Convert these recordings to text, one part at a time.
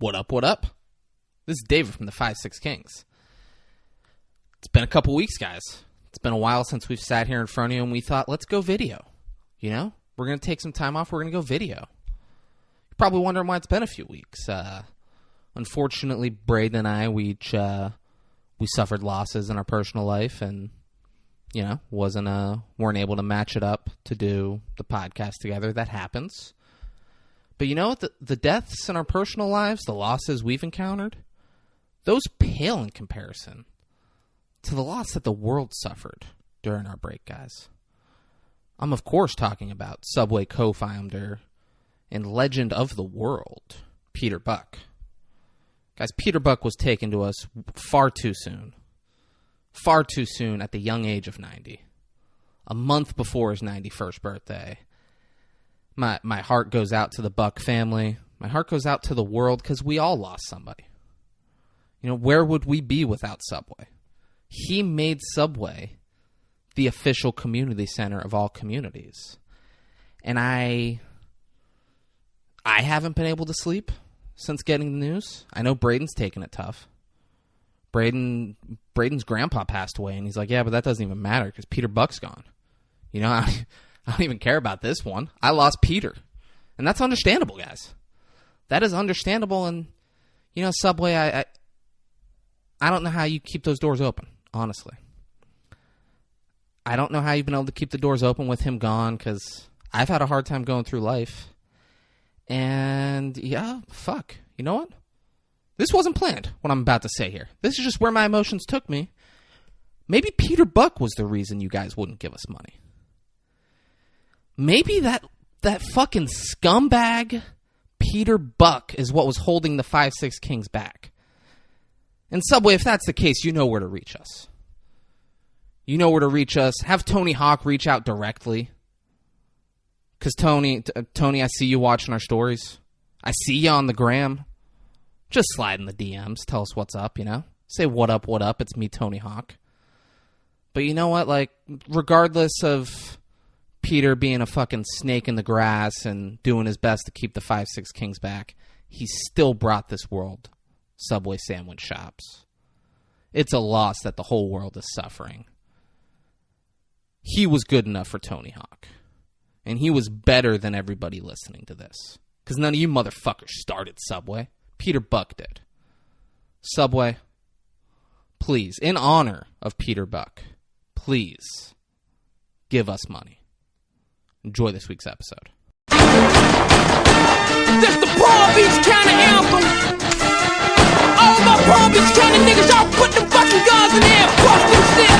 What up, what up? This is David from the 5-6 Kings. It's been a couple weeks, guys. It's been a while since we've sat here in front of you, and we thought, let's go video. You know? We're going to take some time off. We're going to go video. You're probably wondering why it's been a few weeks. Unfortunately, Braden and I, we suffered losses in our personal life, and, you know, weren't able to match it up to do the podcast together. That happens. But you know what? The deaths in our personal lives, the losses we've encountered, those pale in comparison to the loss that the world suffered during our break, guys. I'm, of course, talking about Subway co-founder and legend of the world, Peter Buck. Guys, Peter Buck was taken to us far too soon. Far too soon at the young age of 90. A month before his 91st birthday. My heart goes out to the Buck family. My heart goes out to the world because we all lost somebody. You know, where would we be without Subway? He made Subway the official community center of all communities. And I haven't been able to sleep since getting the news. I know Braden's taken it tough. Braden's grandpa passed away, and he's like, yeah, but that doesn't even matter because Peter Buck's gone. You know, I don't even care about this one. I lost Peter. And that's understandable, guys. That is understandable. And, you know, Subway, I don't know how you keep those doors open, honestly. I don't know how you've been able to keep the doors open with him gone, because I've had a hard time going through life. And, yeah, fuck. You know what? This wasn't planned, what I'm about to say here. This is just where my emotions took me. Maybe Peter Buck was the reason you guys wouldn't give us money. Maybe that fucking scumbag Peter Buck is what was holding the 5-6 Kings back. And Subway, if that's the case, you know where to reach us. You know where to reach us. Have Tony Hawk reach out directly. Because Tony, I see you watching our stories. I see you on the gram. Just slide in the DMs. Tell us what's up, you know? Say, what up, it's me, Tony Hawk. But you know what? Like, regardless of Peter being a fucking snake in the grass and doing his best to keep the 5-6 Kings back, he still brought this world Subway sandwich shops. It's a loss that the whole world is suffering. He was good enough for Tony Hawk. And he was better than everybody listening to this. Because none of you motherfuckers started Subway. Peter Buck did. Subway, please, in honor of Peter Buck, please give us money. Enjoy this week's episode. This the Palm Beach County anthem. All my Palm Beach County niggas, y'all put them fucking guns in there and bust them shit.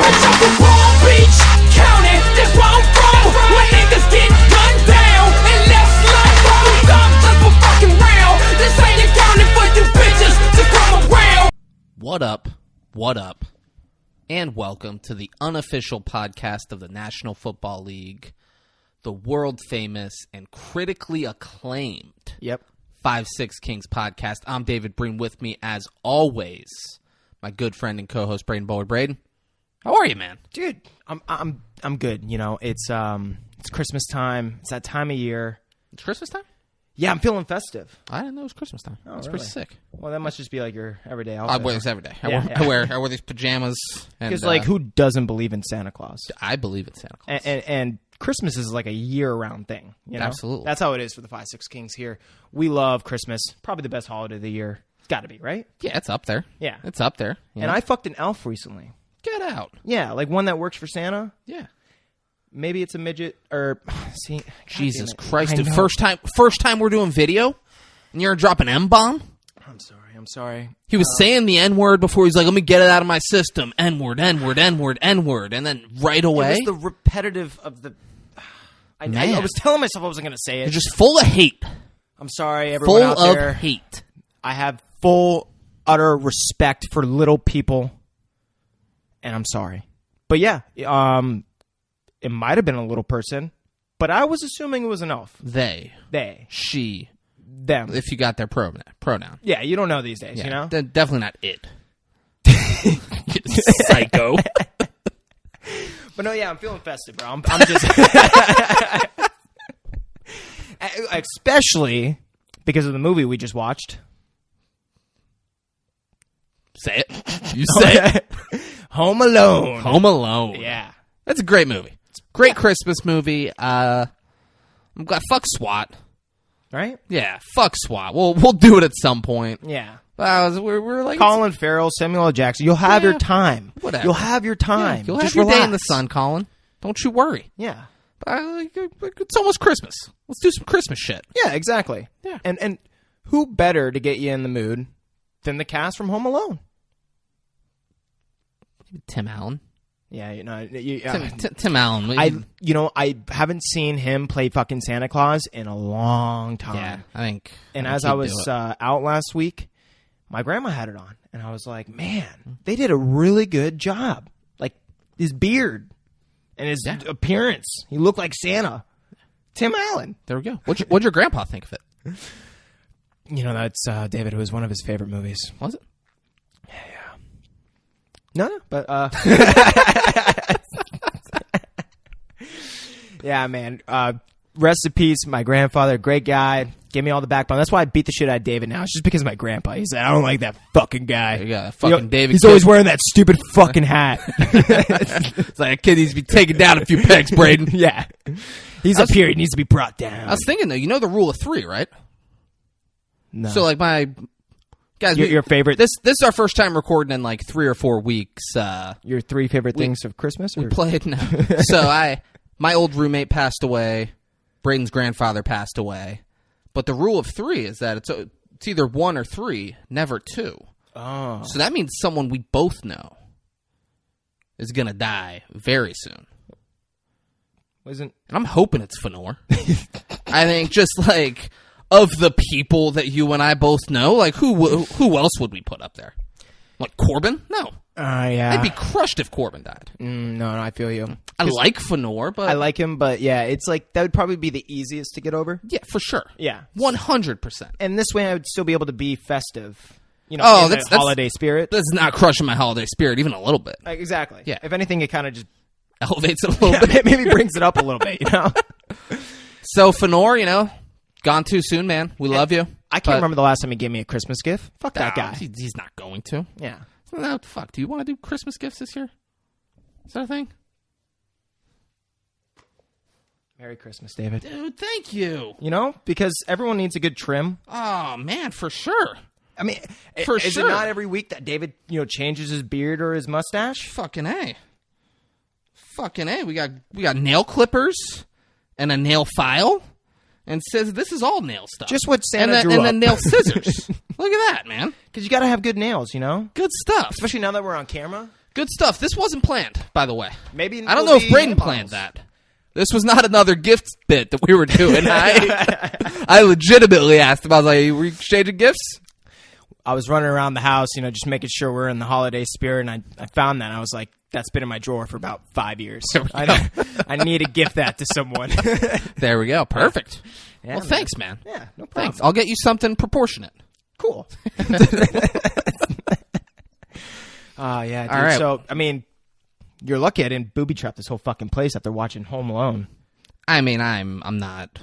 Bitch, I'm from Palm Beach County, that's where I'm from. When niggas get gunned down and left like them guns just for fucking round. This ain't accounting for you bitches to come around. What up? What up? And welcome to the unofficial podcast of the National Football League, the world-famous and critically acclaimed 5-6 Kings podcast. I'm David Breen. With me, as always, my good friend and co-host, Braden Bowler. Braden, how are you, man? Dude, I'm good. You know, it's Christmas time. It's that time of year. It's Christmas time? Yeah, I'm feeling festive. I didn't know it was Christmas time. That's really? Pretty sick. Well, that must just be like your everyday I outfit. wear this every day. Yeah, I wear these pajamas. Because, like, who doesn't believe in Santa Claus? I believe in Santa Claus. And Christmas is like a year-round thing. You know? Absolutely. That's how it is for the 5-6 Kings here. We love Christmas. Probably the best holiday of the year. It's got to be, right? Yeah, it's up there. Yeah. It's up there. And I fucked an elf recently. Get out. Yeah, like one that works for Santa. Yeah. Maybe it's a midget or... See, Jesus Christ, dude. First time we're doing video, and you're dropping M-bomb? I'm sorry. He was saying the N-word before. He's like, let me get it out of my system. N-word, N-word, N-word, N-word. And then right away... It was the repetitive of the... I was telling myself I wasn't going to say it. You're just full of hate. I'm sorry, everyone out there. Full of hate. I have full, utter respect for little people, and I'm sorry. But yeah, it might have been a little person, but I was assuming it was an elf. They. She. Them. If you got their pronoun. Yeah, you don't know these days, you know? Definitely not it. Psycho. But no, yeah, I'm feeling festive, bro. I'm just... Especially because of the movie we just watched. Say it. You say it. Home Alone. Home Alone. Yeah. That's a great movie. Great Christmas movie. I'm glad. Fuck SWAT. Right? Yeah, fuck SWAT. We'll do it at some point. Yeah. We're like Colin Farrell, Samuel L. Jackson. You'll have your time. Whatever. You'll have your time. Yeah, you'll Just have your relax. day in the sun, Colin. Don't you worry. Yeah. It's almost Christmas. Let's do some Christmas shit. Yeah, exactly. Yeah. And who better to get you in the mood than the cast from Home Alone? Tim Allen. Yeah, Tim Allen. I haven't seen him play fucking Santa Claus in a long time. Yeah, I think. And as I was out last week, my grandma had it on, and I was like, man, they did a really good job. Like his beard and his appearance, he looked like Santa. Tim Allen. There we go. What'd your grandpa think of it? That's David. It was one of his favorite movies. Was it? No, but yeah, man. Rest in peace, my grandfather. Great guy. Gave me all the backbone. That's why I beat the shit out of David now. It's just because of my grandpa. He said, I don't like that fucking guy. You got fucking David. He's always wearing that stupid fucking hat. It's like a kid needs to be taken down a few pegs, Braden. Yeah. He's up here. He needs to be brought down. I was thinking, though, you know the rule of three, right? No. So, like, my... Guys, your favorite? This is our first time recording in like 3 or 4 weeks. Your 3 favorite things of Christmas? We played no. So my old roommate passed away. Braden's grandfather passed away. But the rule of 3 is that it's either 1 or 3, never 2. Oh. So that means someone we both know is gonna die very soon. And I'm hoping it's Fenor. I think just like. Of the people that you and I both know, like who else would we put up there? Like Corbin? No. Yeah. I'd be crushed if Corbin died. No, I feel you. I like Fenor, but I like him, but yeah, it's like that would probably be the easiest to get over. Yeah, for sure. Yeah, 100%. And this way, I would still be able to be festive. That's holiday spirit. That's not crushing my holiday spirit even a little bit. Exactly. Yeah. If anything, it kind of just elevates it a little bit. Maybe brings it up a little bit. So Fenor, gone too soon, man. We love you. I can't remember the last time he gave me a Christmas gift. Fuck that guy. He's not going to. Yeah. No, fuck. Do you want to do Christmas gifts this year? Is that a thing? Merry Christmas, David. Dude, thank you. Because everyone needs a good trim. Oh, man, for sure. I mean, is it not every week that David, changes his beard or his mustache? Fucking A. We got nail clippers and a nail file. And says this is all nail stuff. Just what Santa drew and up. then nail scissors. Look at that, man. Because you got to have good nails, Good stuff. Especially now that we're on camera. Good stuff. This wasn't planned, by the way. Maybe I don't know if Braden planned that. This was not another gift bit that we were doing. I legitimately asked him. I was like, were you exchanging gifts? I was running around the house, just making sure we're in the holiday spirit, and I found that. And I was like, that's been in my drawer for about 5 years. I need to gift that to someone. There we go. Perfect. Yeah, well, thanks, man. Yeah, no problem. Thanks. I'll get you something proportionate. Cool. Yeah, dude. All right. So, I mean, you're lucky I didn't booby-trap this whole fucking place after watching Home Alone. I mean, I'm not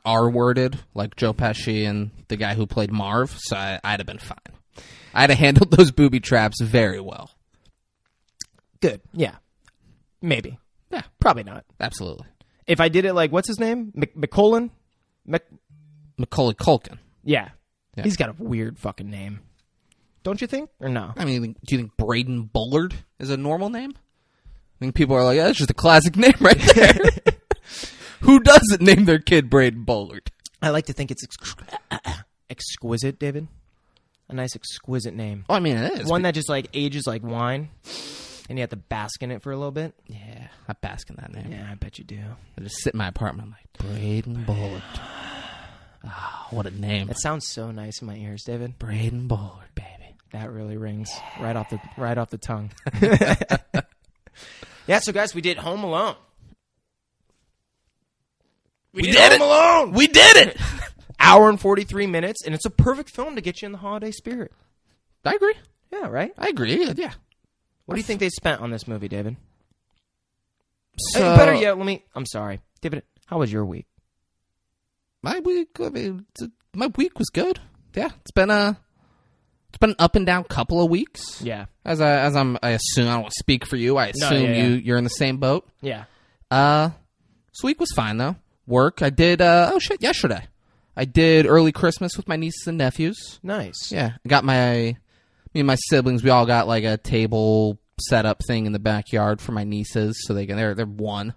R-worded like Joe Pesci and the guy who played Marv, so I'd have been fine. I'd have handled those booby traps very well. Good. Yeah. Maybe. Yeah. Probably not. Absolutely. If I did it like, what's his name? McCullen? Macaulay Culkin. Yeah. Yeah. He's got a weird fucking name. Don't you think? Or no? I mean, do you think Braden Bullard is a normal name? I think people are like, yeah, that's just a classic name right there. Who doesn't name their kid Braden Bullard? I like to think it's exquisite, David. A nice exquisite name. Oh, I mean, it is. One that just like ages like wine. And you have to bask in it for a little bit. Yeah, I bask in that name. Yeah, I bet you do. I just sit in my apartment. I'm like, Braden Bullard. Oh, what a name. That sounds so nice in my ears, David. Braden Bullard, baby. That really rings right off the tongue. Yeah, so guys, we did Home Alone. We did Home Alone. We did it. Hour and 43 minutes, and it's a perfect film to get you in the holiday spirit. I agree. Yeah, right? I agree. Yeah. What do you think they spent on this movie, David? So, Better yet, I'm sorry. David, how was your week? My week, my week was good. Yeah, it's been an up and down couple of weeks. Yeah. I assume I don't want to speak for you. I assume you're in the same boat. Yeah. This week was fine though. Work. I did. Yesterday, I did early Christmas with my nieces and nephews. Nice. Yeah, I got me and my siblings. We all got like a table setup thing in the backyard for my nieces, so they're one,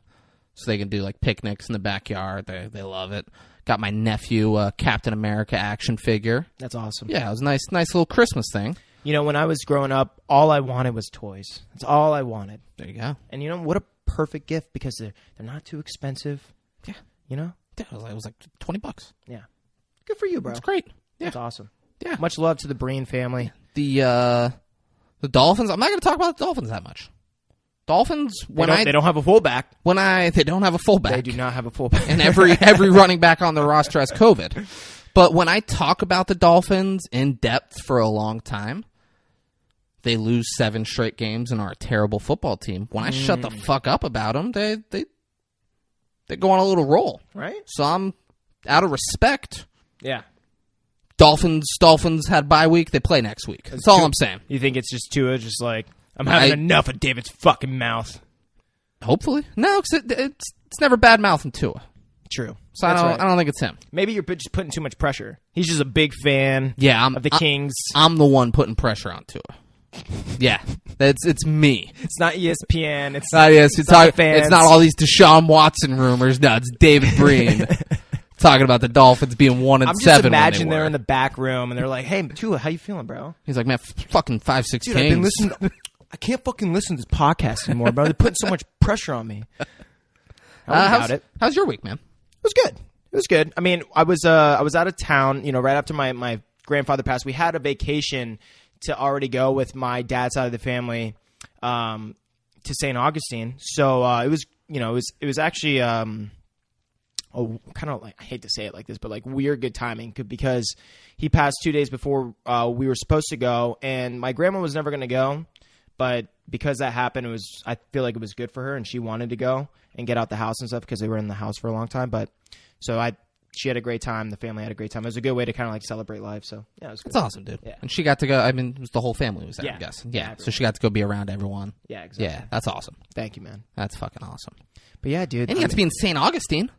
so they can do like picnics in the backyard. They love it. Got my nephew a Captain America action figure. That's awesome. Yeah, it was a nice little Christmas thing. You know, when I was growing up, all I wanted was toys. That's all I wanted. There you go. And you know what a perfect gift, because they're not too expensive. Yeah. You know? Yeah, it was like $20. Yeah. Good for you, bro. It's great. Yeah. That's awesome. Yeah. Much love to the Breen family. The Dolphins. I'm not going to talk about the Dolphins that much. Dolphins, They don't have a fullback. They don't have a fullback. They do not have a fullback. And every running back on the roster has COVID. But when I talk about the Dolphins in depth for a long time, they lose 7 straight games and are a terrible football team. When I shut the fuck up about them, they go on a little roll. Right? So I'm, out of respect, Yeah. Dolphins had bye week. They play next week. That's all I'm saying. You think it's just Tua, just like, I'm having enough of David's fucking mouth. Hopefully. No, because it's never bad mouthing Tua. True. So I don't think it's him. Maybe you're just putting too much pressure. He's just a big fan of the Kings. I'm the one putting pressure on Tua. Yeah, it's me. It's not ESPN. It's not ESPN. It's not fans. It's not all these Deshaun Watson rumors. No, it's David Breen talking about the Dolphins being 1-7. I'm just imagining they're in the back room and they're like, "Hey, Tua, how you feeling, bro?" He's like, "Man, fucking 5-6 Dude, Kings." I've been listening. I can't fucking listen to this podcast anymore, bro. They're putting so much pressure on me. How's your week, man? It was good. It was good. I mean, I was out of town, right after my grandfather passed. We had a vacation to already go with my dad's side of the family to St. Augustine. So it was actually kind of like, I hate to say it like this, but like weird good timing, because he passed 2 days before we were supposed to go, and my grandma was never going to go, but because that happened, I feel like it was good for her, and she wanted to go and get out the house and stuff because they were in the house for a long time. But she had a great time. The family had a great time. It was a good way to kind of like celebrate life. So yeah, it was good. That's awesome, dude. Yeah. And she got to go. I mean, it was the whole family was there, Yeah. I guess. Yeah, Yeah. So she got to go be around everyone. Yeah, exactly. Yeah, that's awesome. Thank you, man. That's fucking awesome. But yeah, dude. And you got to be in St. Augustine,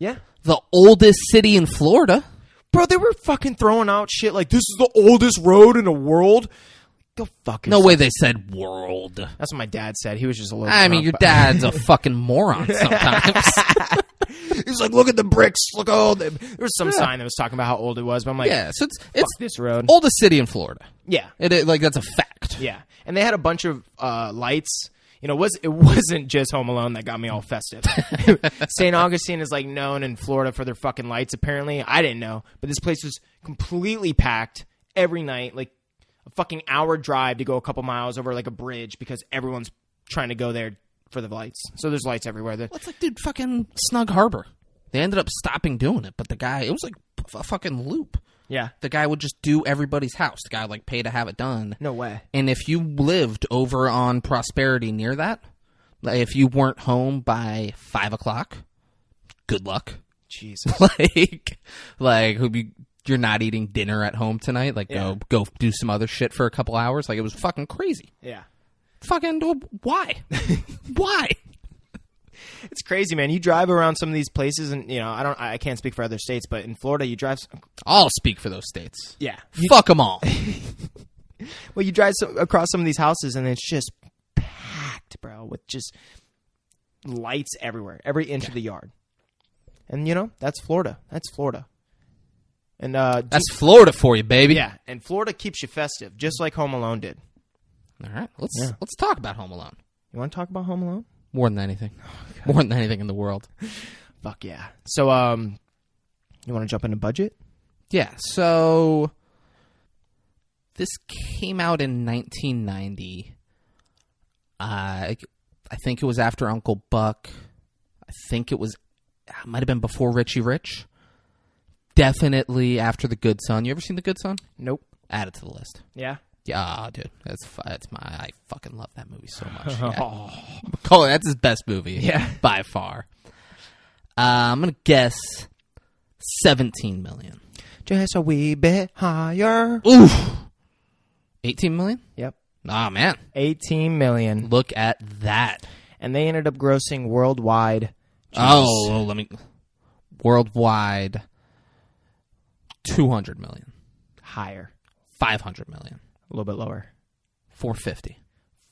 yeah. the oldest city in Florida. Bro, they were fucking throwing out shit like, this is the oldest road in the world. Go fuck yourself. No way they said world. That's what my dad said. He was just a little I mean, drunk, your but- dad's a fucking moron sometimes. He's like, look at the bricks. Look how old. There was some sign that was talking about how old it was, but I'm like, Yeah, so fuck it's this road. oldest city in Florida. Yeah. Like that's a fact. Yeah. And they had a bunch of lights. It wasn't just Home Alone that got me all festive. St. Augustine is like known in Florida for their fucking lights, apparently. I didn't know. But this place was completely packed every night, like a fucking hour drive to go a couple miles over like a bridge because everyone's trying to go there for the lights. So there's lights everywhere. It's like, dude, fucking Snug Harbor. They ended up stopping doing it, but it was like a fucking loop. Yeah. The guy would just do everybody's house. The guy would like pay to have it done. No way. And if you lived over on Prosperity near that, like, if you weren't home by 5 o'clock, good luck. Jesus. You're not eating dinner at home tonight. Like, go do some other shit for a couple hours. Like, it was fucking crazy. Yeah. Fucking why? Why? It's crazy, man. You drive around some of these places, and I can't speak for other states, but in Florida, you drive. I'll speak for those states. Yeah. Fuck them all. Well, you drive across some of these houses, and it's just packed, bro, with just lights everywhere, every inch of the yard. And that's Florida. That's Florida. And that's Florida for you, baby. Yeah, and Florida keeps you festive, just like Home Alone did. All right, let's talk about Home Alone. You want to talk about Home Alone? More than anything. More than anything in the world. Fuck yeah. So, you want to jump into budget? Yeah, so this came out in 1990. I think it was after Uncle Buck. I think it might have been before Richie Rich. Definitely after The Good Son. You ever seen The Good Son? Nope. Add it to the list. Yeah. Yeah, dude, I fucking love that movie so much. Yeah. That's his best movie, yeah, by far. I'm gonna guess $17 million. Just a wee bit higher. Oof. $18 million? Yep. Ah, man. 18 million. Look at that. And they ended up grossing worldwide. Let me. Worldwide, 200 million. Higher. 500 million. A little bit lower. 450.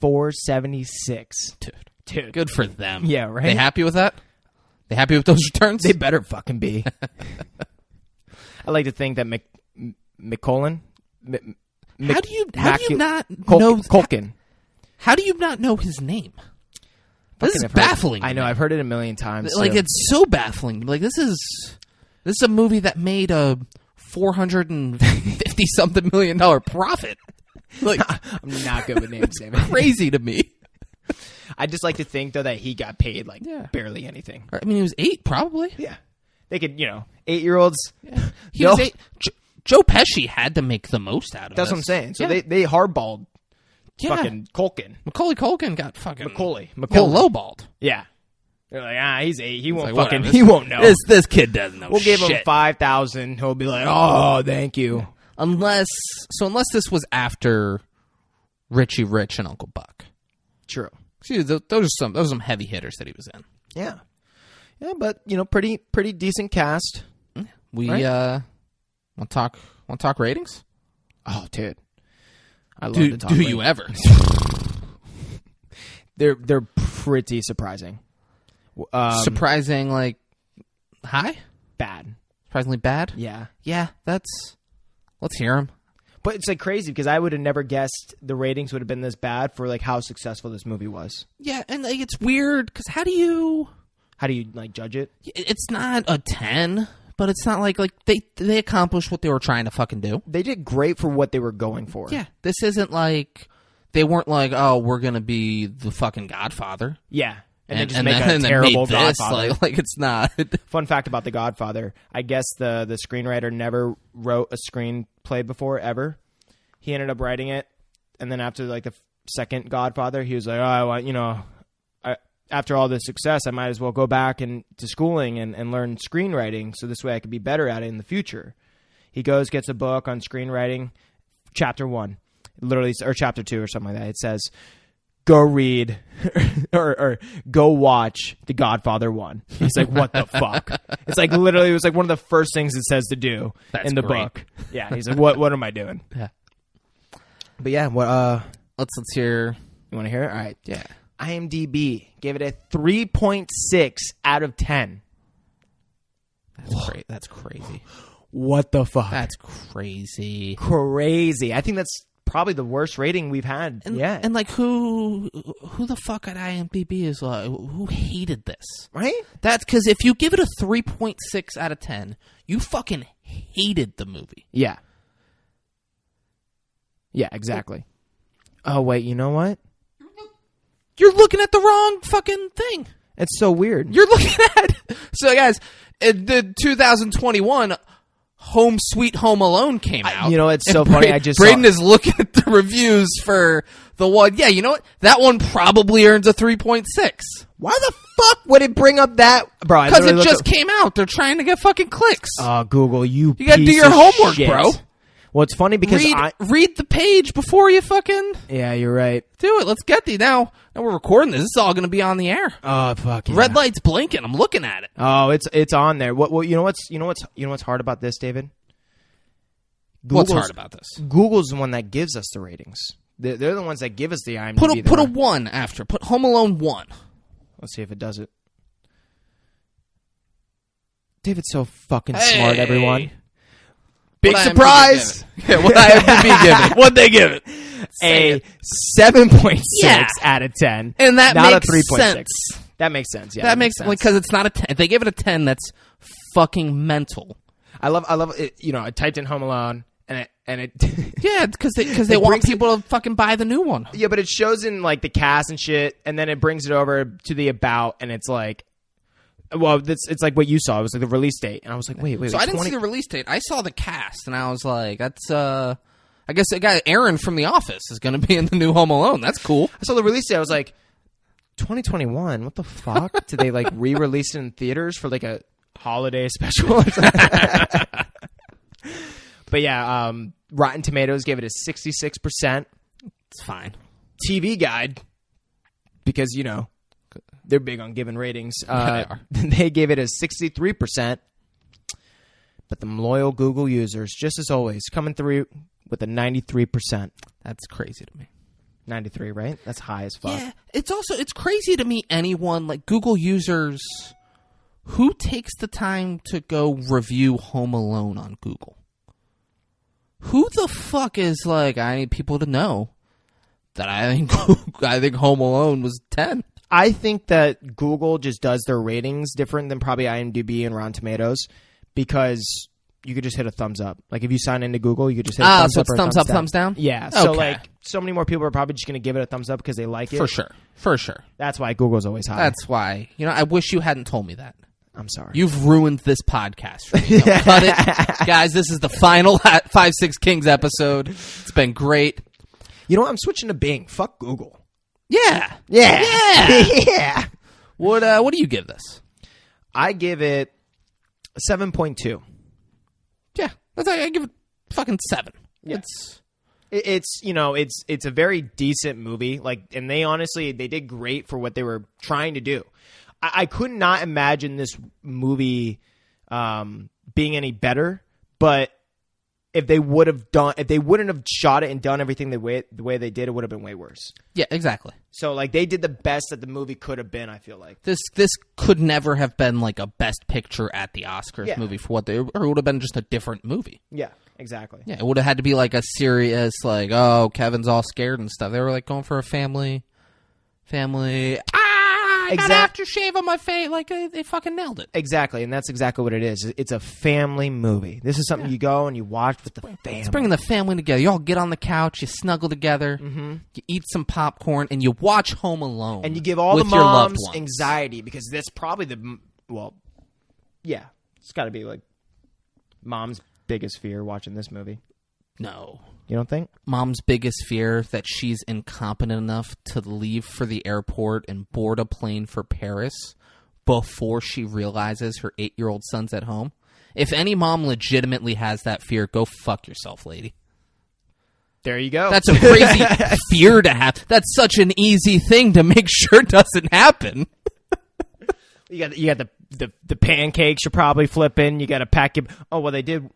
476. Dude. Good for them. Yeah, right? They happy with that? They happy with those returns? They better fucking be. I like to think that McCollin. How do you not know Culkin? How do you not know his name? This is baffling. I know. I've heard it a million times. Like too. it's so baffling. Like this is a movie that made a $450 something million profit. Like I'm not good with names, David. Crazy to me. I just like to think though that he got paid like barely anything. I mean, he was 8 probably. Yeah, they could 8-year-olds. Yeah. He was 8. Joe Pesci had to make the most out of it. That's what I'm saying. So they hardballed fucking Culkin. Macaulay Culkin got fucking Macaulay lowballed. Yeah. They're like, he's 8. He won't like, fucking. He won't know. This kid doesn't know. We'll give him $5,000. He'll be like, oh, thank you. Unless this was after Richie Rich and Uncle Buck. True. See, those are some heavy hitters that he was in. Yeah. Yeah, but pretty decent cast. We right? want to talk ratings? Oh, dude. I love to talk Do ratings. you ever? They're pretty surprising. Surprising, like high? Bad. Surprisingly bad? Yeah. Yeah, let's hear them. But it's like crazy because I would have never guessed the ratings would have been this bad for like how successful this movie was. Yeah, and like it's weird because how do you like judge it? It's not a 10, but it's not like they accomplished what they were trying to fucking do. They did great for what they were going for. Yeah, this isn't like they weren't like, oh, we're gonna be the fucking Godfather. Yeah. And then just and make then, a terrible this, Godfather. like it's not. Fun fact about The Godfather. I guess the screenwriter never wrote a screenplay before, ever. He ended up writing it. And then after like the second Godfather, he was like, after all this success, I might as well go back to schooling and learn screenwriting so this way I could be better at it in the future. He goes, gets a book on screenwriting, chapter 1, literally, or chapter 2 or something like that. It says, go read or go watch The Godfather 1. He's like, what the fuck? It's like literally, it was like one of the first things it says to do in the book. Yeah, he's like, what am I doing? Yeah. But yeah, what? Let's hear. You want to hear it? All right. Yeah. IMDb gave it a 3.6 out of 10. That's great. That's crazy. What the fuck? That's crazy. Crazy. I think that's probably the worst rating we've had yet. And like who the fuck at IMDb is who hated this? Right? That's because if you give it a 3.6 out of 10, you fucking hated the movie. Yeah. Yeah, exactly. Oh, wait, you know what? You're looking at the wrong fucking thing. It's so weird. You're looking at... So, guys, the 2021 Home Sweet Home Alone came out. You know, it's so funny. Braden is looking at the reviews for the one. Yeah, you know what? That one probably earns a 3.6. Why the fuck would it bring up that? Bro, because it just came out. They're trying to get fucking clicks. Google, you got to do your homework, shit. bro. Well, it's funny because read the page before you fucking... Yeah, you're right. Do it. Let's get thee now. Now we're recording this. This is all going to be on the air. Oh, fuck yeah. Red light's blinking. I'm looking at it. Oh, it's on there. What you know what's hard about this, David? What's hard about this? Google's the one that gives us the ratings. They're the ones that give us the IMDb. Put a 1 after. Put Home Alone 1. Let's see if it does it. David's so fucking smart, everyone. Big surprise! What IMDb give it? What'd they give it? A 7.6 out of 10. And that not makes a 3.6. sense. That makes sense, yeah. That makes sense. Because it's not a 10. If they give it a 10, that's fucking mental. I love it. You know, I typed in Home Alone, and it yeah, because they want people to fucking buy the new one. Yeah, but it shows in, like, the cast and shit, and then it brings it over to the about, and it's like, well, it's like what you saw. It was like the release date, and I was like, wait. So I didn't see the release date. I saw the cast, and I was like, that's I guess the guy Aaron from The Office is going to be in the new Home Alone. That's cool. I saw the release date. I was like, 2021. What the fuck? Did they like re-release it in theaters for like a holiday special. But yeah, Rotten Tomatoes gave it a 66%. It's fine. TV Guide, because, you know, they're big on giving ratings. Yeah, they are. They gave it a 63%. But the loyal Google users, just as always, coming through with a 93%. That's crazy to me. 93, right? That's high as fuck. Yeah, it's crazy to me. Anyone like Google users who takes the time to go review Home Alone on Google. Who the fuck is like, I need people to know that I think Home Alone was 10. I think that Google just does their ratings different than probably IMDb and Rotten Tomatoes, because you could just hit a thumbs up. Like if you sign into Google, you could just hit a thumbs so up it's or a thumbs up, thumbs down? Yeah. So Okay. like so many more people are probably just going to give it a thumbs up because they like it. For sure. That's why Google's always high. That's why. You know, I wish you hadn't told me that. I'm sorry. You've ruined this podcast for me. No, cut it. Guys, this is the final 5-6 Kings episode. It's been great. You know what? I'm switching to Bing. Fuck Google. Yeah. Yeah. What do you give this? I give it a 7.2. Yeah. I give it fucking 7. Yeah. It's It's a very decent movie. Like, and they did great for what they were trying to do. I could not imagine this movie being any better, but if they wouldn't have shot it and done everything the way they did, it would have been way worse. Yeah, exactly. So like they did the best that the movie could have been, I feel like. This could never have been like a Best Picture at the Oscars movie for what or it would have been just a different movie. Yeah, exactly. Yeah, it would have had to be like a serious, like, oh, Kevin's all scared and stuff. They were like going for a family. I got aftershave on my face. Like they fucking nailed it. Exactly, and that's exactly what it is. It's a family movie. This is something you go and you watch with the family. It's bringing the family together. You all get on the couch, you snuggle together, you eat some popcorn, and you watch Home Alone. And you give all the with your loved moms ones. anxiety, because that's probably it's got to be like mom's biggest fear watching this movie. No. You don't think? Mom's biggest fear that she's incompetent enough to leave for the airport and board a plane for Paris before she realizes her 8-year-old son's at home. If any mom legitimately has that fear, go fuck yourself, lady. There you go. That's a crazy fear to have. That's such an easy thing to make sure doesn't happen. You got the pancakes you're probably flipping. You got to pack your... Oh, well, they did...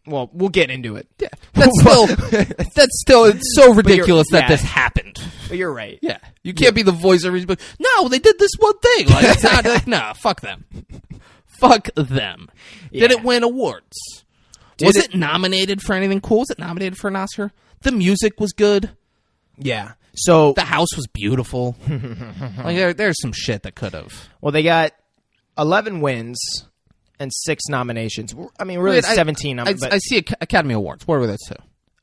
Well, we'll get into it. Yeah, that's still, it's so ridiculous that this happened. But you're right. Yeah, you can't be the voice of reason. But no, they did this one thing. Like, it's not like, nah, fuck them. Fuck them. Yeah. Did it win awards? Was it nominated for anything cool? Was it nominated for an Oscar? The music was good. Yeah. So The house was beautiful. Like there's some shit that could have. Well, they got 11 wins and 6 nominations. I mean, really 17. I see Academy Awards. What were those two?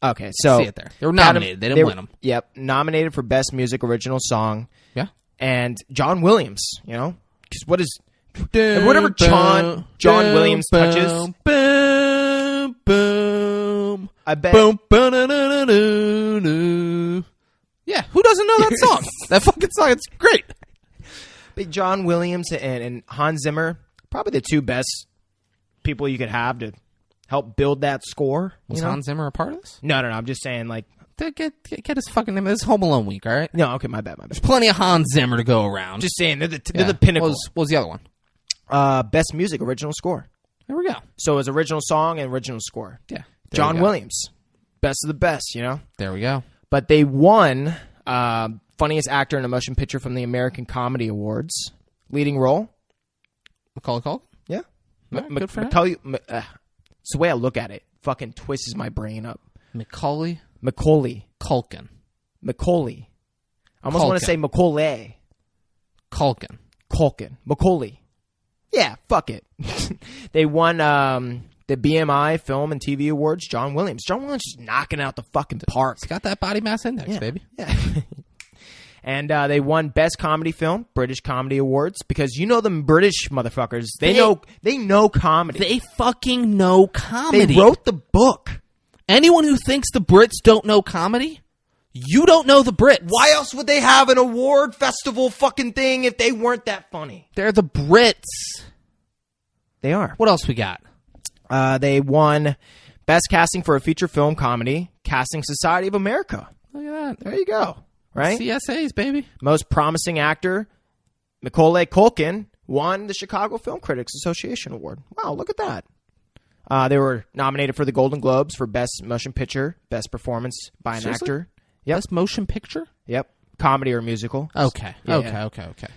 Okay, so... I see it there. They were nominated. They didn't win them. Yep. Nominated for Best Music Original Song. Yeah. And John Williams, you know? Because what is... Whatever John Williams touches... Boom, boom. I bet... Boom, ba-na-na-na-na-na. Yeah, who doesn't know that song? That fucking song, it's great. But John Williams and Hans Zimmer... Probably the two best people you could have to help build that score. Was Hans Zimmer a part of this? No. I'm just saying, like... Get his fucking name. This is Home Alone week, all right? No, okay, my bad. There's plenty of Hans Zimmer to go around. Just saying, they're the pinnacle. What was the other one? Best Music Original Score. There we go. So it was original song and original score. Yeah. John Williams. Best of the best, you know? There we go. But they won Funniest Actor in a Motion Picture from the American Comedy Awards. Leading role. Macaulay Culkin? Yeah. Good for him. It's the way I look at it. Fucking twists my brain up. Macaulay Culkin. Macaulay. I almost want to say Macaulay. Culkin. Macaulay. Yeah, fuck it. They won the BMI Film and TV Awards. John Williams is knocking out the fucking park. He's got that body mass index, baby. Yeah. And they won Best Comedy Film, British Comedy Awards, because you know them British motherfuckers. They know comedy. They fucking know comedy. They wrote the book. Anyone who thinks the Brits don't know comedy, you don't know the Brits. Why else would they have an award festival fucking thing if they weren't that funny? They're the Brits. They are. What else we got? They won Best Casting for a Feature Film Comedy, Casting Society of America. Look at that. There you go. Right? CSAs, baby. Most Promising Actor, Macaulay Culkin, won the Chicago Film Critics Association Award. Wow, look at that. They were nominated for the Golden Globes for Best Motion Picture, Best Performance by an Seriously? Actor. Yep. Best motion picture? Yep. Comedy or musical. Okay. Yeah, Okay.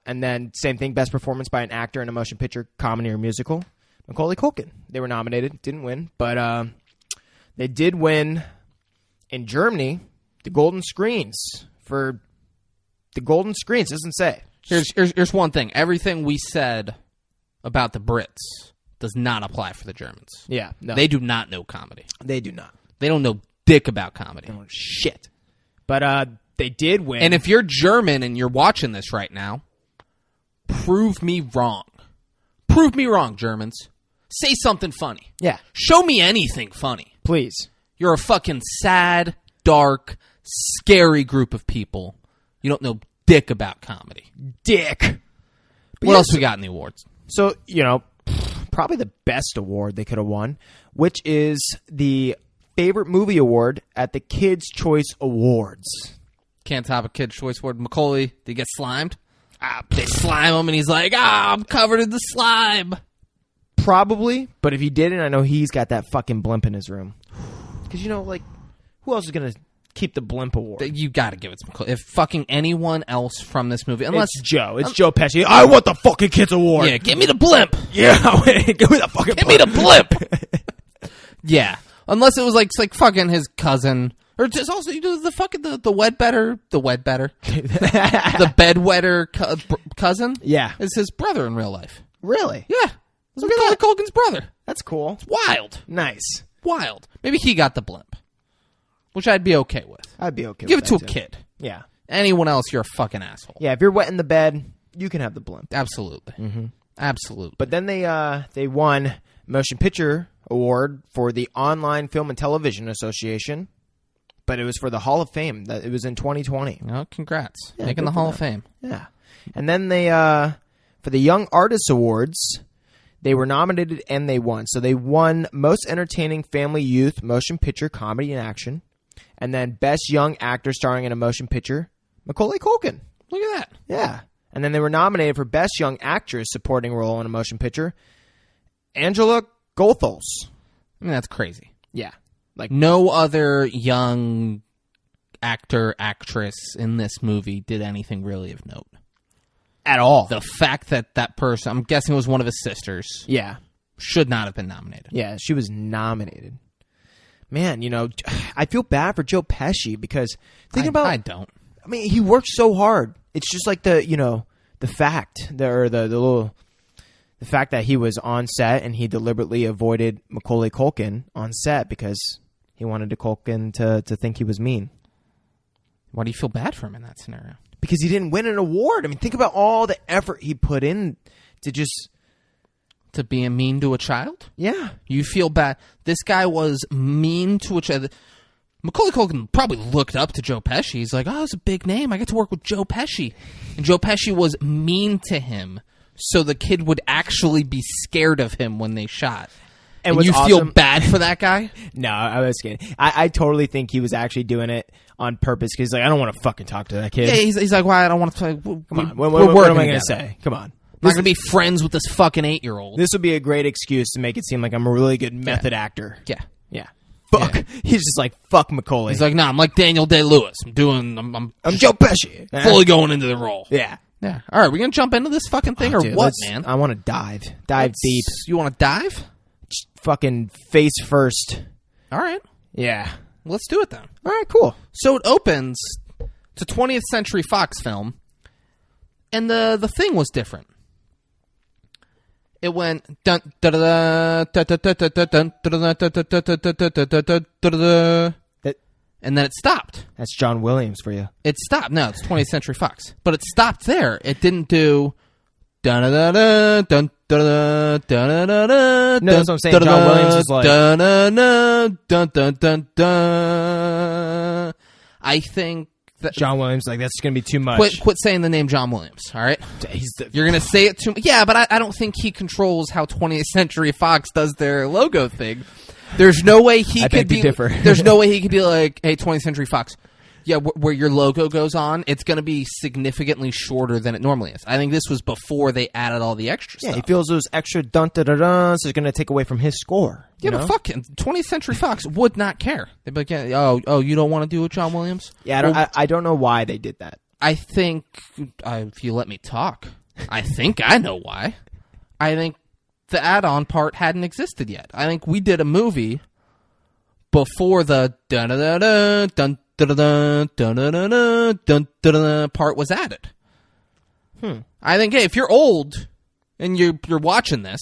And then same thing, Best Performance by an Actor in a Motion Picture, Comedy or Musical. Macaulay Culkin. They were nominated. Didn't win. But they did win in Germany the Golden Screens for the Golden Screens. Doesn't say. Here's one thing. Everything we said about the Brits does not apply for the Germans. Yeah. No. They do not know comedy. They do not. They don't know dick about comedy. Oh, shit. But they did win. And if you're German and you're watching this right now, prove me wrong. Prove me wrong, Germans. Say something funny. Yeah. Show me anything funny. Please. You're a fucking sad, dark, scary group of people. You don't know dick about comedy. Dick. But What yeah, else we got in the awards? So, probably the best award they could have won, which is the Favorite Movie Award at the Kids' Choice Awards. Can't top a Kid's Choice Award. Macaulay, did he get slimed? They slime him, and he's like, I'm covered in the slime. Probably, but if he didn't, I know he's got that fucking blimp in his room. Because, who else is going to keep the blimp award? You got to give it to Macaulay. If fucking anyone else from this movie, unless It's Joe. It's Joe Pesci. I want the fucking Kids Award. yeah, give me the blimp. Yeah, give me the fucking Give me the blimp. Yeah, unless it was like fucking his cousin, or just also the fucking the bedwetter, the bedwetter cousin. Yeah. is his brother in real life. Really? Yeah, it's Look at Macaulay that. Culkin's brother. That's cool. Wild, Nice. wild. Maybe he got the blimp, which I'd be okay with. I'd be okay Give with it to that, a too. kid. Yeah. Anyone else, you're a fucking asshole. Yeah, if you're wetting the bed, you can have the blimp. Absolutely. Mm-hmm. Absolutely. But then they won Motion Picture Award for the Online Film and Television Association, but it was for the Hall of Fame. It was in 2020. Oh, congrats. Yeah, Making good the for Hall of them. Fame. Yeah. And then they for the Young Artists Awards, they were nominated and they won. So they won Most Entertaining Family Youth Motion Picture Comedy and Action, and then Best Young Actor Starring in a Motion Picture, Macaulay Culkin. Look at that. Yeah. And then they were nominated for Best Young Actress Supporting Role in a Motion Picture, Angela Goethals. I mean, that's crazy. Yeah. Like, No other young actor, actress in this movie did anything really of note. at all. The fact that that person, I'm guessing it was one of his sisters, Yeah. should not have been nominated. Yeah, she was nominated. Man, I feel bad for Joe Pesci because I don't. I mean, he worked so hard. It's just like the fact the fact that he was on set and he deliberately avoided Macaulay Culkin on set because he wanted Culkin to think he was mean. Why do you feel bad for him in that scenario? Because he didn't win an award. I mean, think about all the effort he put in to just... To being mean to a child? Yeah. You feel bad. This guy was mean to a child. Macaulay Culkin probably looked up to Joe Pesci. He's like, oh, it's a big name. I get to work with Joe Pesci. And Joe Pesci was mean to him so the kid would actually be scared of him when they shot. And what's you feel awesome- bad for that guy? No, I was kidding. I totally think he was actually doing it on purpose because like, I don't want to fucking talk to that kid. Yeah, he's like, why? I don't want to play. Come on. We're What am working I going to together. say? Come on. I'm not going to be friends with this fucking 8-year-old. This would be a great excuse to make it seem like I'm a really good method actor. Yeah. Yeah. Fuck. Yeah. He's just like, fuck Macaulay. He's like, nah, I'm like Daniel Day-Lewis. I'm I'm Joe Pesci. fully going into the role. Yeah. Yeah. All right, we going to jump into this fucking thing or Dude, what, man? I want to dive. Dive deep. You want to dive? Just fucking face first. All right. Yeah. Let's do it then. All right, cool. So it opens to 20th Century Fox film, and the thing was different. It went dun da da da da da da da dun da da da da da da da da da da, and then it stopped. That's John Williams for you. It stopped. No, it's 20th Century Fox, but it stopped there. It didn't do dun da da dun da da da da. No, that's what I'm saying. John Williams is like dun dun dun dun. I think John Williams, like, that's going to be too much. Quit saying the name John Williams, all right? You're going to say it too much. Yeah, but I don't think he controls how 20th Century Fox does their logo thing. There's no way he could be... There's no way he could be like, hey, 20th Century Fox, yeah, where your logo goes on, it's going to be significantly shorter than it normally is. I think this was before they added all the extra stuff. Yeah, he feels those extra dun-da-da-duns is going to take away from his score. Yeah, but fuck him. 20th Century Fox would not care. They'd be like, yeah, oh, you don't want to do it, John Williams? Yeah, I don't know why they did that. I think, if you let me talk, I think I know why. I think the add-on part hadn't existed yet. I think we did a movie before the dun-da-da-da, dun-da-da-da, dun-da-da-da, dun-da-da-da part was added. I think, hey, if you're old and you're watching this,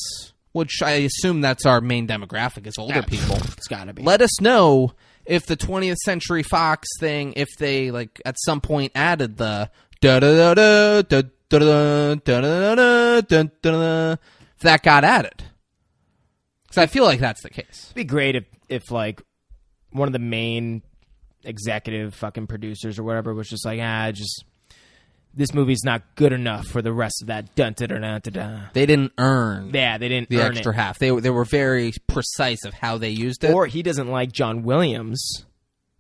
which I assume that's our main demographic is older people. It's got to be. Let us know if the 20th Century Fox thing, if they like at some point added the da-da-da-da, da-da-da-da, da-da-da-da, da-da-da-da, if that got added. Because I feel like that's the case. It'd be great if like one of the main executive fucking producers or whatever was just like, this movie's not good enough for the rest of that dun-da-da-da-da-da. They didn't earn they didn't the earn extra it. half. They were very precise of how they used it. Or he doesn't like John Williams.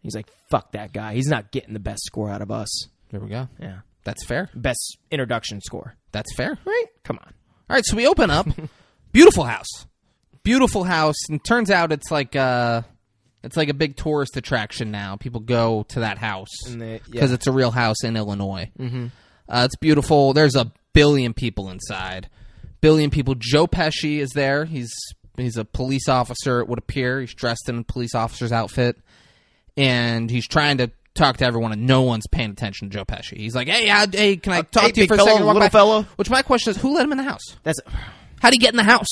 He's like, fuck that guy. He's not getting the best score out of us. There we go. Yeah. That's fair. Best introduction score. That's fair. Right? Come on. All right, so we open up. Beautiful house. Beautiful house. And turns out it's like a big tourist attraction now. People go to that house because it's a real house in Illinois. Mm-hmm. It's beautiful. There's a billion people inside. Billion people. Joe Pesci is there. He's a police officer, it would appear. He's dressed in a police officer's outfit. And he's trying to talk to everyone, and no one's paying attention to Joe Pesci. He's like, hey, can I talk to you for a second? Little fella. Which my question is, who let him in the house? How'd he get in the house?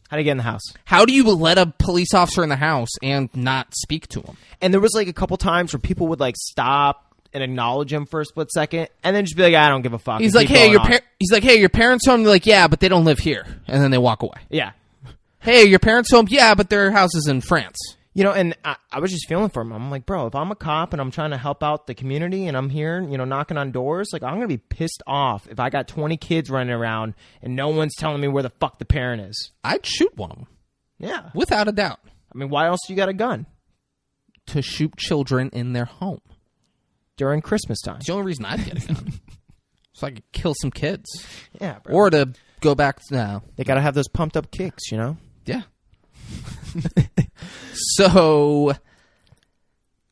How to get in the house? How do you let a police officer in the house and not speak to him? And there was like a couple times where people would like stop and acknowledge him for a split second, and then just be like, I don't give a fuck. He's like, hey, your parents home? They're like, yeah, but they don't live here. And then they walk away. Yeah. Hey, your parents home? Yeah, but their house is in France. You know, and I was just feeling for him. I'm like, bro, if I'm a cop and I'm trying to help out the community and I'm here, knocking on doors, like, I'm going to be pissed off if I got 20 kids running around and no one's telling me where the fuck the parent is. I'd shoot one of them. Yeah. Without a doubt. I mean, why else do you got a gun? To shoot children in their home. During Christmas time. It's the only reason I'd get a gun. So I could kill some kids. Yeah, bro. Or to go back to now. They got to have those pumped up kicks, Yeah. So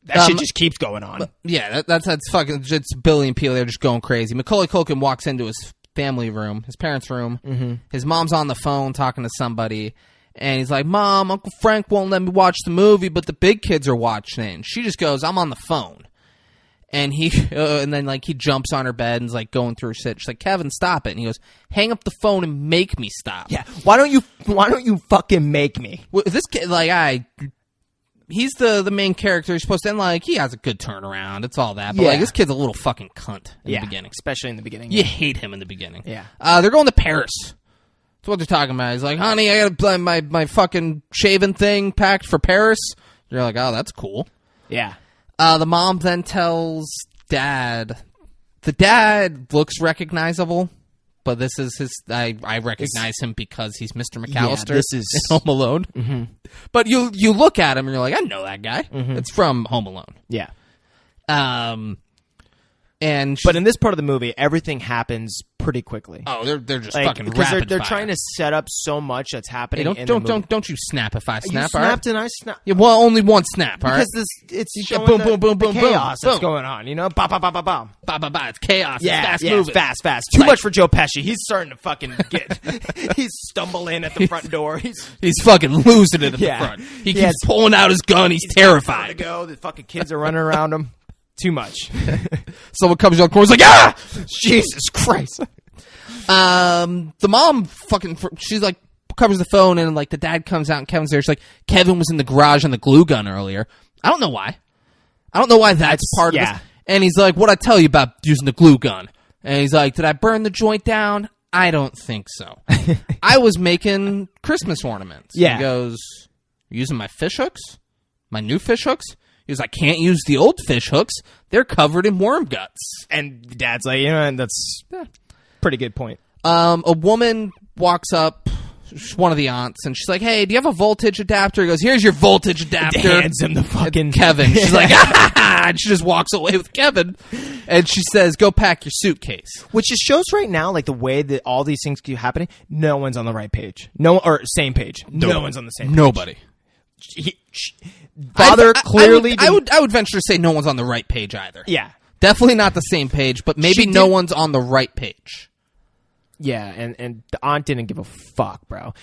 that shit just keeps going on. Yeah, that's fucking. It's a billion people. They're just going crazy. Macaulay Culkin walks into his family room, his parents' room. Mm-hmm. His mom's on the phone talking to somebody, and he's like, "Mom, Uncle Frank won't let me watch the movie, but the big kids are watching it." And she just goes, "I'm on the phone." And and then like he jumps on her bed and is like going through her shit. She's like, "Kevin, stop it!" And he goes, "Hang up the phone and make me stop." Yeah, why don't you fucking make me? Well, this kid, he's the main character. He's supposed to, and like he has a good turnaround. It's all that, but like this kid's a little fucking cunt in the beginning, especially in the beginning. You hate him in the beginning. Yeah, they're going to Paris. That's what they're talking about. He's like, "Honey, I got my fucking shaving thing packed for Paris." You're like, "Oh, that's cool." Yeah. The mom then tells Dad. The dad looks recognizable, but this is his. I recognize him because he's Mr. McAllister. Yeah, this is in Home Alone. Mm-hmm. But you look at him and you're like, I know that guy. Mm-hmm. It's from Home Alone. Yeah. But in this part of the movie, everything happens pretty quickly. Oh, they're just fucking rapid fire. They're trying to set up so much that's happening. Hey, don't you snap if I snap. You snapped and I snapped. Yeah, well, only one snap. All right, because it's showing boom, boom, boom, boom, chaos boom, that's going on. Ba ba ba ba ba ba ba ba. It's chaos. Yeah, it's fast moving. Fast. Too much for Joe Pesci. He's starting to fucking get. He's stumbling at the front door. He's fucking losing it at the front. He keeps pulling out his gun. He's terrified to go. The fucking kids are running around him. Too much. Someone comes around the corner, like, ah! Jesus Christ. The mom she's like, covers the phone, and like the dad comes out and Kevin's there. She's like, Kevin was in the garage on the glue gun earlier. I don't know why. That's part of this. And he's like, what'd I tell you about using the glue gun? And he's like, did I burn the joint down? I don't think so. I was making Christmas ornaments. Yeah. He goes, using my fish hooks? My new fish hooks? He He goes, I can't use the old fish hooks. They're covered in worm guts. And Dad's like, that's pretty good point. A woman walks up, she's one of the aunts, and she's like, hey, do you have a voltage adapter? He goes, here's your voltage adapter. Hands him the fucking... Kevin. She's like, and she just walks away with Kevin. And she says, go pack your suitcase. Which just shows right now, like, the way that all these things keep happening, no one's on the right page. Same page. No one's on the same page. Nobody. Father clearly... I would venture to say no one's on the right page either. Yeah. Definitely not the same page, but maybe no one's on the right page. Yeah, and the aunt didn't give a fuck, bro.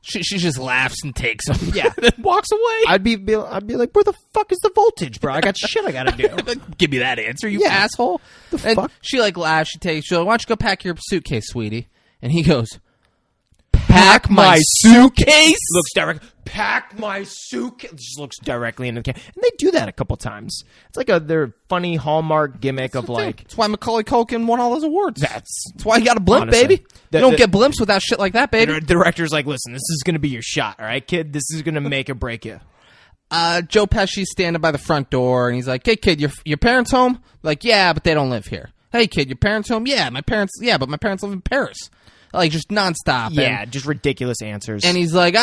She just laughs and takes him. Yeah. And walks away. I'd be like, where the fuck is the voltage, bro? I got shit I gotta do. Give me that answer, you asshole. The fuck? She like laughs. She's like, why don't you go pack your suitcase, sweetie? And he goes, pack my suitcase? Looks direct. Pack my suitcase. Just looks directly into the camera. And they do that a couple times. It's like their funny Hallmark gimmick of like... That's why Macaulay Culkin won all those awards. That's why you got a blimp, honestly, baby. You don't get blimps without shit like that, baby. The director's like, listen, this is going to be your shot, all right, kid? This is going to make or break you. Joe Pesci's standing by the front door, and he's like, hey, kid, your parents home? Like, yeah, but they don't live here. Hey, kid, your parents home? Yeah, but my parents live in Paris. Like, just nonstop. Yeah, just ridiculous answers. And he's like,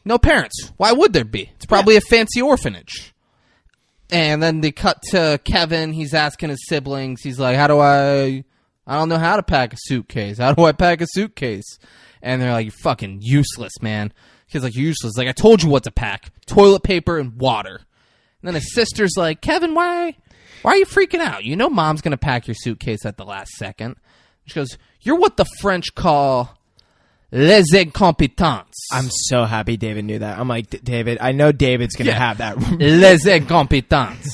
no parents. Why would there be? It's probably a fancy orphanage. And then they cut to Kevin. He's asking his siblings. He's like, I don't know how to pack a suitcase. How do I pack a suitcase? And they're like, you're fucking useless, man. He's like, you're useless. Like, I told you what to pack. Toilet paper and water. And then his sister's like, Kevin, why are you freaking out? You know mom's going to pack your suitcase at the last second. She goes, you're what the French call les incompetents. I'm so happy David knew that. I'm like, David, I know David's going to have that. Les incompetents.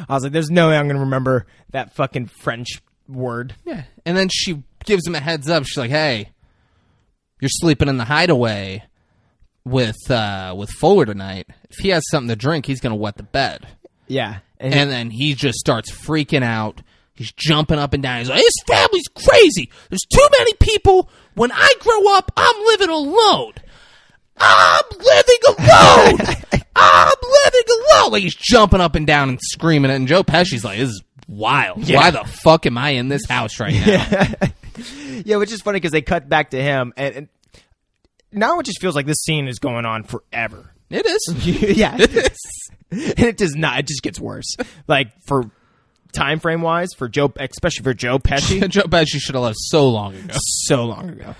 I was like, there's no way I'm going to remember that fucking French word. Yeah. And then she gives him a heads up. She's like, hey, you're sleeping in the hideaway with Fuller tonight. If he has something to drink, he's going to wet the bed. Yeah. And then he just starts freaking out. He's jumping up and down. He's like, his family's crazy. There's too many people. When I grow up, I'm living alone. I'm living alone. I'm living alone. Like, he's jumping up and down and screaming it. And Joe Pesci's like, this is wild. Yeah. Why the fuck am I in this house right now? Yeah, which is funny because they cut back to him. And now it just feels like this scene is going on forever. It is. Yeah. It is. And it does not. It just gets worse. Like, for... time frame wise for Joe, especially for Joe Pesci. Joe Pesci should have left so long ago. So long ago.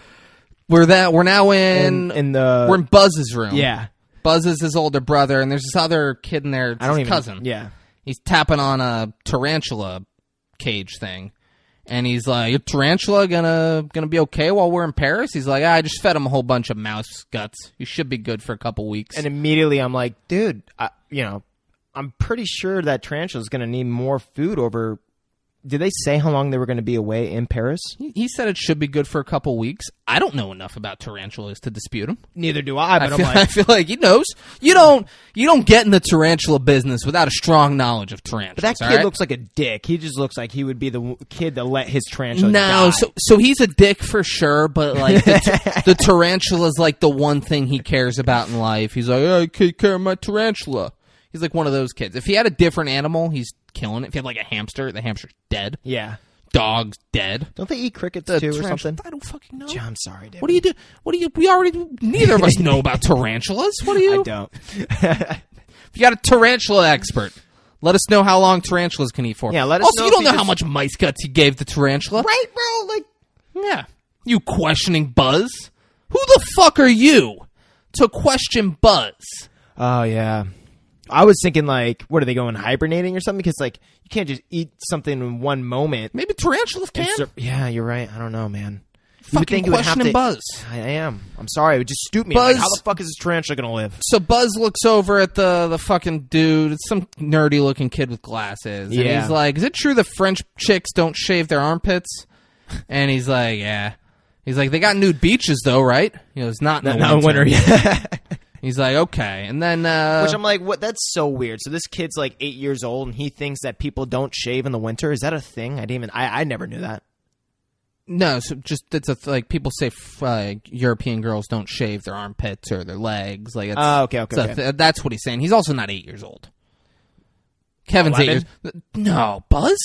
We're now in we're in Buzz's room. Yeah, Buzz is his older brother, and there's this other kid in there. It's his cousin. Yeah, he's tapping on a tarantula cage thing, and he's like, "Your tarantula gonna be okay while we're in Paris?" He's like, "I just fed him a whole bunch of mouse guts. You should be good for a couple weeks." and immediately I'm like, dude, I'm pretty sure that tarantula is going to need more food over... Did they say how long they were going to be away in Paris? He said it should be good for a couple weeks. I don't know enough about tarantulas to dispute him. Neither do I, but I feel like he knows. You don't get in the tarantula business without a strong knowledge of tarantulas. But that kid looks like a dick. He just looks like he would be the kid to let his tarantula die. So he's a dick for sure, but like the tarantula is like the one thing he cares about in life. He's like, I take care of my tarantula. He's like one of those kids. If he had a different animal, he's killing it. If he had like a hamster, the hamster's dead. Yeah. Dog's dead. Don't they eat crickets too or something? I don't fucking know. I'm sorry, David. What do you do? We already, neither of us know about tarantulas. What do you? I don't. If you got a tarantula expert, let us know how long tarantulas can eat for. Yeah, let us also, know. you don't know how much mice guts he gave the tarantula. Right, bro? Like, yeah. You questioning Buzz? Who the fuck are you to question Buzz? Oh, yeah. I was thinking, like, what, are they going hibernating or something? Because, like, you can't just eat something in one moment. Maybe tarantulas can. Yeah, you're right. I don't know, man. Fucking questioning Buzz. I am. I'm sorry. It would just stoop me. Buzz, like, how the fuck is this tarantula going to live? So Buzz looks over at the fucking dude. It's some nerdy-looking kid with glasses. Yeah. And he's like, is it true the French chicks don't shave their armpits? And he's like, yeah. He's like, they got nude beaches, though, right? He goes, not in the winter. Yeah. He's like, okay. And then... which I'm like, what? That's so weird. So this kid's like 8 years old, and he thinks that people don't shave in the winter. Is that a thing? I never knew that. No, so just like people say European girls don't shave their armpits or their legs. Like, it's, okay. that's what he's saying. He's also not 8 years old. Kevin's 8 11? years. No, Buzz?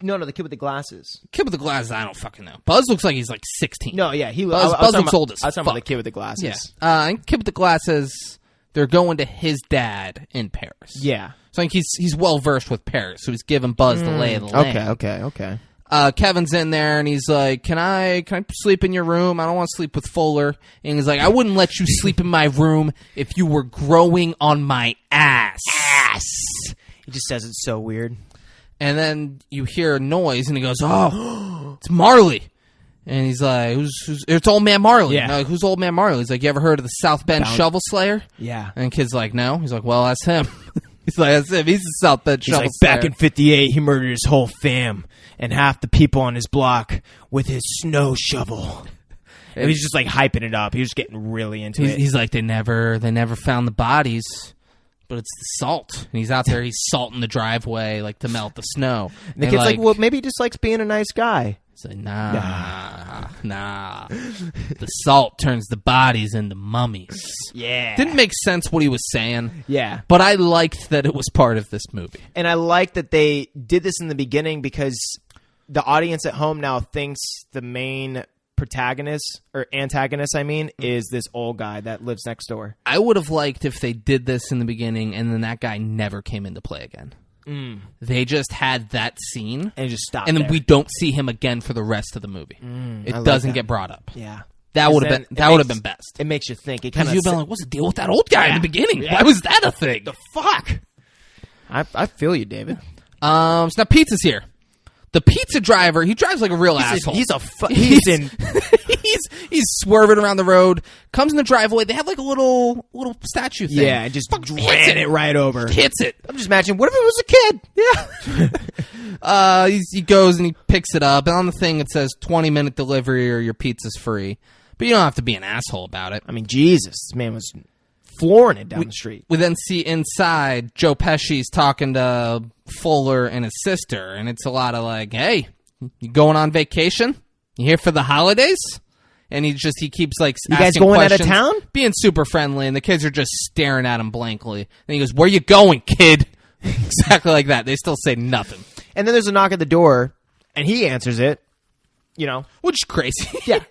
No, the kid with the glasses. Kid with the glasses, I don't fucking know. Buzz looks like he's like 16. No, yeah, Buzz looks old as I was talking about the fuck. kid with the glasses. Yeah. And kid with the glasses, they're going to his dad in Paris. Yeah. So I think he's well versed with Paris, so he's giving Buzz the lay of the land. Okay. Kevin's in there and he's like, Can I sleep in your room? I don't want to sleep with Fuller. And he's like, I wouldn't let you sleep in my room if you were growing on my ass. He just says it's so weird. And then you hear a noise, and he goes, "Oh, it's Marley." And he's like, "Who's it's Old Man Marley." Yeah. Like, who's Old Man Marley? He's like, "You ever heard of the South Bend Shovel Slayer?" Yeah. And the kid's like, "No." He's like, "Well, that's him." He's like, "That's him. He's the South Bend He's Shovel like, Slayer." back in 58, he murdered his whole fam and half the people on his block with his snow shovel. And he's just like hyping it up. He was getting really into it. He's like, they never found the bodies, but it's the salt. And he's out there, he's salting the driveway like to melt the snow. And the kid's like, well, maybe he just likes being a nice guy. He's like, nah. The salt turns the bodies into mummies. Yeah. Didn't make sense what he was saying. Yeah. But I liked that it was part of this movie. And I like that they did this in the beginning because the audience at home now thinks the main protagonist or antagonist, is this old guy that lives next door. I would have liked if they did this in the beginning and then that guy never came into play again. They just had that scene and just stopped and then there. we don't see him again for the rest of the movie. It doesn't get brought up. Yeah. That would have been best. It makes you think. It kind Because of you've been like, what's the deal with that old guy in the beginning? Why was that a thing? The fuck? I feel you, David. So now Pizza's here. The pizza driver, he drives like a real asshole. He's swerving around the road, comes in the driveway. They have like a little statue thing. Yeah, just Fucking ran it right over. Hits it. I'm just imagining, what if it was a kid? Yeah. He goes and he picks it up, and on the thing it says 20-minute delivery or your pizza's free. But you don't have to be an asshole about it. I mean, Jesus, this man was flooring it down the street. We then see inside Joe Pesci's talking to Fuller and his sister, and it's a lot of like, hey, you going on vacation? You here for the holidays? And he keeps like you guys asking going questions, out of town? being super friendly, and the kids are just staring at him blankly. And he goes, where you going, kid? Exactly like that. They still say nothing. And then there's a knock at the door, and he answers it, Which is crazy. Yeah.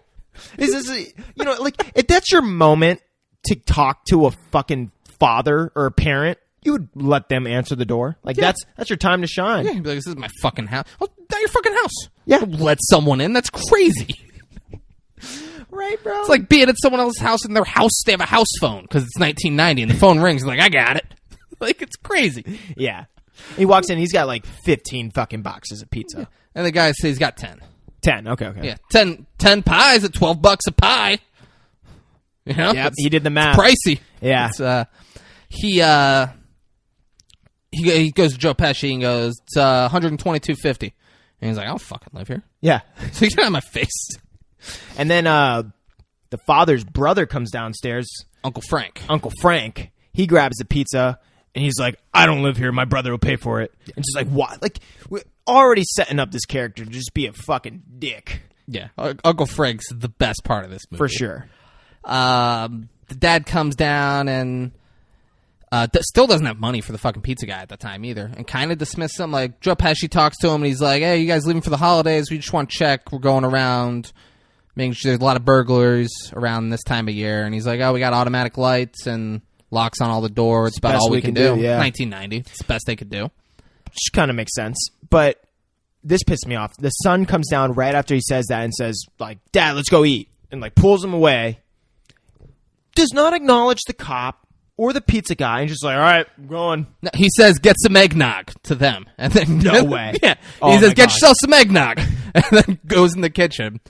If that's your moment to talk to a fucking father or a parent, you would let them answer the door. Like, Yeah. that's your time to shine. Yeah, he'd be like, this is my fucking house. Oh, not your fucking house. Yeah. Don't let someone in. That's crazy. Right, bro? It's like being at someone else's house and their house, they have a house phone because it's 1990 and the phone rings and like, I got it. Like, it's crazy. Yeah. He walks in, he's got like 15 fucking boxes of pizza. And the guy says he's got 10. 10, okay. Yeah, 10 pies at $12 a pie. You know? Yep, he did the math. Pricey. Yeah. It's, he goes to Joe Pesci and goes, it's $122.50. And he's like, I don't fucking live here. Yeah. So he's out of my face. And then the father's brother comes downstairs. Uncle Frank. Uncle Frank. He grabs the pizza, and he's like, I don't live here. My brother will pay for it. And just like, what? Like, we're already setting up this character to just be a fucking dick. Yeah. Uncle Frank's the best part of this movie. For sure. The dad comes down and still doesn't have money for the fucking pizza guy at the time either, and kind of dismisses him. Like, Joe Pesci talks to him, and he's like, hey, you guys leaving for the holidays? We just want to check. We're going around making sure there's a lot of burglaries around this time of year. And he's like, oh, we got automatic lights and locks on all the doors. It's about all we can do. Yeah. 1990. It's the best they could do. Which kind of makes sense. But this pissed me off. The son comes down right after he says that and says, like, Dad, let's go eat. And, like, pulls him away. Does not acknowledge the cop or the pizza guy. And just like, all right, I'm going. No, he says, get some eggnog to them. And then No way. Yeah. Oh He says, my get God. yourself some eggnog. And then goes in the kitchen.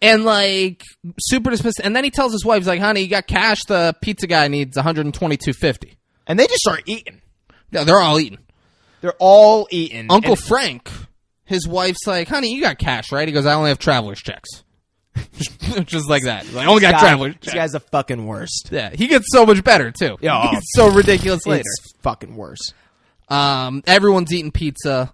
And, like, super dismissive. And then he tells his wife, he's like, honey, you got cash? The pizza guy needs $122.50. And they just start eating. Yeah, they're all eating. They're all eating. Uncle And- Frank, his wife's like, honey, you got cash, right? He goes, I only have traveler's checks. Just like that. Like, I only got traveler's This checks. guy's the fucking worst. Yeah, he gets so much better, too. Yeah, He gets so ridiculous later. It's fucking worse. Everyone's eating pizza.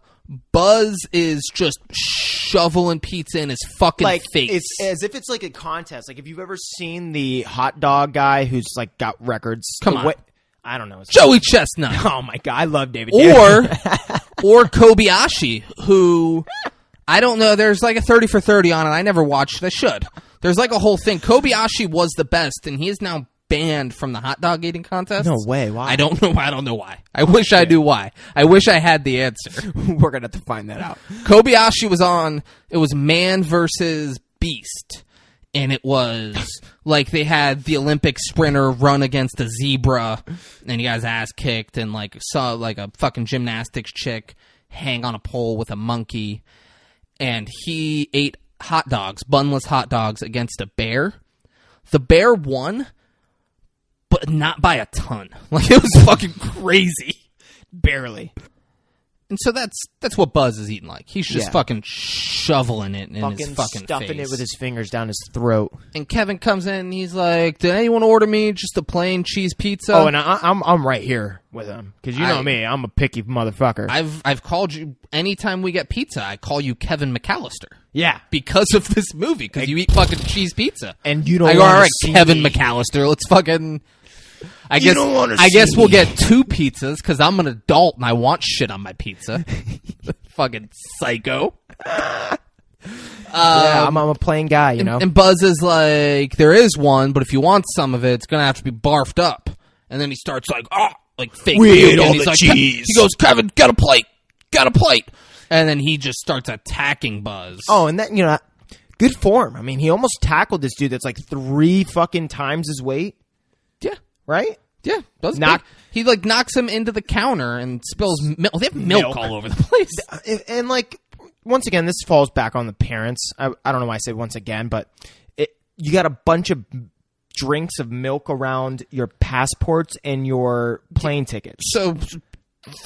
Buzz is just shoveling pizza in his fucking face. It's as if it's like a contest. Like, if you've ever seen the hot dog guy who's like got records. Come on. I don't know. Joey Chestnut. Oh my god, I love David. Or Kobayashi, who I don't know. There's like a 30 for 30 on it. I never watched it. I should. There's like a whole thing. Kobayashi was the best, and he is now banned from the hot dog eating contest. No way. Why? I don't know. I don't know why. I wish I knew why. I wish I had the answer. We're gonna have to find that out. Kobayashi was on. It was man versus beast. And it was like they had the Olympic sprinter run against a zebra, and he got his ass kicked, and like saw like a fucking gymnastics chick hang on a pole with a monkey, and he ate hot dogs, bunless hot dogs, against a bear. The bear won, but not by a ton. Like, it was fucking crazy. Barely. And so that's what Buzz is eating like. He's just fucking shoveling it in his fucking stuffing face. it with his fingers down his throat. And Kevin comes in and he's like, "Did anyone order me just a plain cheese pizza?" Oh, and I'm right here with him because you know me, I'm a picky motherfucker. I've called you anytime we get pizza. I call you Kevin McAllister. Yeah, because of this movie. Because you eat fucking cheese pizza, and you don't. I go, all right, see Kevin me. McAllister. Let's fucking. I guess we'll get 2 pizzas because I'm an adult and I want shit on my pizza. Fucking psycho. Yeah, I'm a plain guy, you know. And Buzz is like, there is one, but if you want some of it, it's gonna have to be barfed up. And then he starts like, fake. We ate puking. all He's the like, cheese. He goes, Kevin, got a plate. And then he just starts attacking Buzz. Oh, and then good form. I mean, he almost tackled this dude that's like 3 fucking times his weight. Yeah. Right? Yeah. He like knocks him into the counter and spills milk. They have milk all over the place. And like, once again, this falls back on the parents. I don't know why I said once again, but you got a bunch of drinks of milk around your passports and your plane tickets. So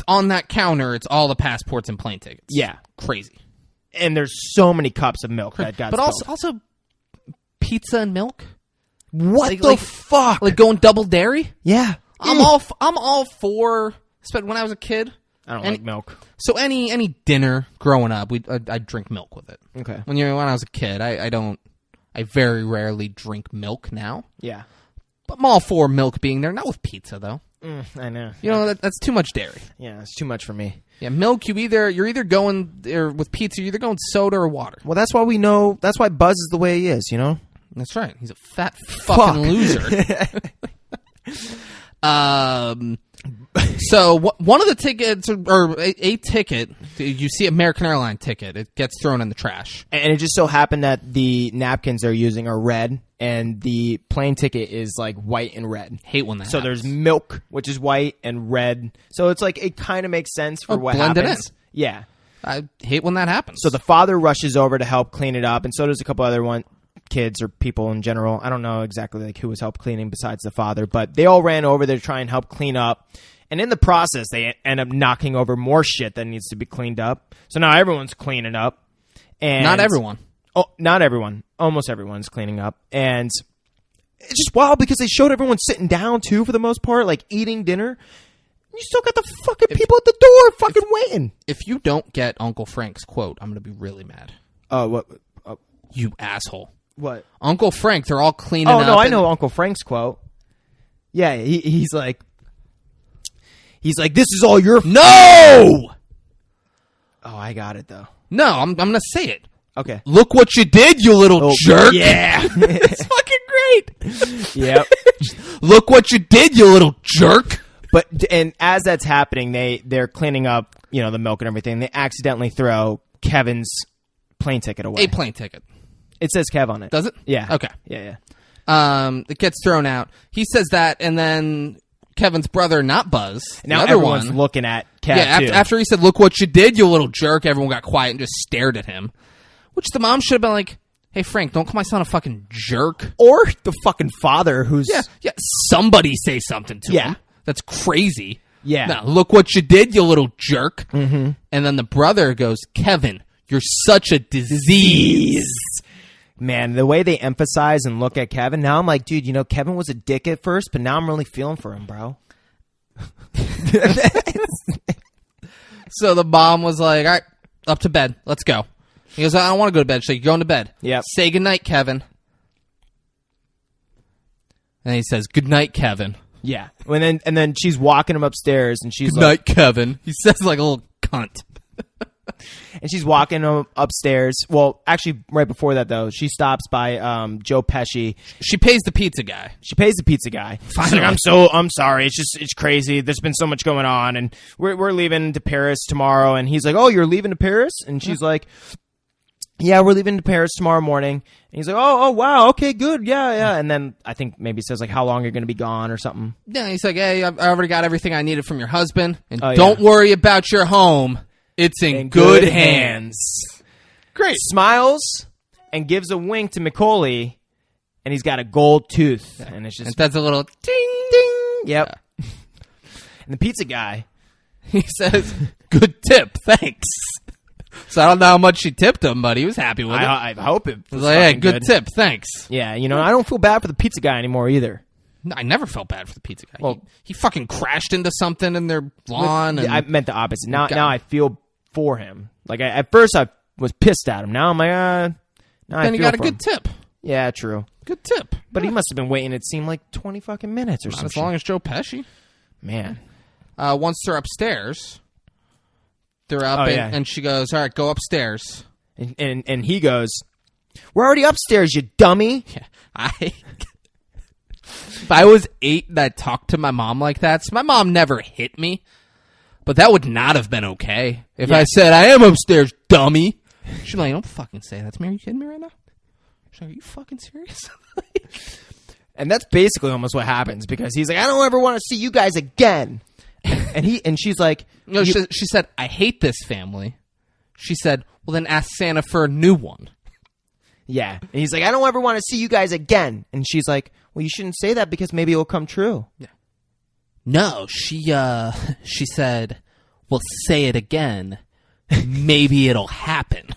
on that counter, it's all the passports and plane tickets. Yeah. Crazy. And there's so many cups of milk that got But spilled. also pizza and milk? What the fuck? Like going double dairy? Yeah. I'm all for, especially when I was a kid. I don't like milk. So any dinner growing up, I'd drink milk with it. Okay. When I was a kid, I very rarely drink milk now. Yeah. But I'm all for milk being there. Not with pizza though. I know. You know, that's too much dairy. Yeah, it's too much for me. Yeah, milk. You're either going there with pizza. You're either going soda or water. Well, that's why we know. That's why Buzz is the way he is. You know. That's right. He's a fat fucking loser. So one of the tickets, or a ticket, you see American Airlines ticket, it gets thrown in the trash. And it just so happened that the napkins they're using are red, and the plane ticket is like white and red. Hate when that So happens. there's milk, which is white, and red. So it's like, it kind of makes sense for what blend it happens. in. Yeah. I hate when that happens. So the father rushes over to help clean it up, and so does a couple other kids or people in general. I don't know exactly like who was help cleaning besides the father, but they all ran over there to try and help clean up. And in the process, they end up knocking over more shit that needs to be cleaned up. So now everyone's cleaning up. And not everyone. Oh, not everyone. Almost everyone's cleaning up. And it's just wild because they showed everyone sitting down too for the most part, like eating dinner. You still got the fucking people at the door fucking waiting. If you don't get Uncle Frank's quote, I'm going to be really mad. What? You asshole. What? Uncle Frank, they're all cleaning up. Oh, no, I know Uncle Frank's quote. Yeah, he's like, this is all your... No! Oh, I got it, though. No, I'm going to say it. Okay. Look what you did, you little jerk. Yeah. It's fucking great. Yep. Look what you did, you little jerk. But, and as that's happening, they're cleaning up, the milk and everything. They accidentally throw Kevin's plane ticket away. A plane ticket. It says Kev on it. Does it? Yeah. Okay. Yeah. It gets thrown out. He says that, and then Kevin's brother, not Buzz, Now the other everyone's one, looking at Kev, yeah, too. after he said, "Look what you did, you little jerk," everyone got quiet and just stared at him. Which the mom should have been like, "Hey, Frank, don't call my son a fucking jerk." Or the fucking father who's... Yeah. Somebody say something to him. That's crazy. Yeah. Now, look what you did, you little jerk. Mm-hmm. And then the brother goes, "Kevin, you're such a disease." Man, the way they emphasize and look at Kevin, now I'm like, dude, Kevin was a dick at first, but now I'm really feeling for him, bro. So the mom was like, all right, up to bed. Let's go. He goes, I don't want to go to bed. She's like, you're going to bed. Yep. Say goodnight, Kevin. And he says, good night, Kevin. Yeah. And then she's walking him upstairs, and she's Good night, Kevin. He says like a little cunt. and she's walking him upstairs. Well, actually, right before that though, she stops by Joe Pesci. She pays the pizza guy. She pays the pizza guy. She's like, I'm sorry. It's crazy. There's been so much going on, and we're leaving to Paris tomorrow. And he's like, oh, you're leaving to Paris? And she's like, yeah, we're leaving to Paris tomorrow morning. And he's like, oh, wow, okay, good, yeah. And then I think maybe says like how long you're going to be gone or something. Yeah, he's like, hey, I already got everything I needed from your husband, and don't worry about your home. It's in good hands. Great. Smiles and gives a wink to Macaulay, and he's got a gold tooth, and it's just And that's a little ding. yep. And the pizza guy, He says, good tip, thanks. So I don't know how much she tipped him, but he was happy with it. I hope it He was was like, hey, fucking good tip, thanks. Yeah, I don't feel bad for the pizza guy anymore either. No, I never felt bad for the pizza guy. Well- he fucking crashed into something in their lawn. And I meant the opposite. Now I feel for him. Like at first I was pissed at him. Now I'm like, now I then he feel got a for good him. tip. Yeah, true. Good tip. But he must have been waiting. It seemed like 20 fucking minutes or Not something. as long as Joe Pesci. Man. Once they're upstairs, they're up, and she goes, all right, go upstairs. And he goes, we're already upstairs, you dummy. Yeah, if I was 8 and I talked to my mom like that, so my mom never hit me, but that would not have been okay. If I said, I am upstairs, dummy. She'd be like, don't fucking say that to me. Are you kidding me right now? She's like, are you fucking serious? And that's basically almost what happens, because he's like, I don't ever want to see you guys again. And she's like, No, she said, I hate this family. She said, well, then ask Santa for a new one. yeah. And he's like, I don't ever want to see you guys again. And she's like, well, you shouldn't say that because maybe it'll come true. Yeah. No, she said, well, say it again. Maybe it'll happen.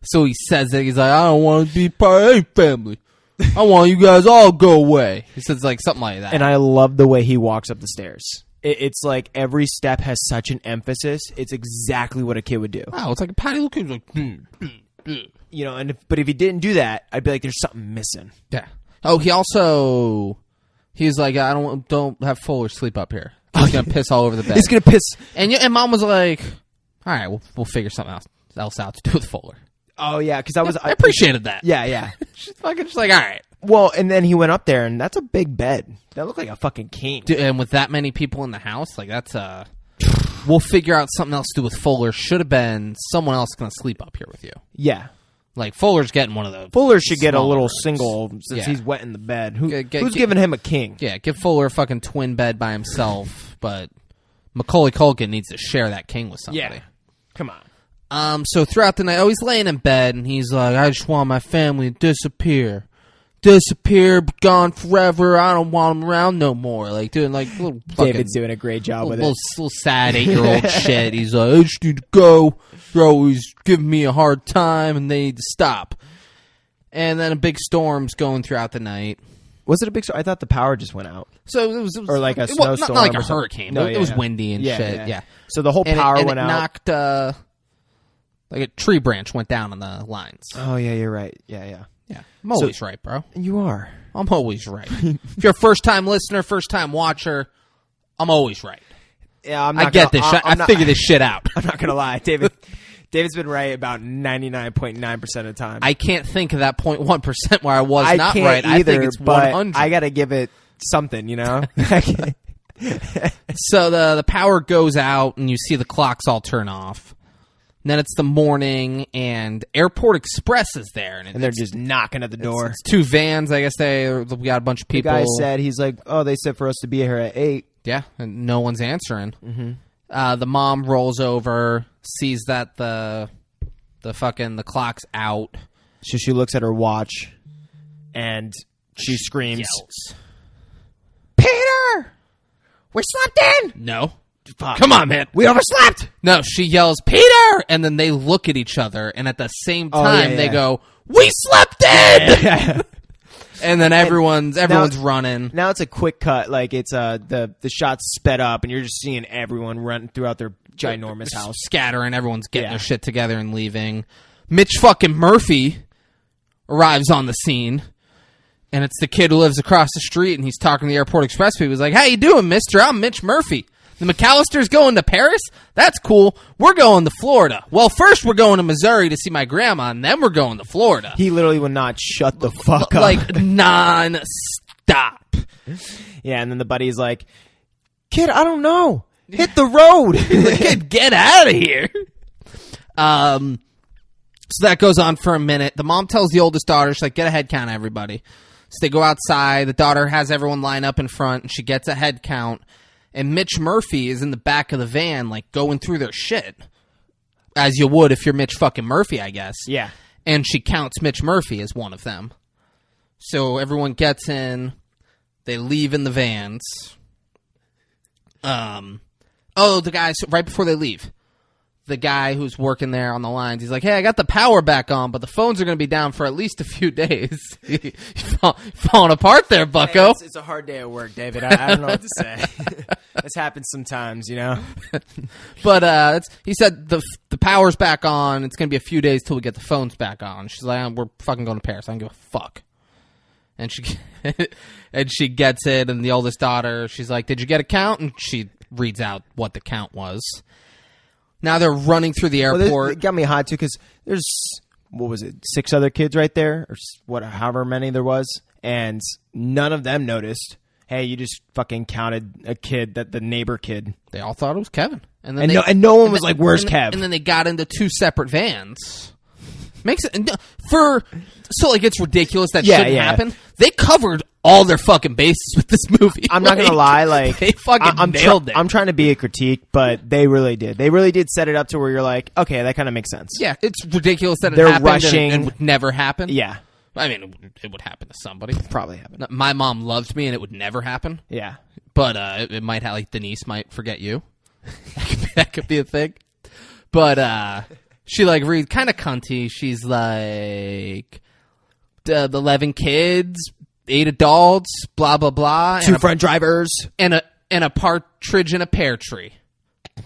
So he says that. He's like, I don't want to be part of any family. I want you guys all go away. He says like something like that. And I love the way he walks up the stairs. It's like every step has such an emphasis. It's exactly what a kid would do. Wow, it's like a Patty LaCoon. Like, But if he didn't do that, I'd be like, there's something missing. yeah. Oh, he's like, I don't have Fuller sleep up here. He's gonna piss all over the bed. He's gonna piss. And Mom was like, all right, we'll figure something else out to do with Fuller. Oh yeah, because I appreciated that. Yeah. She's fucking just like, all right. Well, and then he went up there, and that's a big bed. That looked like a fucking king. Dude, and with that many people in the house, like that's we'll figure out something else to do with Fuller. Should have been someone else gonna sleep up here with you. Yeah. Like Fuller's getting one of those. Fuller should get a smaller little rooms. single since he's wet in the bed. Who's giving him a king? Yeah, give Fuller a fucking twin bed by himself, but Macaulay Culkin needs to share that king with somebody. Yeah. Come on. So throughout the night, he's laying in bed, and he's like, I just want my family to disappear. Disappear, be gone forever. I don't want them around no more. Like, doing, like, little fucking... David's doing a great job with it. Little sad 8-year-old shit. He's like, I just need to go. They're always giving me a hard time, and they need to stop. And then a big storm's going throughout the night. Was it a big storm? I thought the power just went out. So it was or like a not snowstorm. like a or something. hurricane. No, But it was windy and shit. Yeah. So the whole power went out. Knocked, like a tree branch went down on the lines. Oh, yeah, you're right. Yeah. Yeah. I'm always right, bro. You are. I'm always right. If you're a first-time listener, first-time watcher, I'm always right. Yeah, I get this shit. I figure this shit out. I'm not going to lie. David's been right about 99.9% of the time. I can't think of that 0.1% where I was not can't right. Either, I think it's 100. I got to give it something, you know? So the power goes out, and you see the clocks all turn off. And then it's the morning, and Airport Express is there. And they're just knocking at the door. It's 2 vans. I guess we got a bunch of people. The guy said, he's like, oh, they said for us to be here at 8. Yeah, and no one's answering. Mm-hmm. The mom rolls over, sees that the clock's out. So she looks at her watch, and she screams, Yells. Peter! We slept in! No. Fuck. Come on, man. We overslept! No, she yells, Peter! And then they look at each other, and at the same time, they go, we slept in! And then everyone's running. Now it's a quick cut. Like, it's the shot's sped up, and you're just seeing everyone run throughout their ginormous house. Scattering, everyone's getting their shit together and leaving. Mitch fucking Murphy arrives on the scene. And it's the kid who lives across the street, and he's talking to the Airport Express people. He's like, "How you doing, mister? I'm Mitch Murphy. The McAllisters going to Paris? That's cool. We're going to Florida. Well, first we're going to Missouri to see my grandma, and then we're going to Florida." He literally would not shut the fuck up. Like, non-stop. Yeah, and then the buddy's like, "Kid, I don't know. Hit the road." Like, "Kid, get out of here." So that goes on for a minute. The mom tells the oldest daughter, she's like, "Get a head count, everybody." So they go outside. The daughter has everyone line up in front, and she gets a head count. And Mitch Murphy is in the back of the van, like, going through their shit. As you would if you're Mitch fucking Murphy, I guess. Yeah. And she counts Mitch Murphy as one of them. So everyone gets in. They leave in the vans. The guy, so right before they leave, the guy who's working there on the lines, he's like, "Hey, I got the power back on, but the phones are going to be down for at least a few days." You're falling apart there, bucko. Hey, it's a hard day at work, David. I don't know what to say. This happens sometimes, you know? But he said the power's back on. It's going to be a few days till we get the phones back on. She's like, "We're fucking going to Paris. I don't give a fuck." And she gets it, and the oldest daughter, she's like, "Did you get a count?" And she reads out what the count was. Now they're running through the airport. Well, it got me hot, too, because there's, 6 other kids right there, or however many there was, and none of them noticed, "Hey, you just fucking counted a kid, that the neighbor kid." They all thought it was Kevin. And no one was like, "Where's Kev?" And then they got into 2 separate vans. Makes it it's ridiculous that shouldn't happen. They covered all their fucking bases with this movie. I'm not gonna lie, like, they fucking nailed it. I'm trying to be a critique, but they really did. They really did set it up to where you're like, okay, that kind of makes sense. Yeah, it's ridiculous that They're it happened rushing. and would never happen. Yeah, I mean, it would happen to somebody. probably happen. My mom loved me, and it would never happen. Yeah, But it might have, like, Denise might forget you. That could be a thing. But she, like, reads kind of cunty. She's like, the 11 kids, 8 adults, blah, blah, blah. 2 front drivers. And a partridge in a pear tree.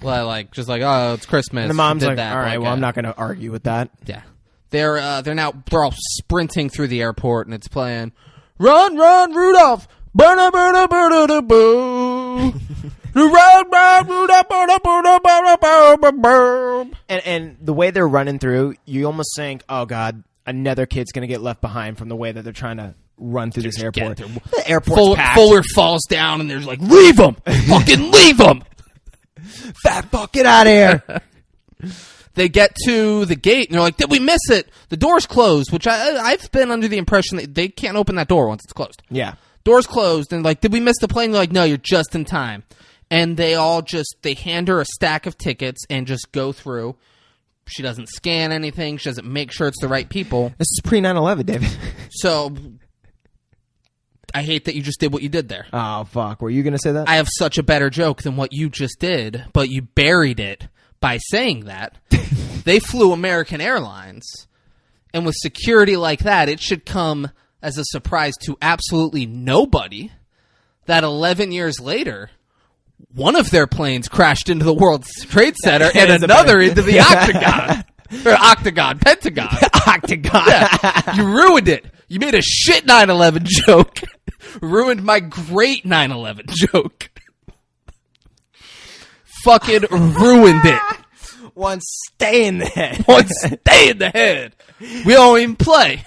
Well, like, just like, "Oh, it's Christmas." And the mom's like, that. "All right, well, I'm not going to argue with that." Yeah. They're all sprinting through the airport, and it's playing, "Run, run, Rudolph! Burna, burna, burna, da, boo! Run, run, Rudolph! Burna, burna, burna, burna, burna." And the way they're running through, you almost think, "Oh God, another kid's going to get left behind," from the way that they're trying to run through this airport. The airport's packed. Fuller falls down, and there's like, "Leave him! Fucking leave him! Fat fuck, get out of here!" They get to the gate, and they're like, "Did we miss it? The door's closed," which I've been under the impression that they can't open that door once it's closed. Yeah. Door's closed, and like, "Did we miss the plane?" They're like, "No, you're just in time." And they hand her a stack of tickets and just go through. She doesn't scan anything. She doesn't make sure it's the right people. This is pre-9/11, David. So I hate that you just did what you did there. Oh, fuck. Were you going to say that? I have such a better joke than what you just did, but you buried it by saying that. They flew American Airlines, and with security like that, it should come as a surprise to absolutely nobody that 11 years later, one of their planes crashed into the World Trade Center and another into the Octagon. Or Pentagon. Octagon. Yeah. You ruined it. You made a shit 9/11 joke. Ruined my great 9/11 joke. Fucking ruined it. One stay in the head. One stay in the head. We don't even play.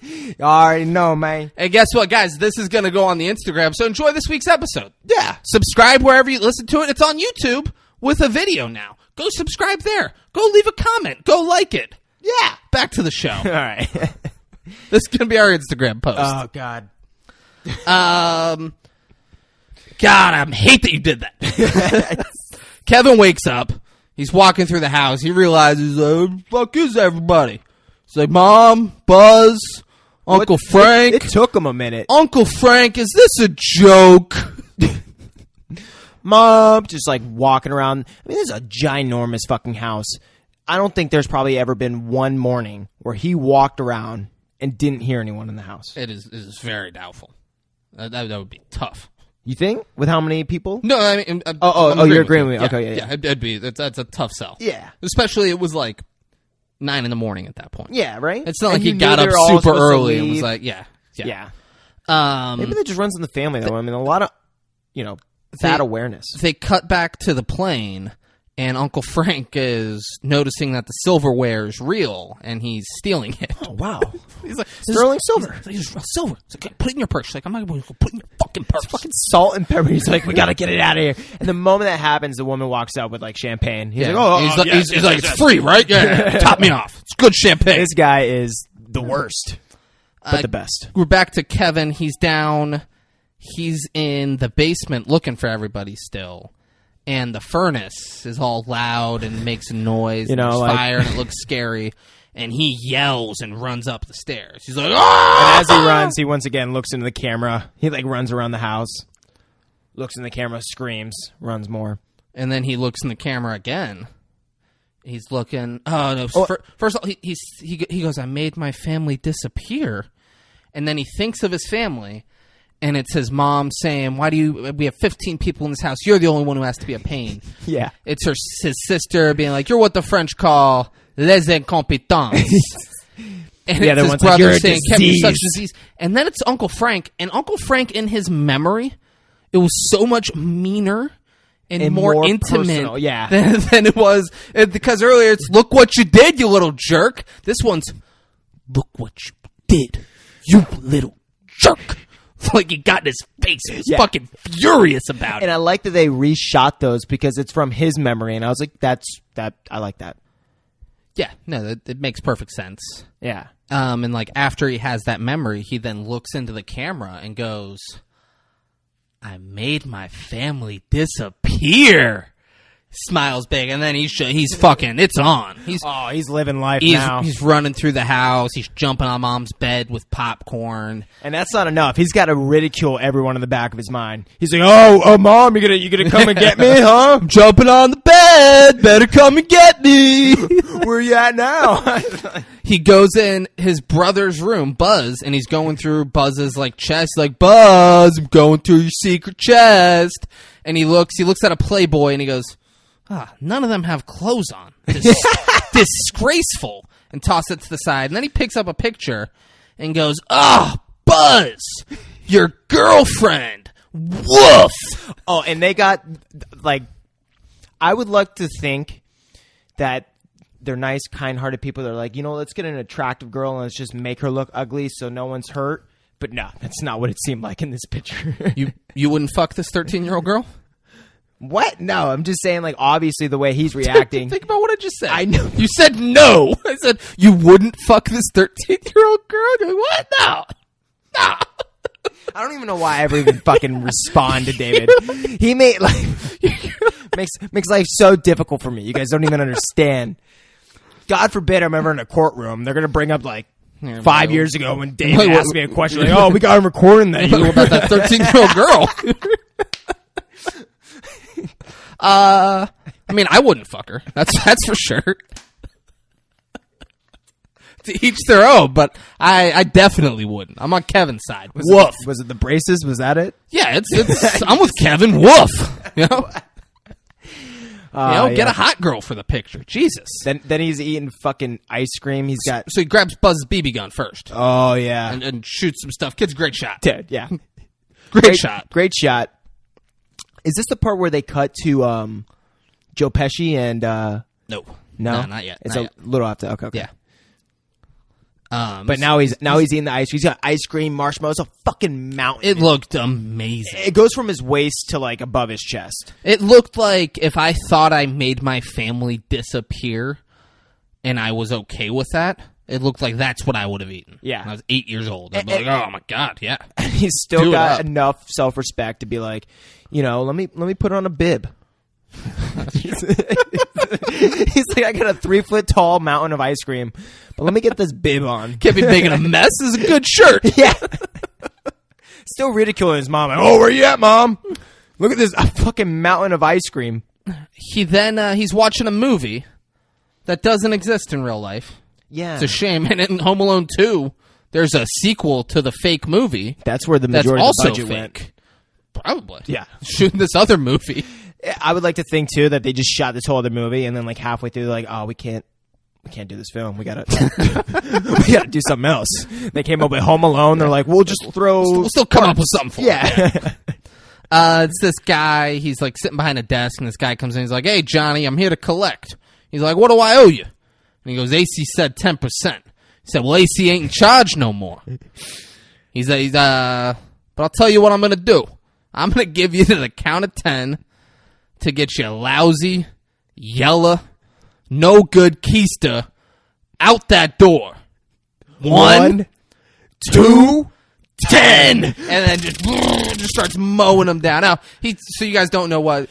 You already know, man. And guess what, guys? This is going to go on the Instagram, so enjoy this week's episode. Yeah. Subscribe wherever you listen to it. It's on YouTube with a video now. Go subscribe there. Go leave a comment. Go like it. Yeah. Back to the show. All right. This is going to be our Instagram post. Oh, God. God, I hate that you did that. Kevin wakes up. He's walking through the house. He realizes, who the fuck is everybody? He's like, "Mom, Buzz, Uncle Frank." It took him a minute. "Uncle Frank, is this a joke?" Mom, just like walking around. I mean, this is a ginormous fucking house. I don't think there's probably ever been one morning where he walked around and didn't hear anyone in the house. It is very doubtful. That would be tough. You think? With how many people? No, I mean, you're agreeing with me. Okay, yeah. It'd be that's a tough sell. Yeah, especially it was like 9 a.m. at that point. Yeah, right. It's not like and he got up super early and was like, yeah. Maybe that just runs in the family, though. I mean, a lot of, that awareness. They cut back to the plane, and Uncle Frank is noticing that the silverware is real, and he's stealing it. Oh, wow. He's like, sterling silver. He's like, silver. He's like, put it in your purse. She's like, I'm not going to put it in your fucking purse. It's fucking salt and pepper. He's like, we got to get it out of here. And the moment that happens, the woman walks up with, like, champagne. He's like, he's like, it's free, right? Yeah. Top me off. It's good champagne. This guy is the worst, but the best. We're back to Kevin. He's down. He's in the basement looking for everybody still. And the furnace is all loud and makes a noise. And there's fire and it looks scary. And he yells and runs up the stairs. He's like, ah! And as he runs, he once again looks into the camera. He runs around the house, looks in the camera, screams, runs more. And then he looks in the camera again. He's looking. Oh no! First of all, he goes, "I made my family disappear," and then he thinks of his family. And it's his mom saying, we have 15 people in this house. You're the only one who has to be a pain. Yeah. It's his sister being like, you're what the French call les incompetents. And yeah, it's his brother saying, Kevin, you're such a disease. And then it's Uncle Frank. And Uncle Frank, in his memory, it was so much meaner and more intimate than it was. Because earlier it's, look what you did, you little jerk. This one's, look what you did, you little jerk. Like he got in his face. He was fucking furious about it. And I like that they reshot those because it's from his memory. And I was like, I like that. Yeah, no, it makes perfect sense. Yeah. And like after he has that memory, he then looks into the camera and goes, I made my family disappear. Smiles big, and then he's fucking, it's on. He's living life now. He's running through the house. He's jumping on mom's bed with popcorn. And that's not enough. He's got to ridicule everyone in the back of his mind. He's like, oh, mom, you gonna come and get me, huh? I'm jumping on the bed. Better come and get me. Where you at now? He goes in his brother's room, Buzz, and he's going through Buzz's chest. He's like, Buzz, I'm going through your secret chest. And he looks at a Playboy, and he goes, none of them have clothes on. Disgraceful. And toss it to the side. And then he picks up a picture and goes, Buzz, your girlfriend. Woof. Oh, and they got, I would like to think that they're nice, kind-hearted people. They're like, let's get an attractive girl and let's just make her look ugly so no one's hurt. But no, that's not what it seemed like in this picture. You wouldn't fuck this 13-year-old girl? What? No, I'm just saying, obviously the way he's reacting. Think about what I just said. I know. You said no. I said, you wouldn't fuck this 13-year-old girl? You're like, what? No. I don't even know why I ever even fucking respond to David. He made, makes life so difficult for me. You guys don't even understand. God forbid I remember in a courtroom, they're going to bring up, 5 years ago when David asked me a question, we got him recording that. What about that 13-year-old girl? I wouldn't fuck her. That's for sure. To each their own, but I definitely wouldn't. I'm on Kevin's side. Woof. Was it the braces? Was that it? Yeah, it's I'm with Kevin. Woof. Get a hot girl for the picture. Jesus. Then he's eating fucking ice cream. He's got so he grabs Buzz's BB gun first. Oh yeah, and shoots some stuff. Kid's great shot. Dude, yeah, great shot. Great shot. Is this the part where they cut to Joe Pesci and No, not yet. It's not a yet. little after. Okay. Yeah. But now he's eating the ice cream. He's got ice cream, marshmallows, a fucking mountain. It looked amazing. It goes from his waist to above his chest. It looked like if I thought I made my family disappear and I was okay with that, it looked like that's what I would have eaten. Yeah. When I was 8 years old. I'd be like, oh my God, yeah. He's still got enough self-respect to be like, let me put on a bib. He's like, I got a 3-foot tall mountain of ice cream, but let me get this bib on. Can't be making a mess. This is a good shirt. Yeah. Still ridiculing his mom. Where you at, Mom? Look at this fucking mountain of ice cream. He then he's watching a movie that doesn't exist in real life. Yeah. It's a shame. And in Home Alone 2, there's a sequel to the fake movie. That's where the majority of the budget went. Probably. Yeah. Shooting this other movie. I would like to think, too, that they just shot this whole other movie, and then, halfway through, they're like, oh, we can't we can't do this film. We gotta we gotta do something else. They came up with Home Alone. They're like, we'll just throw. We'll still come up with something for it. Yeah. It's this guy. He's like sitting behind a desk, and this guy comes in. He's like, "Hey, Johnny, I'm here to collect." He's like, "What do I owe you?" And he goes, "AC said 10%." He said, "Well, AC ain't in charge no more." He's but I'll tell you what I'm gonna do. I'm gonna give you to the count of 10 to get you lousy, yellow, no good keister out that door. 1, 2, 10, and then just starts mowing them down. Now, so you guys don't know what.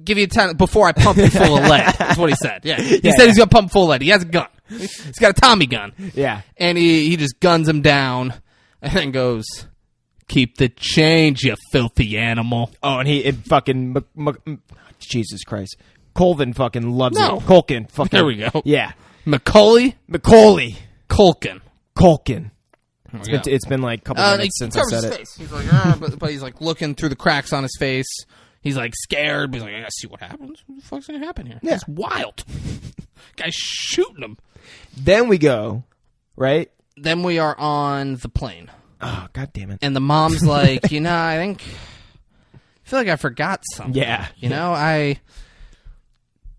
Give you 10 before I pump you full of lead. That's what he said. Yeah, he said he's gonna pump full of lead. He has a gun. He's got a Tommy gun. Yeah, and he just guns him down, and then goes, "Keep the change, you filthy animal." Oh, and Jesus Christ, Colvin fucking loves No. it. Culkin, fucking. There we go. Yeah, Macaulay Culkin. It's been like a couple minutes since I said it. Face. He's like, but he's like looking through the cracks on his face. He's like scared, but he's like, I gotta see what happens. What the fuck's gonna happen here? Yeah. It's wild. Guy's shooting him. Then we go, right? Then we are on the plane. Oh, God damn it. And the mom's like, I feel like I forgot something. Yeah.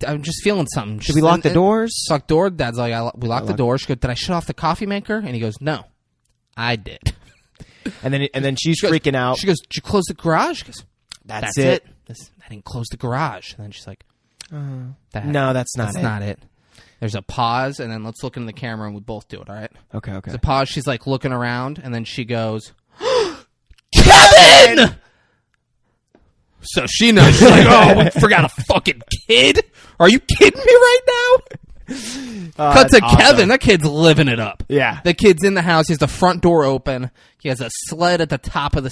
I'm just feeling something. Should we lock the doors? Lock door. Dad's like, we locked the door. She goes, did I shut off the coffee maker? And he goes, no, I did. And then she's freaking out. She goes, did you close the garage? She goes, That's it. I didn't close the garage. And then she's like, no, that's not it. There's a pause, and then let's look into the camera, and we both do it, all right? Okay. There's a pause. She's like looking around, and then she goes, Kevin! So she knows. She's like, oh, we forgot a fucking kid? Are you kidding me right now? Cut to awesome. Kevin. That kid's living it up. Yeah. The kid's in the house. He has the front door open. He has a sled at the top of the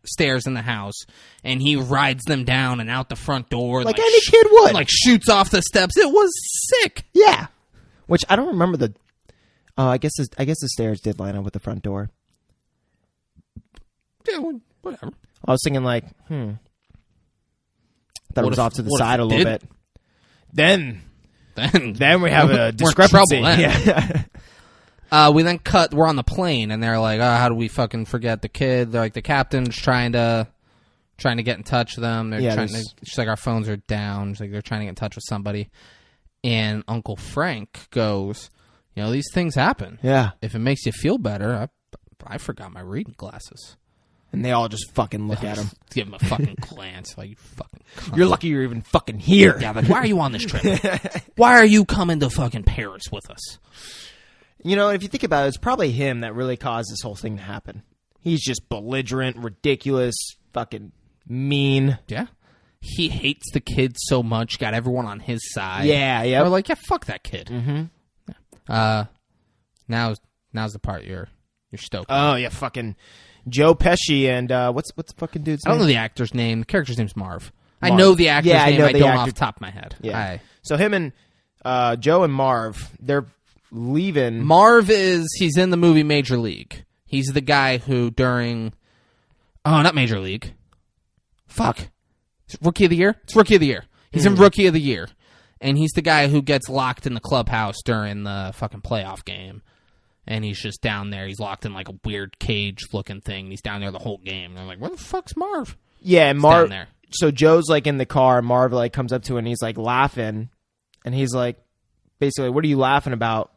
stairs in the house, and he rides them down and out the front door. Like any kid would. And, like, shoots off the steps. It was sick. Yeah. Which I don't remember the... I guess the stairs did line up with the front door. Yeah, whatever. I was thinking like, thought it was off to the what if side it a little did? bit. Then we have we're a in discrepancy. trouble then. Yeah. We then cut. We're on the plane, and they're like, "Oh, how do we fucking forget the kid?" They're like, the captain's trying to get in touch with them. They're trying to. She's like, "Our phones are down." She's like, they're trying to get in touch with somebody, and Uncle Frank goes, "These things happen. Yeah. If it makes you feel better, I forgot my reading glasses." And they all just fucking look at him. Give him a fucking glance, like, you fucking cunt. You're lucky you're even fucking here. Yeah, like, why are you on this trip? Why are you coming to fucking Paris with us? If you think about it, it's probably him that really caused this whole thing to happen. He's just belligerent, ridiculous, fucking mean. Yeah. He hates the kid so much, got everyone on his side. Yeah, yeah. We're like, yeah, fuck that kid. Mm-hmm. Yeah. Now's the part you're stoked. Oh, yeah, fucking Joe Pesci and what's the fucking dude's name? I don't know the actor's name. The character's name's Marv. I know the actor's name. I don't off the top of my head. Yeah. So him and Joe and Marv, they're leaving. Marv he's in the movie Major League. He's the guy who not Major League. Fuck. Is it Rookie of the Year? It's Rookie of the Year. He's in Rookie of the Year. And he's the guy who gets locked in the clubhouse during the fucking playoff game. And he's just down there. He's locked in like a weird cage-looking thing. He's down there the whole game. And they're like, where the fuck's Marv? Yeah, He's Marv. down there. So Joe's like in the car. And Marv like comes up to him and he's like laughing. And he's like, basically, what are you laughing about?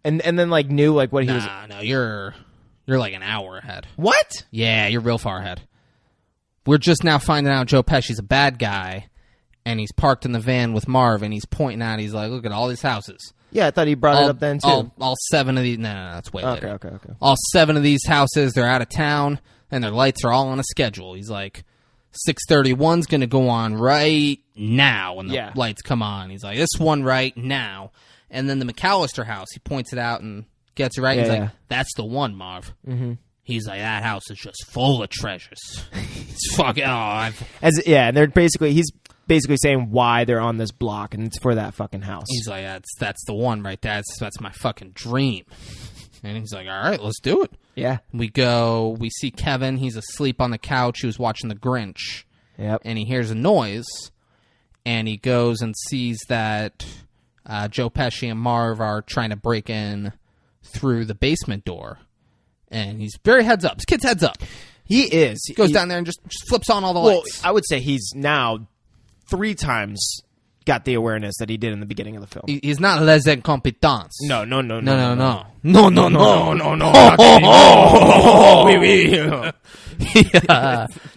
And then like knew like what he was. No, you're like an hour ahead. What? Yeah, you're real far ahead. We're just now finding out Joe Pesci's a bad guy. And he's parked in the van with Marv. And he's pointing out. He's like, look at all these houses. Yeah, I thought he brought it up then, too. All 7 of these... No, that's way later. Okay. All 7 of these houses, they're out of town, and their lights are all on a schedule. He's like, 6:31's going to go on right now when the lights come on. He's like, this one right now. And then the McAllister house, he points it out and gets it right. He's like, that's the one, Marv. Mm-hmm. He's like, that house is just full of treasures. It's fucking... and they're he's basically saying why they're on this block, and it's for that fucking house. He's like, that's the one right there. That's my fucking dream. And he's like, all right, let's do it. Yeah. We see Kevin. He's asleep on the couch. He was watching The Grinch. Yep. And he hears a noise, and he goes and sees that Joe Pesci and Marv are trying to break in through the basement door, and he's very heads up. This kid's heads up. He is. He goes down there and just flips on all the lights. I would say he's now 3 times got the awareness that he did in the beginning of the film. He's not les incompetents. No.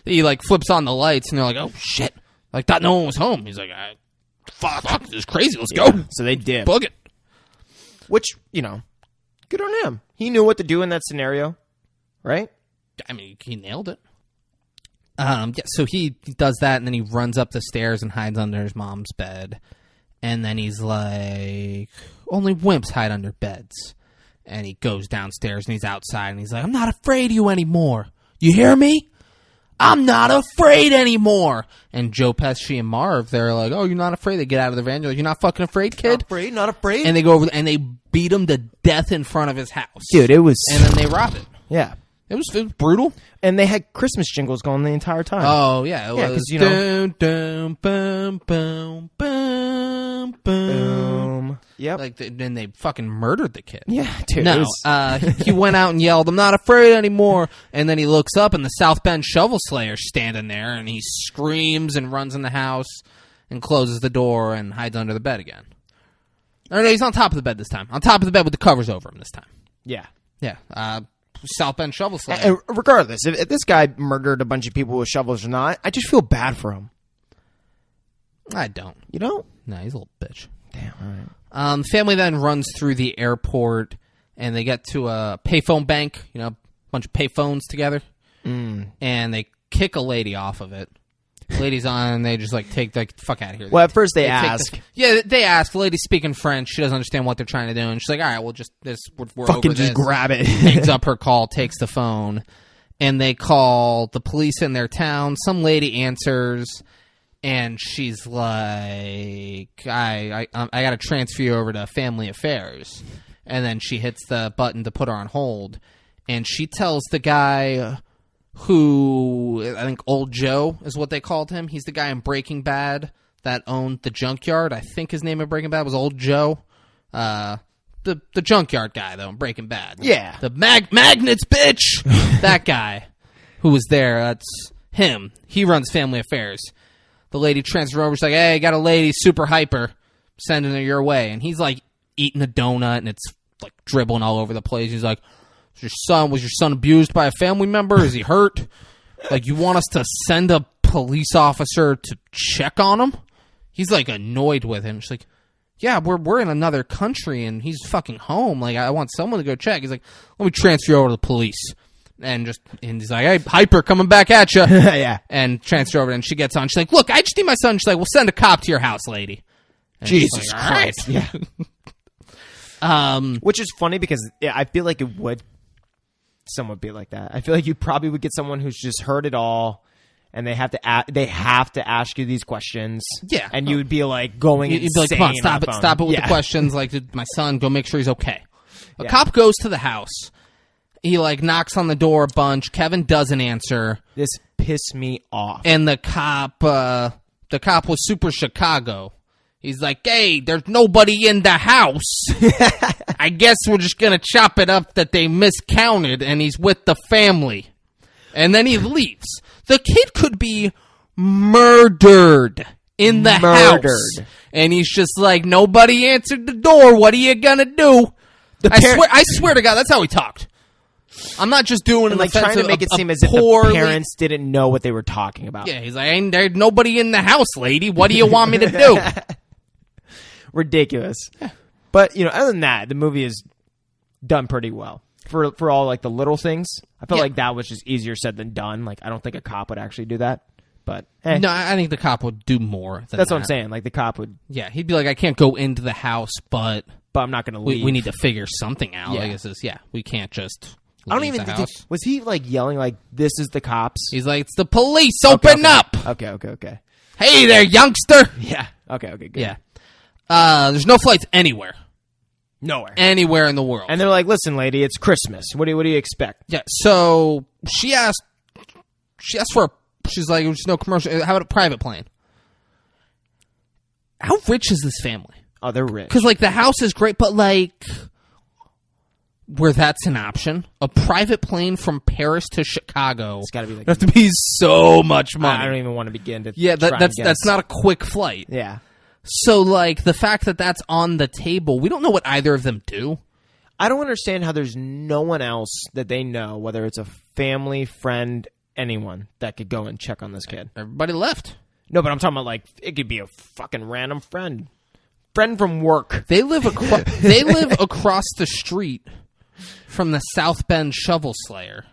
He like flips on the lights, and they're like, "Oh shit!" Like thought no one was home. He's like, "Fuck, this is crazy. Let's go." So they did. Book it. Which, good on him. He knew what to do in that scenario, right? I mean, he nailed it. So he does that, and then he runs up the stairs and hides under his mom's bed. And then he's like, only wimps hide under beds. And he goes downstairs, and he's outside, and he's like, I'm not afraid of you anymore. You hear me? I'm not afraid anymore. And Joe Pesci and Marv, they're like, oh, you're not afraid? They get out of the van. You're like, you're not fucking afraid, kid? Not afraid. And they go over and they beat him to death in front of his house. Dude, it was... And then they rob it. Yeah. It was brutal. And they had Christmas jingles going the entire time. Oh, yeah. It was, because, boom, boom, boom, boom, boom. Yep. Like, then they fucking murdered the kid. Yeah, dude. No, he went out and yelled, I'm not afraid anymore. And then he looks up, and the South Bend Shovel Slayer's standing there, and he screams and runs in the house and closes the door and hides under the bed again. No, he's on top of the bed this time. On top of the bed with the covers over him this time. Yeah. Yeah. South Bend Shovel Slayer. And regardless, if this guy murdered a bunch of people with shovels or not, I just feel bad for him. I don't. You don't? No, he's a little bitch. Damn, all right. Family then runs through the airport, and they get to a payphone bank, a bunch of payphones together, and they kick a lady off of it. Lady's on, and they just take the fuck out of here. Well, at first they ask. They ask. The lady's speaking French. She doesn't understand what they're trying to do, and she's like, all right, we'll just, we're fucking over just this. grab it. Hangs up her call, takes the phone, and they call the police in their town. Some lady answers, and she's like, I got to transfer you over to Family Affairs. And then she hits the button to put her on hold, and she tells the guy who, I think Old Joe is what they called him. He's the guy in Breaking Bad that owned the junkyard. I think his name in Breaking Bad was Old Joe. The junkyard guy, though, in Breaking Bad. Yeah. The magnets, bitch! That guy who was there, that's him. He runs Family Affairs. The lady transfers over. She's like, hey, I got a lady, super hyper, sending her your way. And he's, eating a donut, and it's, dribbling all over the place. He's like, was your son abused by a family member? Is he hurt? You want us to send a police officer to check on him? He's annoyed with him. She's like, yeah, we're in another country and he's fucking home. I want someone to go check. He's like, let me transfer you over to the police. And he's like, hey, hyper coming back at you. Yeah. And transfer over, and she gets on. She's like, look, I just need my son. She's like, we'll send a cop to your house, lady. And Jesus like, all right. Christ. Yeah. Which is funny because I feel like it would somewhat be like that. I feel like you probably would get someone who's just heard it all, and they have to ask you these questions. Yeah, and you would be going. You'd be like, come on, stop it with the questions. My son, go make sure he's okay. A cop goes to the house. He knocks on the door a bunch. Kevin doesn't answer. This pissed me off. And the cop was super Chicago. He's like, hey, there's nobody in the house. I guess we're just going to chop it up that they miscounted and he's with the family. And then he leaves. The kid could be murdered in the house. And he's just like, nobody answered the door. What are you going to do? I swear to God, that's how he talked. I'm not just doing it trying to make it seem as if the parents didn't know what they were talking about. Yeah, he's like, ain't there nobody in the house, lady. What do you want me to do? Ridiculous. But, other than that, the movie is done pretty well. For all, the little things. I felt like that was just easier said than done. I don't think a cop would actually do that. But, hey. No, I think the cop would do more than That's that. what I'm saying. The cop would... Yeah, he'd be like, I can't go into the house, but I'm not going to leave. We need to figure something out. Yeah. I guess we can't just leave I don't even the think... house. Was he, yelling, this is the cops? He's like, it's the police, open up! Okay. Hey there, youngster! Yeah. Okay, good. Yeah. There's no flights anywhere. Nowhere. Anywhere in the world. And they're like, listen, lady, it's Christmas. What do you expect? Yeah, so she asked for she's like, there's no commercial. How about a private plane? How rich is this family? Oh, they're rich. Because, like, the house is great, but, like, where that's an option, a private plane from Paris to Chicago. It's got to be like. Have to be so much money. I don't even want to begin to. Yeah, try and guess. that's not a quick flight. Yeah. So, like, the fact that that's on the table, we don't know what either of them do. I don't understand how there's no one else that they know, whether it's a family, friend, anyone, that could go and check on this kid. Everybody left. No, but I'm talking about, like, it could be a fucking random friend. Friend from work. They live across the street from the South Bend Shovel Slayer.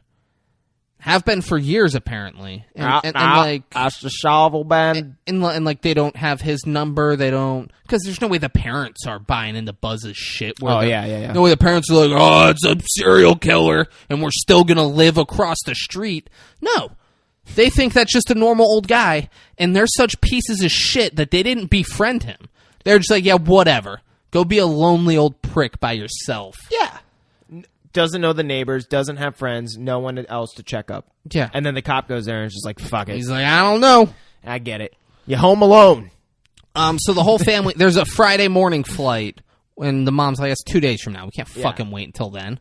Have been for years, apparently. And like, that's the shovel band. And like, they don't have his number. They don't, because there's no way the parents are buying into Buzz's shit. Yeah. No way the parents are like, oh, it's a serial killer, and we're still gonna live across the street. No, they think that's just a normal old guy, and they're such pieces of shit that they didn't befriend him. They're just like, yeah, whatever. Go be a lonely old prick by yourself. Yeah. Doesn't know the neighbors, doesn't have friends, no one else to check up. Yeah. And then the cop goes there and is just like, fuck it. He's like, I don't know. I get it. You're home alone. So the whole family, there's a Friday morning flight, and the mom's like, it's 2 days from now. We can't fucking wait until then.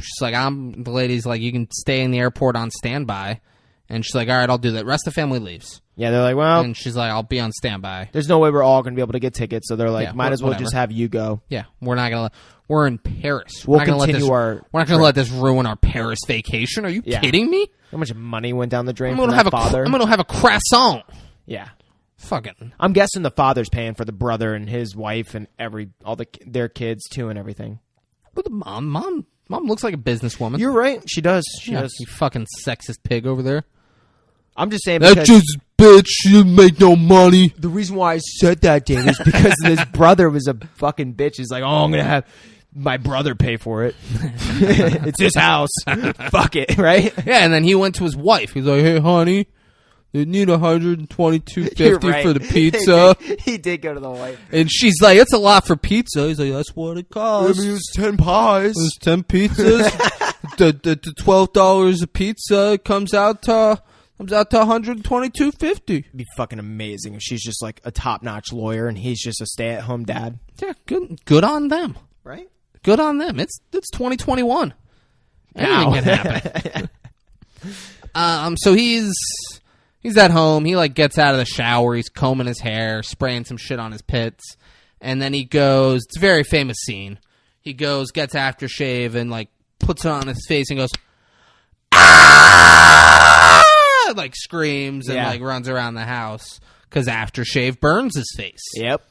She's like, the lady's like, you can stay in the airport on standby. And she's like, all right, I'll do that. Rest of the family leaves. Yeah, they're like, well. And she's like, I'll be on standby. There's no way we're all going to be able to get tickets, so they're like, Yeah, might as well whatever. just have you go. Yeah, we're not going to. We're in Paris. We'll not gonna continue We're not going to let this ruin our Paris vacation. Are you kidding me? How much money went down the drain I'm from going that father? I'm going to have a croissant. Yeah. Fucking. I'm guessing the father's paying for the brother and his wife and their kids too and everything. But the mom looks like a businesswoman. You're right. She does. She does. You fucking sexist pig over there. I'm just saying That because just bitch. She didn't make no money. the reason why I said that, Dave, is because this brother was a fucking bitch. He's like, oh, I'm going to have my brother pay for it. It's his house. Fuck it, right? Yeah, and then he went to his wife. He's like, hey, honey, they need $122.50 You're right. for the pizza. He did go to the wife. And she's like, it's a lot for pizza. He's like, that's what it costs. It was 10 pies. It was 10 pizzas. the $12 a pizza comes out to $122.50. It'd be fucking amazing if she's just like a top-notch lawyer and he's just a stay-at-home dad. Yeah, good on them. Right? Good on them. It's 2021. Anything can happen. So he's at home. He like gets out of the shower. He's combing his hair, spraying some shit on his pits, and then he goes. It's a very famous scene. He goes, gets aftershave, and like puts it on his face and goes, ah! Like screams and like runs around the house because aftershave burns his face. Yep.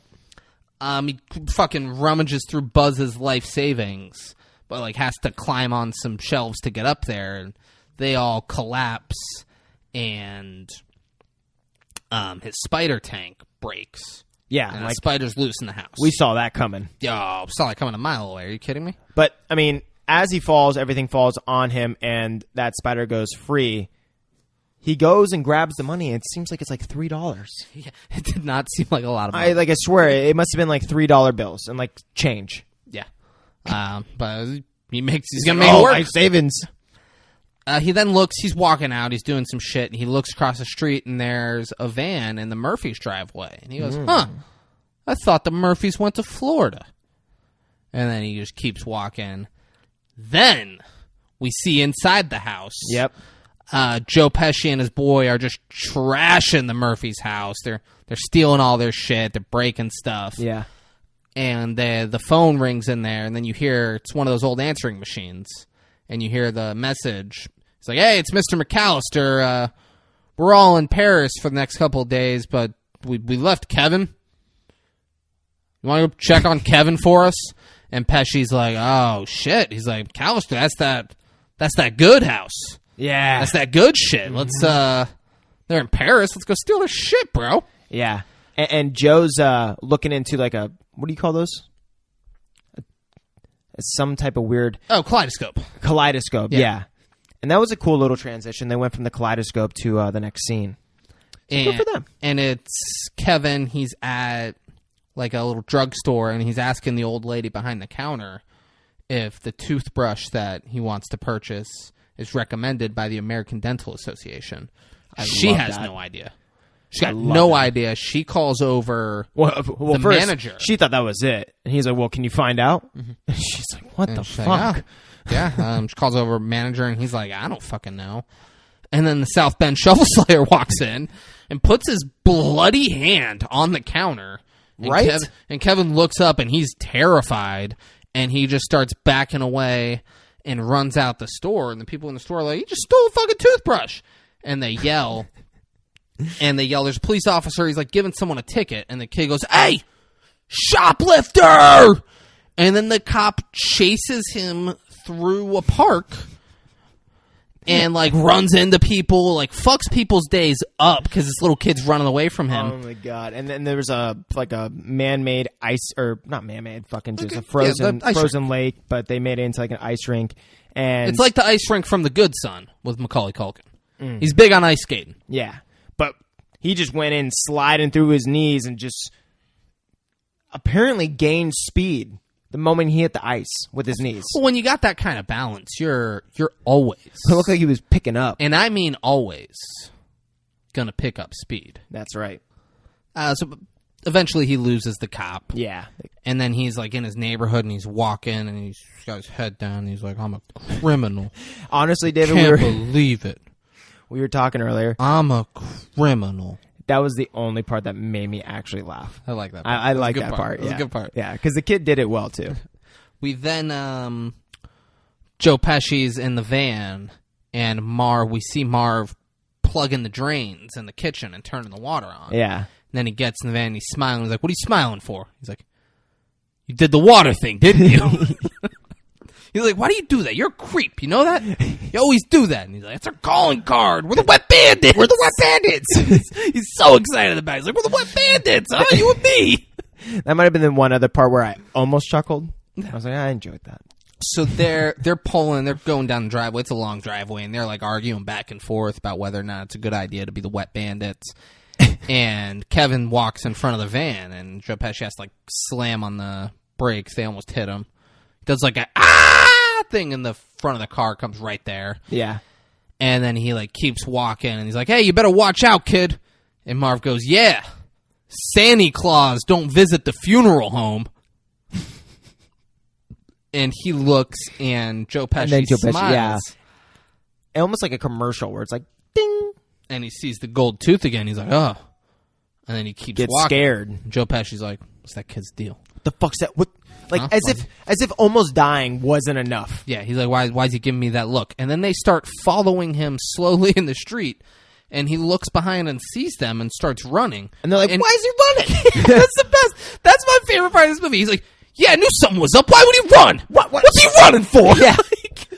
He fucking rummages through Buzz's life savings, but like has to climb on some shelves to get up there, and they all collapse, and his spider tank breaks. Yeah, And like a spider's loose in the house. we saw that coming. Yo, saw it coming a mile away. Are you kidding me? But I mean, as he falls, everything falls on him, and that spider goes free. He goes and grabs the money, and it seems like it's like $3. Yeah, it did not seem like a lot of money. I swear, it must have been like $3 bills and like change. Yeah. But he's gonna make Oh, it work. life savings. He then looks, he's walking out, he's doing some shit, and he looks across the street, and there's a van in the Murphys' driveway. And he goes, I thought the Murphys went to Florida. And then he just keeps walking. Then we see inside the house. Yep. Joe Pesci and his boy are just trashing the Murphys' house. They're stealing all their shit. They're breaking stuff. Yeah. And the phone rings in there, and then you hear, it's one of those old answering machines, and you hear the message. It's like, hey, it's Mr. McAllister. We're all in Paris for the next couple of days, but we left Kevin. You want to go check on Kevin for us? And Pesci's like, oh, shit. He's like, McAllister, that's that good house. Yeah. That's that good shit. Let's, they're in Paris. Let's go steal their shit, bro. Yeah. And Joe's looking into like a, what do you call those? Some type of weird... Oh, kaleidoscope. Kaleidoscope, yeah. And that was a cool little transition. They went from the kaleidoscope to the next scene. So good for them. And it's Kevin. He's at like a little drugstore, and he's asking the old lady behind the counter if the toothbrush that he wants to purchase is recommended by the American Dental Association. She has no idea. She got no idea. She calls over the first, manager. She thought that was it. And he's like, well, can you find out? And she's like, what the fuck? Like, she calls over manager, and he's like, I don't fucking know. And then the South Bend Shovel Slayer walks in and puts his bloody hand on the counter. And Right? Kevin looks up, and he's terrified, and he just starts backing away and runs out the store. And the people in the store are like, he just stole a fucking toothbrush. And they yell. There's a police officer. He's like giving someone a ticket. And the kid goes, hey, shoplifter! And then the cop chases him through a park and like runs into people, like fucks people's days up because this little kid's running away from him. Oh my god! And then there was a man-made ice, or not man-made, fucking just a frozen lake, but they made it into like an ice rink. And it's like the ice rink from The Good Son with Macaulay Culkin. He's big on ice skating. Yeah, but he just went in sliding through his knees and just apparently gained speed the moment he hit the ice with his knees. Well, when you got that kind of balance, you're always. It looked like he was picking up. And I mean always gonna pick up speed. That's right. So eventually he loses the cop. Yeah. And then he's like in his neighborhood and he's walking and he's got his head down and he's like, I'm a criminal. Honestly, David, Can't believe it. We were talking earlier. I'm a criminal. That was the only part that made me actually laugh. I like that part. I like that part. It was a good part. Yeah, because the kid did it well, too. We then, Joe Pesci's in the van, and we see Marv plugging the drains in the kitchen and turning the water on. Yeah. And then he gets in the van, and he's smiling. He's like, what are you smiling for? He's like, you did the water thing, didn't you? He's like, why do you do that? You're a creep. You know that? You always do that. And he's like, it's our calling card. We're the Wet Bandits. We're the Wet Bandits. He's so excited about it. He's like, we're the Wet Bandits. Huh? You and me. That might have been the one other part where I almost chuckled. I was like, I enjoyed that. So they're pulling, they're going down the driveway. It's a long driveway, and they're like arguing back and forth about whether or not it's a good idea to be the Wet Bandits. And Kevin walks in front of the van, and Joe Pesci has to like slam on the brakes. They almost hit him. Does like a thing in the front of the car, comes right there. Yeah. And then he like keeps walking, and he's like, hey, you better watch out, kid. And Marv goes, yeah, Santa Claus don't visit the funeral home. And he looks, and Joe Pesci smiles. Yeah. Almost like a commercial where it's like, ding. And he sees the gold tooth again. He's like, oh. And then he keeps Gets walking. scared. And Joe Pesci's like, what's that kid's deal? What the fuck's that? What? Like, as if almost dying wasn't enough. Yeah, he's like, why is he giving me that look? And then they start following him slowly in the street. And he looks behind and sees them and starts running. And they're like, why is he running? That's the best. That's my favorite part of this movie. He's like, yeah, I knew something was up. Why would he run? What's he running for? Yeah. Like,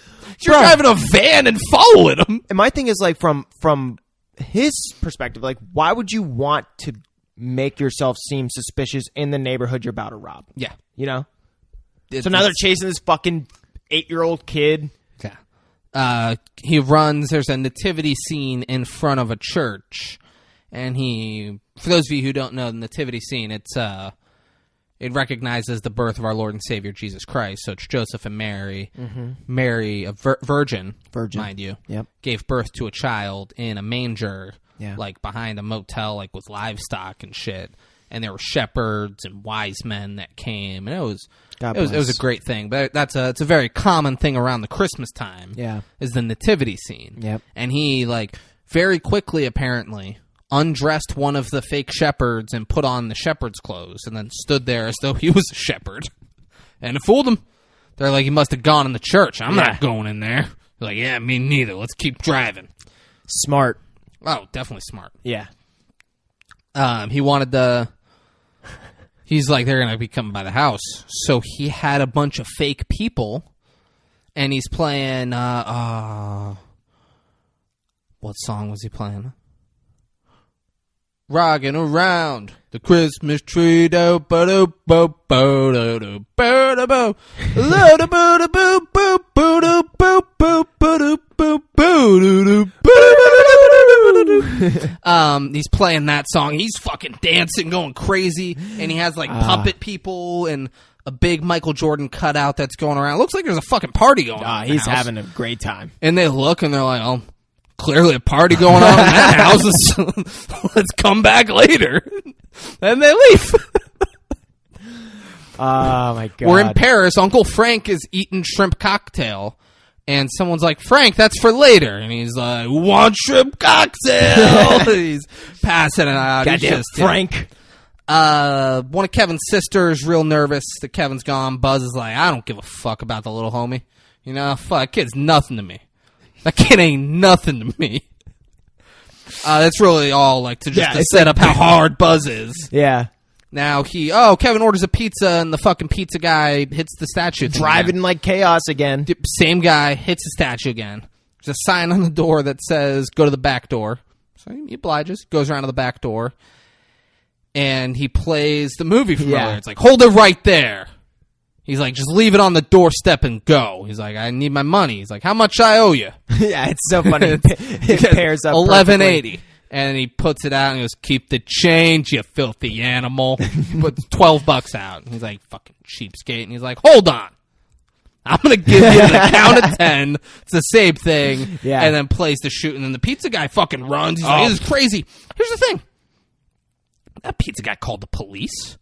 you're driving a van and following him. And my thing is, like, from his perspective, like, why would you want to make yourself seem suspicious in the neighborhood you're about to rob? Yeah. You know? So now they're chasing this fucking 8-year-old kid. Yeah. He runs. There's a nativity scene in front of a church. And for those of you who don't know the nativity scene, it recognizes the birth of our Lord and Savior, Jesus Christ. So it's Joseph and Mary. Mm-hmm. Mary, a virgin, mind you, gave birth to a child in a manger, like behind a motel, like with livestock and shit. And there were shepherds and wise men that came, and it was a great thing. But it's a very common thing around the Christmas time. Yeah, is the nativity scene. Yep. And he like very quickly apparently undressed one of the fake shepherds and put on the shepherd's clothes, and then stood there as though he was a shepherd, and it fooled them. They're like, he must have gone in the church. I'm not going in there. They're like, yeah, me neither. Let's keep driving. Smart. Oh, definitely smart. Yeah. He wanted the. He's like, they're going to be coming by the house. So he had a bunch of fake people, and he's playing, what song was he playing? Rocking around the Christmas tree, do bo do bo bo do do bo do bo do do bo do bo bo bo do bo bo bo do bo bo do do. He's playing that song. He's fucking dancing, going crazy, and he has like puppet people and a big Michael Jordan cutout that's going around. Looks like there's a fucking party going on. He's having a great time. And they look and they're like, oh, clearly a party going on in that house. Let's come back later. And they leave. Oh, my God. We're in Paris. Uncle Frank is eating shrimp cocktail. And someone's like, Frank, that's for later. And he's like, want shrimp cocktail. He's passing it out. Goddamn Frank. One of Kevin's sisters, real nervous that Kevin's gone. Buzz is like, I don't give a fuck about the little homie. You know, fuck, kid's nothing to me. That kid ain't nothing to me. That's really all, like, to set up how hard Buzz is. Yeah. Now Kevin orders a pizza and the fucking pizza guy hits the statue. Driving like chaos again. Same guy hits the statue again. There's a sign on the door that says, go to the back door. So he obliges, goes around to the back door, and he plays the movie from earlier. It's like, hold it right there. He's like, just leave it on the doorstep and go. He's like, I need my money. He's like, how much I owe you? Yeah, it's so funny. It pairs up $11.80. And he puts it out and he goes, keep the change, you filthy animal. He puts $12 out. And he's like, fucking cheapskate. And he's like, hold on. I'm going to give you the count of 10. It's the same thing. Yeah. And then plays the shoot. And then the pizza guy fucking runs. He's like, this is crazy. Here's the thing. That pizza guy called the police?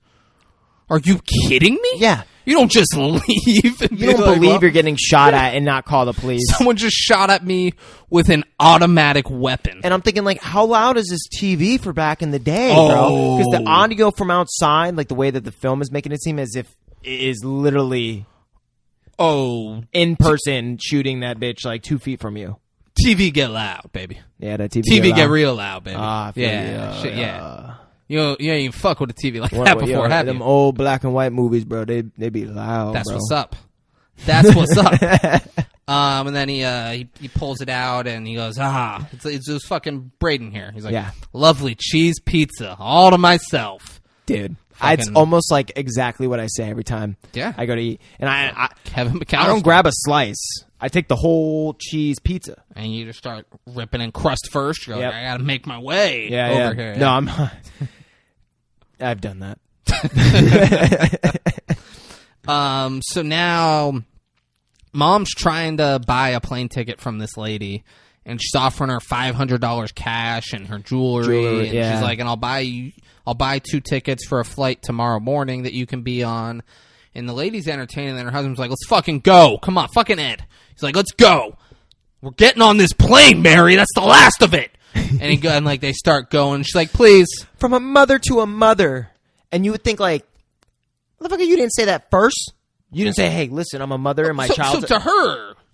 Are you kidding me? Yeah. You don't just leave. And You don't believe you're getting shot at and not call the police. Someone just shot at me with an automatic weapon. And I'm thinking, like, how loud is this TV for back in the day, bro? Because the audio from outside, like the way that the film is making it seem as if it is literally in person shooting that bitch like 2 feet from you. TV get loud, baby. Yeah, that TV get real loud, baby. Yeah. You ain't even fuck with a TV like that before, have you? Them old black and white movies, bro, they be loud, That's bro. what's up. That's what's up. And then he pulls it out and he goes, it's fucking Braden here. He's like, lovely cheese pizza, all to myself. Dude, it's almost like exactly what I say every time I go to eat. And I Kevin McAllister. I don't grab a slice. I take the whole cheese pizza. And you just start ripping in crust first. You're like, I gotta make my way over here. No, I'm not. I've done that. So now Mom's trying to buy a plane ticket from this lady, and she's offering her $500 cash and her jewelry. And she's like, and I'll buy 2 tickets for a flight tomorrow morning that you can be on. And the lady's entertaining, and her husband's like, let's fucking go. Come on, fucking Ed. He's like, let's go. We're getting on this plane, Mary. That's the last of it. And like they start going. She's like, please. From a mother to a mother. And you would think like, motherfucker, you didn't say that first. You didn't say, hey, listen, I'm a mother and my child. So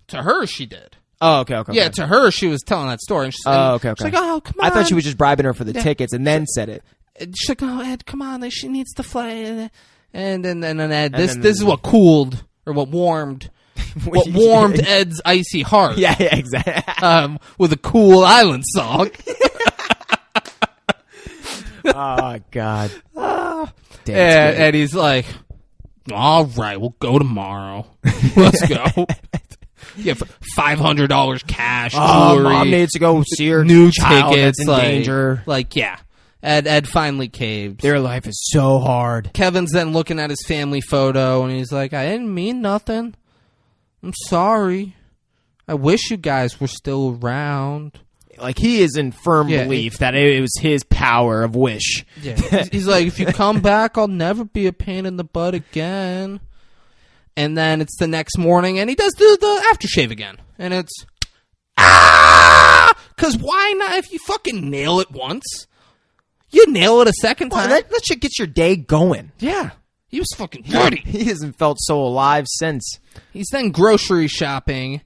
to her, she did. Oh, okay. Yeah, to her, she was telling that story. And she's, okay. She's like, oh, come on. I thought she was just bribing her for the tickets and then said it. She's like, oh, Ed, come on. She needs to fly. And then Ed, this is what cooled or what warmed Ed's icy heart. Yeah, exactly. With a cool island song. Oh, God. And he's like, all right, we'll go tomorrow. Let's go. Yeah, for $500 cash, jewelry. Mom needs to go see her new child tickets that's in danger. Like, yeah. Ed finally caved. Their life is so hard. Kevin's then looking at his family photo, and he's like, I didn't mean nothing. I'm sorry. I wish you guys were still around. Like, he is in firm belief that it was his power of wish. Yeah. He's like, if you come back, I'll never be a pain in the butt again. And then it's the next morning, and he does the aftershave again. And it's, because why not? If you fucking nail it once, you nail it a second time. That shit gets your day going. Yeah. He was fucking dirty. He hasn't felt so alive since. He's then grocery shopping,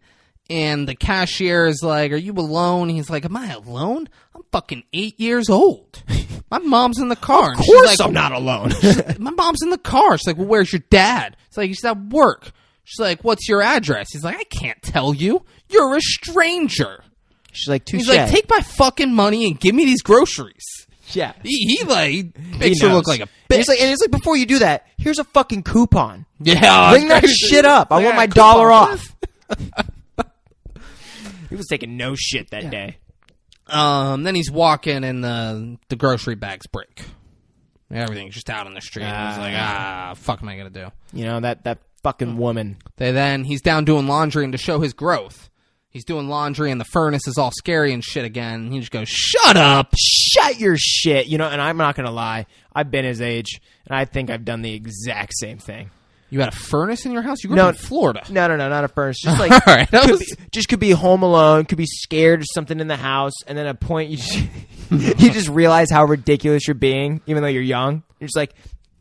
and the cashier is like, are you alone? He's like, am I alone? I'm fucking 8 years old. My mom's in the car. Of course I'm not alone. My mom's in the car. She's like, well, where's your dad? It's like, he's at work. She's like, what's your address? He's like, I can't tell you. You're a stranger. She's like, touche. He's like, take my fucking money and give me these groceries. Yeah. He makes her look like a bitch. And he's like, before you do that, here's a fucking coupon. Yeah. Bring that shit up. I want my $1 off. He was taking no shit that day. Then he's walking and the grocery bags break. Everything's just out on the street. He's like, fuck am I going to do? You know, that fucking woman. He's down doing laundry, and to show his growth, He's doing laundry, and the furnace is all scary and shit again. And he just goes, "Shut up! Shut your shit!" You know, and I'm not gonna lie. I've been his age, and I think I've done the exact same thing. You had a furnace in your house? You grew up in Florida. No, not a furnace. Just like all right, could be home alone, could be scared of something in the house, and then at a point you just realize how ridiculous you're being, even though you're young. You're just like,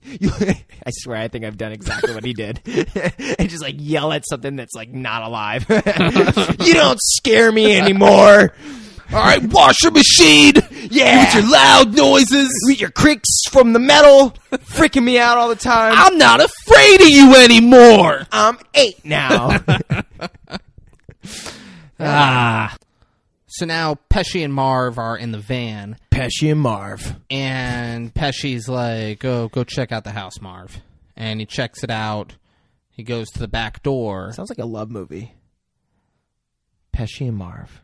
I swear, I think I've done exactly what he did, and just like yell at something that's like not alive. You don't scare me anymore. All right, washer machine. Yeah, with your loud noises, with your creaks from the metal, freaking me out all the time. I'm not afraid of you anymore. I'm 8 now. So now Pesci and Marv are in the van. Pesci and Marv. And Pesci's like, go check out the house, Marv. And he checks it out. He goes to the back door. Sounds like a love movie. Pesci and Marv.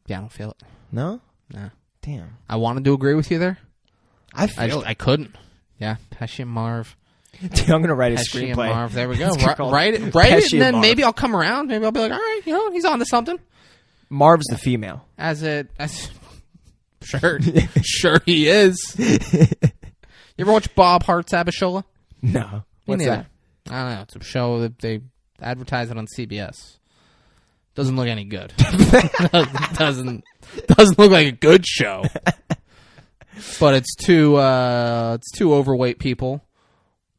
Yeah, I don't feel it. No? Nah. Damn. I wanted to agree with you there. I couldn't. Yeah, Pesci and Marv. I'm going to write a Pesci screenplay. and Marv. There we go. Write it, Pesci and then Marv. maybe I'll come around. Maybe I'll be like, all right, he's on to something. Marv's the female. Sure he is. You ever watch Bob Hart's Abishola? No. What's that? I don't know. It's a show that they advertise it on CBS. Doesn't look any good. doesn't look like a good show. But it's two overweight people.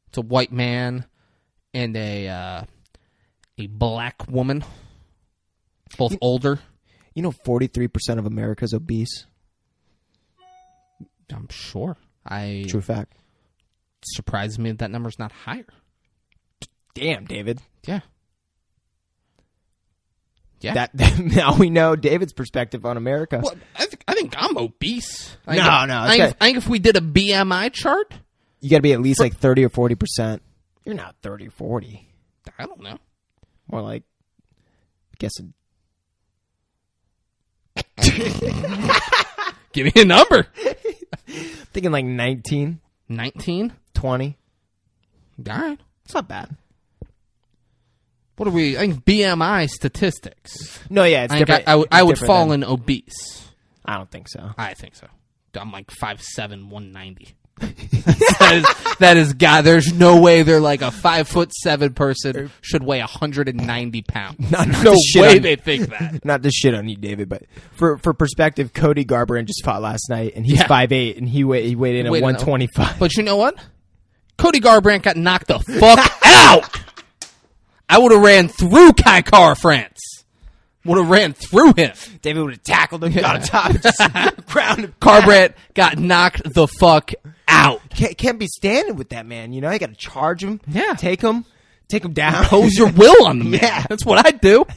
It's a white man and a black woman, both older. You know, 43% of America's obese. I'm sure. True fact. Surprises me that number's not higher. Damn, David. Yeah. Yeah. Now we know David's perspective on America. Well, I think I'm obese. I think if we did a BMI chart, you got to be at least like 30 or 40%. You're not 30 or 40. I don't know. More like, I guess. Give me a number. Thinking like 19. 19? 20. All right. It's not bad. What are we? I think BMI statistics. No, yeah, it's different. I would fall in obese. I don't think so. I think so. I'm like 5'7", 190. that is God. There's no way they're like a 5'7" person should weigh 190 pounds. No way they think that. Not to shit on you, David, but for perspective, Cody Garbrandt just fought last night, and he's 5'8", and he weighed in at 125. But you know what? Cody Garbrandt got knocked the fuck out. I would have ran through Kai Kara France. Would have ran through him. David would have tackled him, got on top, and just grounded. Garbrandt got knocked the fuck out. Can't be standing with that man, you know? You got to charge him. Yeah. Take him down. Impose your will on the man. Yeah. That's what I do.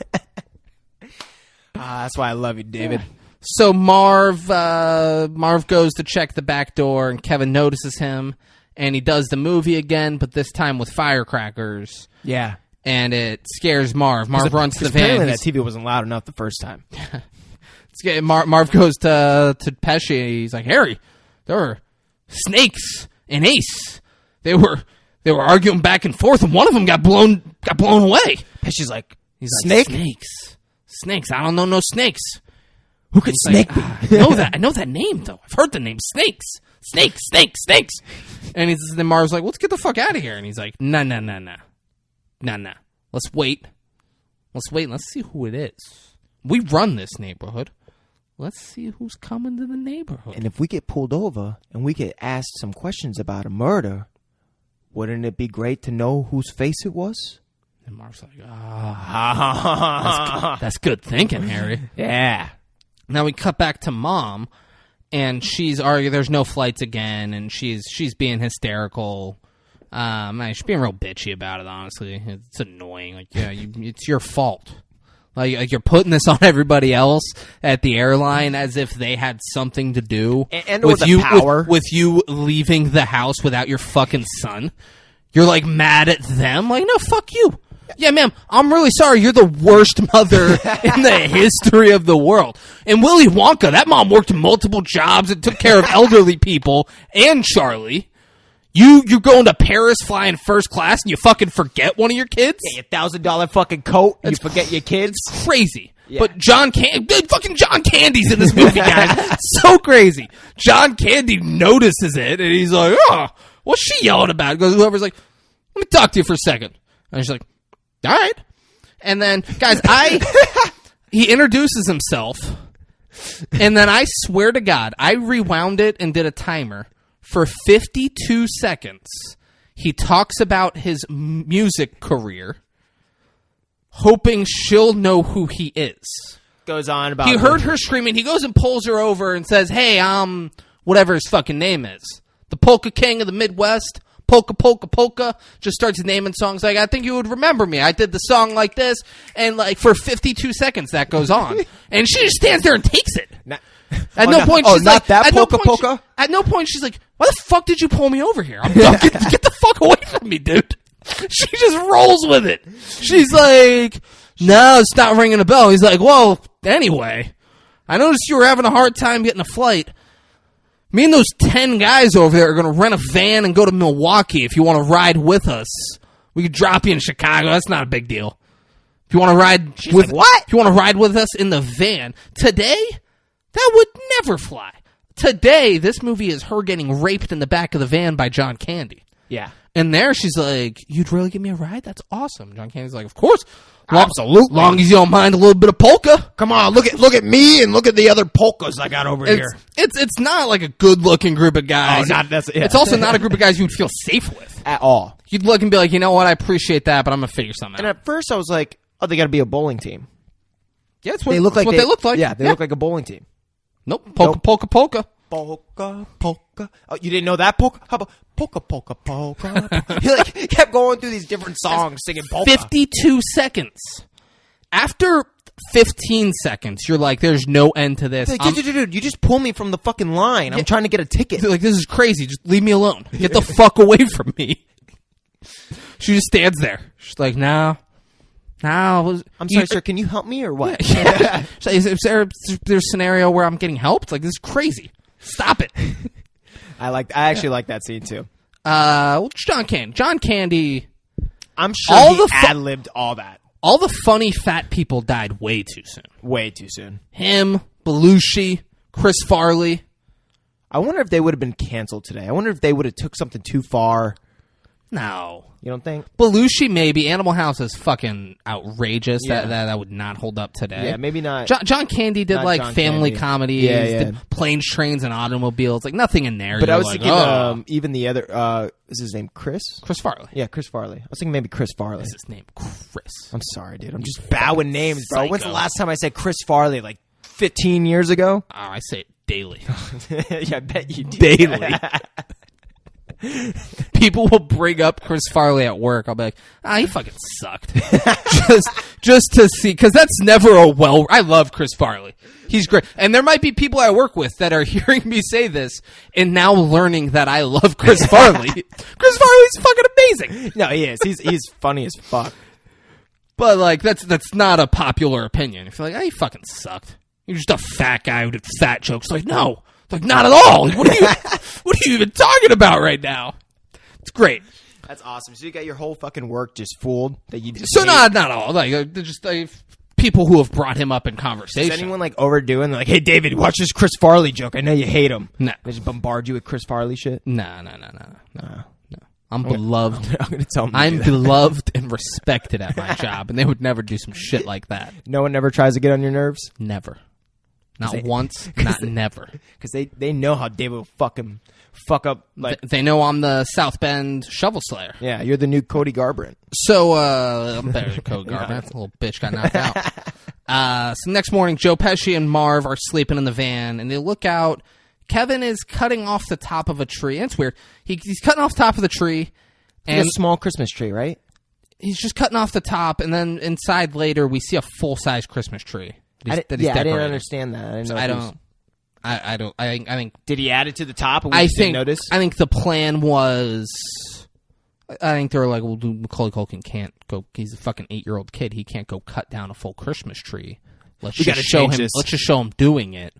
That's why I love you, David. Yeah. So Marv goes to check the back door, and Kevin notices him, and he does the movie again, but this time with firecrackers. Yeah. And it scares Marv. Marv runs to the van. Apparently that TV wasn't loud enough the first time. Marv goes to Pesci. He's like, Harry, there were snakes and Ace. They were arguing back and forth, and one of them got blown away. Pesci's like, snake? Snakes. I don't know no snakes. Who could snake me? I know that name though. I've heard the name Snakes. Snakes. And then Marv's like, let's get the fuck out of here. And he's like, nah. Let's wait and let's see who it is. We run this neighborhood. Let's see who's coming to the neighborhood. And if we get pulled over and we get asked some questions about a murder, wouldn't it be great to know whose face it was? And Marv's like, that's good thinking, Harry. Yeah. Now we cut back to Mom, and she's arguing there's no flights again, and she's being hysterical. She's being real bitchy about it, honestly. It's annoying. Like, yeah, it's your fault. Like you're putting this on everybody else at the airline as if they had something to do and with the power. With you leaving the house without your fucking son. You're like mad at them. Like, no, fuck you. Yeah, ma'am, I'm really sorry. You're the worst mother in the history of the world. And Willy Wonka, that mom worked multiple jobs and took care of elderly people and Charlie. You're going to Paris flying first class and you fucking forget one of your kids? Your $1,000 fucking coat. You forget your kids. Crazy. Yeah. But fucking John Candy's in this movie, guys. So crazy. John Candy notices it and he's like, oh, what's she yelling about? Goes, whoever's like, let me talk to you for a second. And she's like, all right. And then, guys, he introduces himself, and then I swear to God, I rewound it and did a timer. For 52 seconds, he talks about his music career, hoping she'll know who he is. Goes on about... He heard her screaming. He goes and pulls her over and says, hey, whatever his fucking name is. The Polka King of the Midwest. Polka, polka, polka. Just starts naming songs like, I think you would remember me. I did the song like this. And like for 52 seconds, that goes on. And she just stands there and takes it. At no point she's like, at no point she's like, why the fuck did you pull me over here? Get the fuck away from me, dude. She just rolls with it. She's like, no, it's not ringing a bell. He's like, well, anyway, I noticed you were having a hard time getting a flight. Me and those 10 guys over there are going to rent a van and go to Milwaukee if you want to ride with us. We could drop you in Chicago. That's not a big deal. If you want to ride If you want to ride with us in the van today, that would never fly. Today, this movie is her getting raped in the back of the van by John Candy. Yeah. And there she's like, you'd really give me a ride? That's awesome. John Candy's like, of course. Absolutely. Long as you don't mind a little bit of polka. Come on, look at me and look at the other polkas I got over here. It's not like a good-looking group of guys. It's also not a group of guys you would feel safe with. At all. You'd look and be like, you know what, I appreciate that, but I'm going to figure something out. And at first I was like, oh, they got to be a bowling team. Yeah, that's what they look like. Yeah, they look like a bowling team. Nope. Polka, polka, polka. Polka, polka. Oh, you didn't know that polka? How about polka, polka, polka? He like kept going through these different songs, singing polka. 52 seconds. After 15 seconds, you're like, there's no end to this. Like, dude, you just pull me from the fucking line. I'm trying to get a ticket. Like, this is crazy. Just leave me alone. Get the fuck away from me. She just stands there. She's like, no. I'm sorry, sir. Can you help me or what? Yeah. Is there a scenario where I'm getting helped? Like, this is crazy. Stop it. I actually like that scene too. Well, John Candy. I'm sure he ad-libbed all that. All the funny fat people died way too soon. Way too soon. Him, Belushi, Chris Farley. I wonder if they would have been canceled today. I wonder if they would have took something too far. No. You don't think? Belushi, maybe. Animal House is fucking outrageous. Yeah. That would not hold up today. Yeah, maybe not. John Candy did like John family Candy. comedies, did planes, trains, and automobiles. Like nothing in there. But I was like, thinking even the other, is his name Chris? Chris Farley. Yeah, Chris Farley. I was thinking maybe Chris Farley. Is his name Chris? I'm sorry, dude. I'm just bowing names, bro. Psycho. When's the last time I said Chris Farley? Like 15 years ago? Oh, I say it daily. Yeah, I bet you do. Daily. People will bring up Chris Farley at work. I'll be like, he fucking sucked. just to see, because that's never I love Chris Farley. He's great. And there might be people I work with that are hearing me say this and now learning that I love Chris Farley. Chris Farley's fucking amazing. No, he is. He's funny as fuck. But like, that's not a popular opinion. If you're like, he fucking sucked. You're just a fat guy who did fat jokes. Like, no. Like, not at all. What are you even talking about right now? It's great. That's awesome. So you got your whole fucking work just fooled that you just not all. Like, just people who have brought him up in conversation. Is anyone like overdoing? They're like, hey, David, watch this Chris Farley joke. I know you hate him. No. They just bombard you with Chris Farley shit? No. I'm beloved. I'm going to tell them. I'm beloved and respected at my job, and they would never do some shit like that. No one ever tries to get on your nerves? Never. Not once, not never. Because they know how David will fucking fuck up. Like they know I'm the South Bend shovel slayer. Yeah, you're the new Cody Garbrandt. So I'm better than Cody Garbrandt. The little bitch got knocked out. So next morning, Joe Pesci and Marv are sleeping in the van, and they look out. Kevin is cutting off the top of a tree. And it's weird. He's cutting off the top of the tree. And a small Christmas tree, right? He's just cutting off the top, and then inside later, we see a full-size Christmas tree. I didn't understand that. I think. Did he add it to the top? And we didn't notice. I think the plan was. I think they were like, well, Macaulay Culkin can't go. He's a fucking 8-year-old kid. He can't go cut down a full Christmas tree. Let's just show him doing it,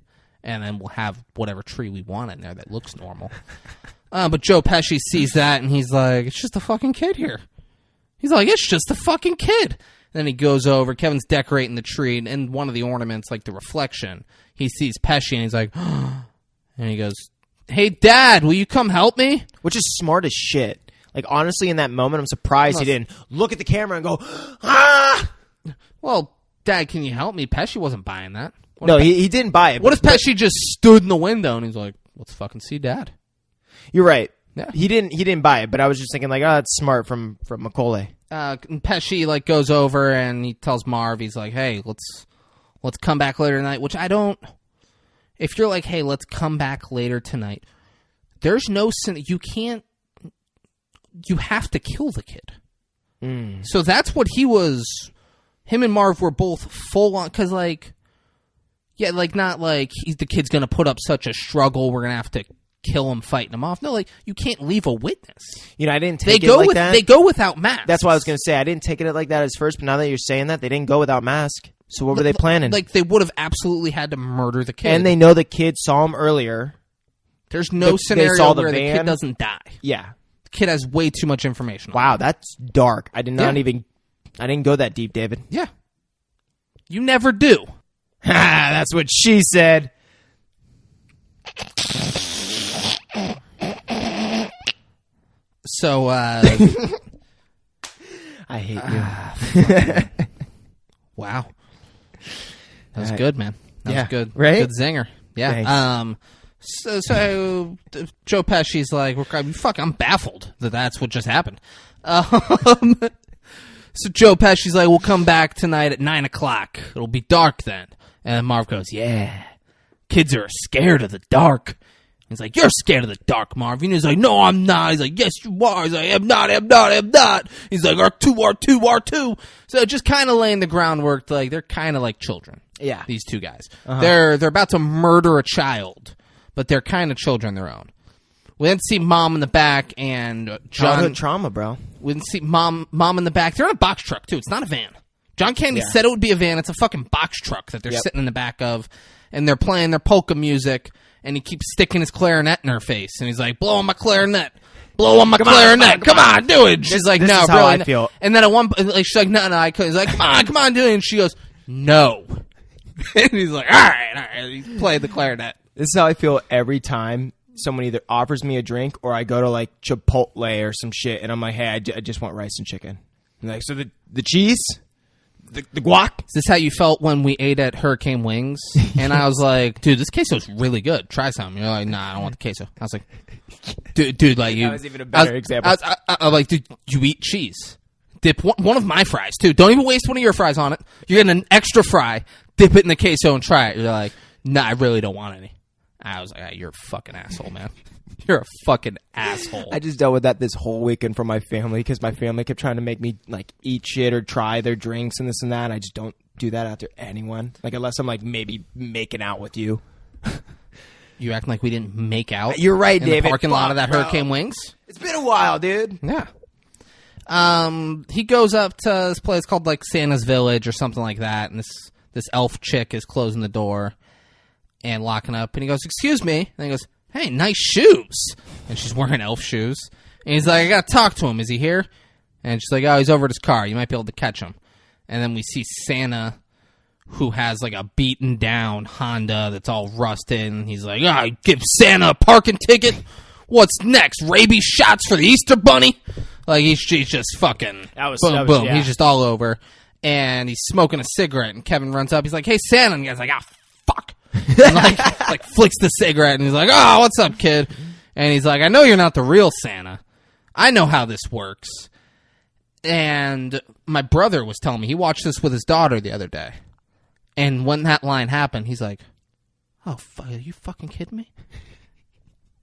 and then we'll have whatever tree we want in there that looks normal. But Joe Pesci sees that, and he's like, it's just a fucking kid here. He's like, it's just a fucking kid. Then he goes over. Kevin's decorating the tree, and one of the ornaments, like the reflection, he sees Pesci, and he's like, and he goes, hey, Dad, will you come help me? Which is smart as shit. Like, honestly, in that moment, I'm surprised he didn't look at the camera and go, ah! Well, Dad, can you help me? Pesci wasn't buying that. No, he didn't buy it. What if Pesci just stood in the window, and he's like, let's fucking see Dad? You're right. Yeah. He didn't buy it, but I was just thinking, like, oh, that's smart from Macaulay. And Pesci, like, goes over, and he tells Marv, he's like, hey, let's come back later tonight, which I don't... If you're like, hey, let's come back later tonight, there's no... You can't... You have to kill the kid. So that's what he was... Him and Marv were both full on... Because, like... Yeah, like, not like the kid's going to put up such a struggle, we're going to have to kill him, fighting him off. No, like, you can't leave a witness. You know, I didn't take it like that. They go without masks. That's what I was going to say. I didn't take it like that as first, but now that you're saying that, they didn't go without mask. So what were they planning? Like, they would have absolutely had to murder the kid. And they know the kid saw him earlier. There's no scenario where the kid doesn't die. Yeah. The kid has way too much information. Wow, that's dark. I didn't go that deep, David. Yeah. You never do. Ha, that's what she said. So, I hate you. Wow. That was good, man. That was good. Right? Good zinger. Yeah. Thanks. So Joe Pesci's like, I'm baffled that that's what just happened. So Joe Pesci's like, we'll come back tonight at 9 o'clock. It'll be dark then. And Marv goes, yeah, kids are scared of the dark. He's like, you're scared of the dark, Marv. And he's like, no, I'm not. He's like, yes, you are. He's like, I'm not. He's like, R2. So just kind of laying the groundwork. Like, they're kind of like children. Yeah. These two guys. They're about to murder a child, but they're kind of children their own. We didn't see Mom in the back and John. Childhood trauma, bro. We didn't see Mom in the back. They're in a box truck, too. It's not a van. John Candy said it would be a van. It's a fucking box truck that they're sitting in the back of, and they're playing their polka music, and he keeps sticking his clarinet in her face, and he's like, blow on my clarinet. Blow on my clarinet. Come on, do it. She's like, this no, is how really. I feel. And then at one point, like, she's like, no, I couldn't. He's like, come on, do it. And she goes, no. And he's like, all right. He played the clarinet. This is how I feel every time someone either offers me a drink or I go to like Chipotle or some shit, and I'm like, hey, I just want rice and chicken. And like, so the cheese, the guac. Is this how you felt when we ate at Hurricane Wings? And I was like, dude, this queso's really good. Try some. You're like, nah, I don't want the queso. I was like, dude, like you. That was even a better example. I was like, dude, you eat cheese. Dip one of my fries too. Don't even waste one of your fries on it. You're getting an extra fry. Dip it in the queso and try it. You're like, nah, I really don't want any. I was like, you're a fucking asshole, man. You're a fucking asshole. I just dealt with that this whole weekend from my family because my family kept trying to make me like eat shit or try their drinks and this and that. And I just don't do that after anyone. Like unless I'm like maybe making out with you. You acting like we didn't make out? You're right, in David. The parking lot of that bro. Hurricane Wings. It's been a while, dude. Yeah. He goes up to this place called like Santa's Village or something like that, and this elf chick is closing the door and locking up, and he goes, excuse me, and he goes, hey, nice shoes. And she's wearing elf shoes, and he's like, I gotta talk to him, is he here? And she's like, oh, he's over at his car, you might be able to catch him. And then we see Santa, who has like a beaten down Honda that's all rusted, and he's like, oh, give Santa a parking ticket. What's next? Rabies shots for the Easter Bunny? Like, he's just fucking boom. Yeah. He's just all over. And he's smoking a cigarette, and Kevin runs up. He's like, hey, Santa. And the guy's like, fuck. And like flicks the cigarette, and he's like, oh, what's up, kid? And he's like, I know you're not the real Santa. I know how this works. And my brother was telling me, he watched this with his daughter the other day. And when that line happened, he's like, oh, fuck, are you fucking kidding me?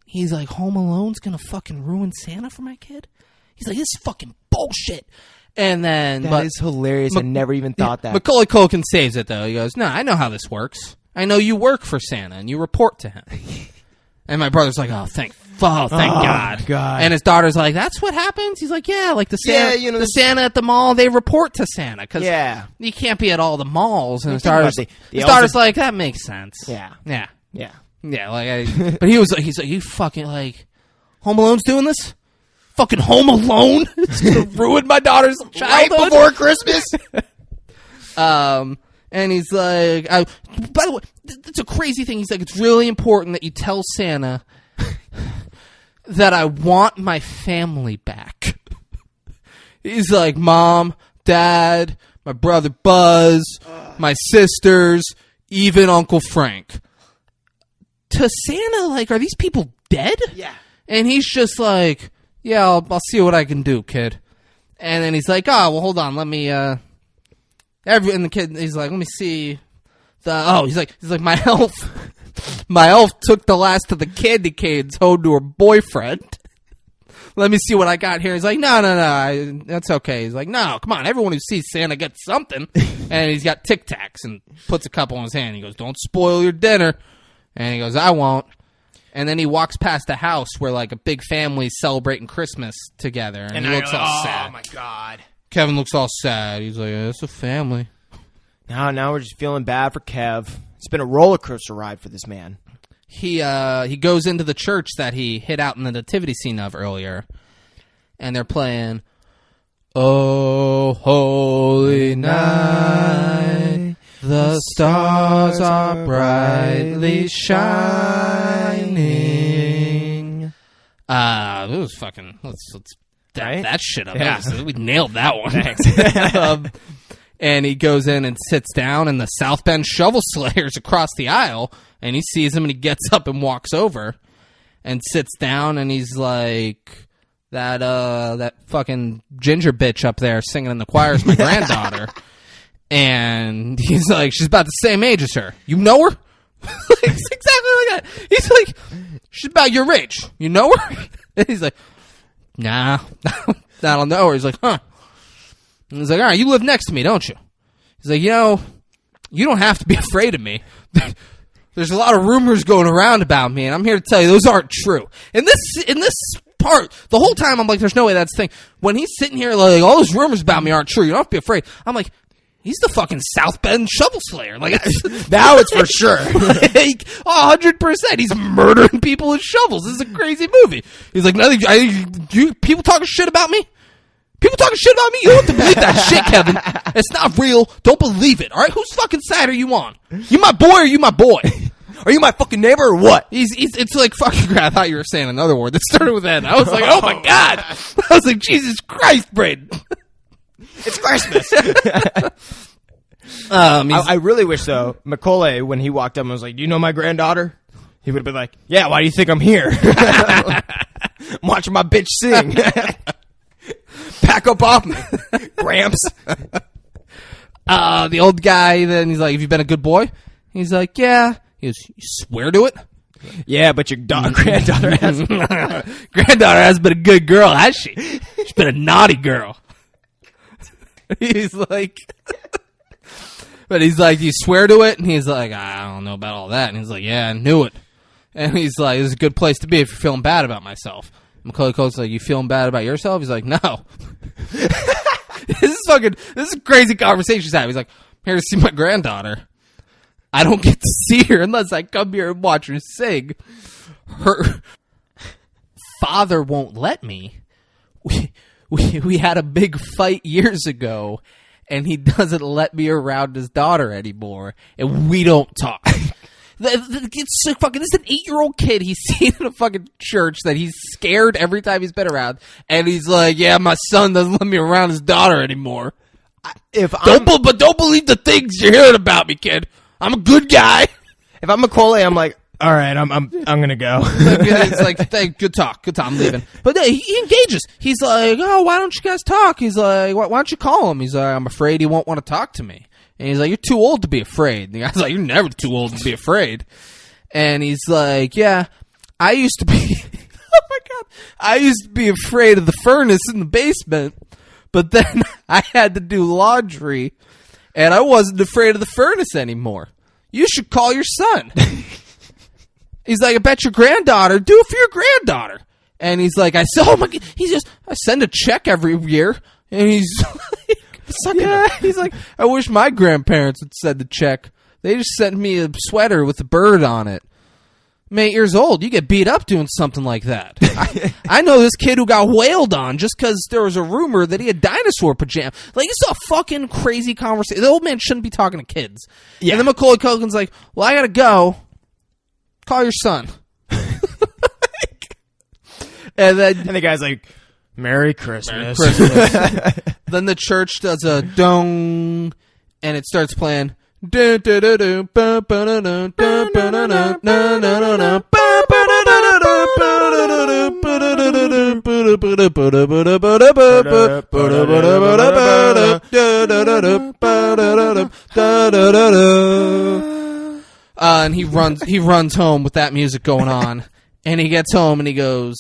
He's like, Home Alone's gonna fucking ruin Santa for my kid? He's like, this is fucking bullshit. And then... That is hilarious. I never even thought that. Macaulay Culkin saves it, though. He goes, no, I know how this works. I know you work for Santa, and you report to him. And my brother's like, oh, thank God. And his daughter's like, that's what happens? He's like, yeah, like the Santa, the Santa at the mall, they report to Santa. Because you can't be at all the malls. And his daughter's like, that makes sense. Yeah. Yeah, like, but he was like, he's like, you fucking, like, Home Alone's doing this? Fucking Home Alone? It's gonna ruin my daughter's childhood? Right before Christmas? And he's like, by the way, it's a crazy thing. He's like, it's really important that you tell Santa that I want my family back. He's like, Mom, Dad, my brother Buzz, my sisters, even Uncle Frank. To Santa, like, are these people dead? Yeah. And he's just like, yeah, I'll see what I can do, kid. And then he's like, oh, well, hold on, let me, and the kid, he's like, let me see. He's like, my elf took the last of the candy canes home to her boyfriend. Let me see what I got here. He's like, no, that's okay. He's like, no, come on, everyone who sees Santa gets something. And he's got Tic Tacs and puts a couple in his hand. He goes, don't spoil your dinner. And he goes, I won't. And then he walks past a house where, like, a big family's celebrating Christmas together. And he looks all sad. Oh, my God. Kevin looks all sad. He's like, it's a family. Now we're just feeling bad for Kev. It's been a roller coaster ride for this man. He goes into the church that he hid out in the nativity scene of earlier. And they're playing, Oh, Holy Night, the stars are brightly shining. It was fucking. Let's Right? that shit up. Yeah. We nailed that one. Thanks. And he goes in and sits down, and the South Bend Shovel Slayer's across the aisle, and he sees him, and he gets up and walks over, and sits down, and he's like, that fucking ginger bitch up there singing in the choir is my granddaughter. And he's like, she's about the same age as her. You know her? It's exactly like that. He's like, she's about your age. You know her? And he's like, nah, I don't know her. He's like, huh. And he's like, all right, you live next to me, don't you? He's like, you know, you don't have to be afraid of me. There's a lot of rumors going around about me, and I'm here to tell you those aren't true. In this part, the whole time I'm like, there's no way that's the thing. When he's sitting here like, all those rumors about me aren't true, you don't have to be afraid. I'm like, he's the fucking South Bend Shovel Slayer. Like, Now it's for sure. Like, 100%. He's murdering people with shovels. This is a crazy movie. He's like, you people talking shit about me? People talking shit about me? You don't have to believe that shit, Kevin. It's not real. Don't believe it, all right? Whose fucking side are you on? You my boy or you my boy? Are you my fucking neighbor or what? It's like fucking. I thought you were saying another word that started with N. I was like, oh my God. I was like, Jesus Christ, Braden. It's Christmas. I really wish, though, Macaulay, when he walked up and was like, do you know my granddaughter? He would have been like, yeah, why do you think I'm here? I'm watching my bitch sing. Back up off me, Gramps. The old guy, then he's like, have you been a good boy? He's like, yeah. He goes, you swear to it? Yeah, but your granddaughter has been a good girl, has she? She's been a naughty girl. He's like, but he's like, do you swear to it? And he's like, I don't know about all that. And he's like, yeah, I knew it. And he's like, this is a good place to be if you're feeling bad about myself. Macaulay Culkin's like, you feeling bad about yourself? He's like, no. This is a crazy conversation he's having. He's like, I'm here to see my granddaughter. I don't get to see her unless I come here and watch her sing. Her father won't let me. We had a big fight years ago, and he doesn't let me around his daughter anymore, and we don't talk. It's so fucking. This is an 8-year-old kid he's seen in a fucking church that he's scared every time he's been around, and he's like, "Yeah, my son doesn't let me around his daughter anymore." Don't believe the things you're hearing about me, kid. I'm a good guy. If I'm Macaulay, I'm like, all right, I'm gonna go. It's like, hey, good talk, I'm leaving. But he engages. He's like, oh, why don't you guys talk? He's like, why don't you call him? He's like, I'm afraid he won't want to talk to me. And he's like, you're too old to be afraid. And the guy's like, you're never too old to be afraid. And he's like, yeah, I used to be, oh my God, I used to be afraid of the furnace in the basement, but then I had to do laundry, and I wasn't afraid of the furnace anymore. You should call your son. He's like, I bet your granddaughter, do it for your granddaughter. And he's like, I send a check every year. And he's like, yeah, he's like, I wish my grandparents had sent the check. They just sent me a sweater with a bird on it. I'm 8 years old. You get beat up doing something like that. I know this kid who got wailed on just because there was a rumor that he had dinosaur pajamas. Like, it's a fucking crazy conversation. The old man shouldn't be talking to kids. Yeah. And then Macaulay Culkin's like, well, I gotta go. Call your son. And the guy's like, Merry Christmas. Then the church does a dong, and it starts playing. And he runs home with that music going on, and he gets home and he goes,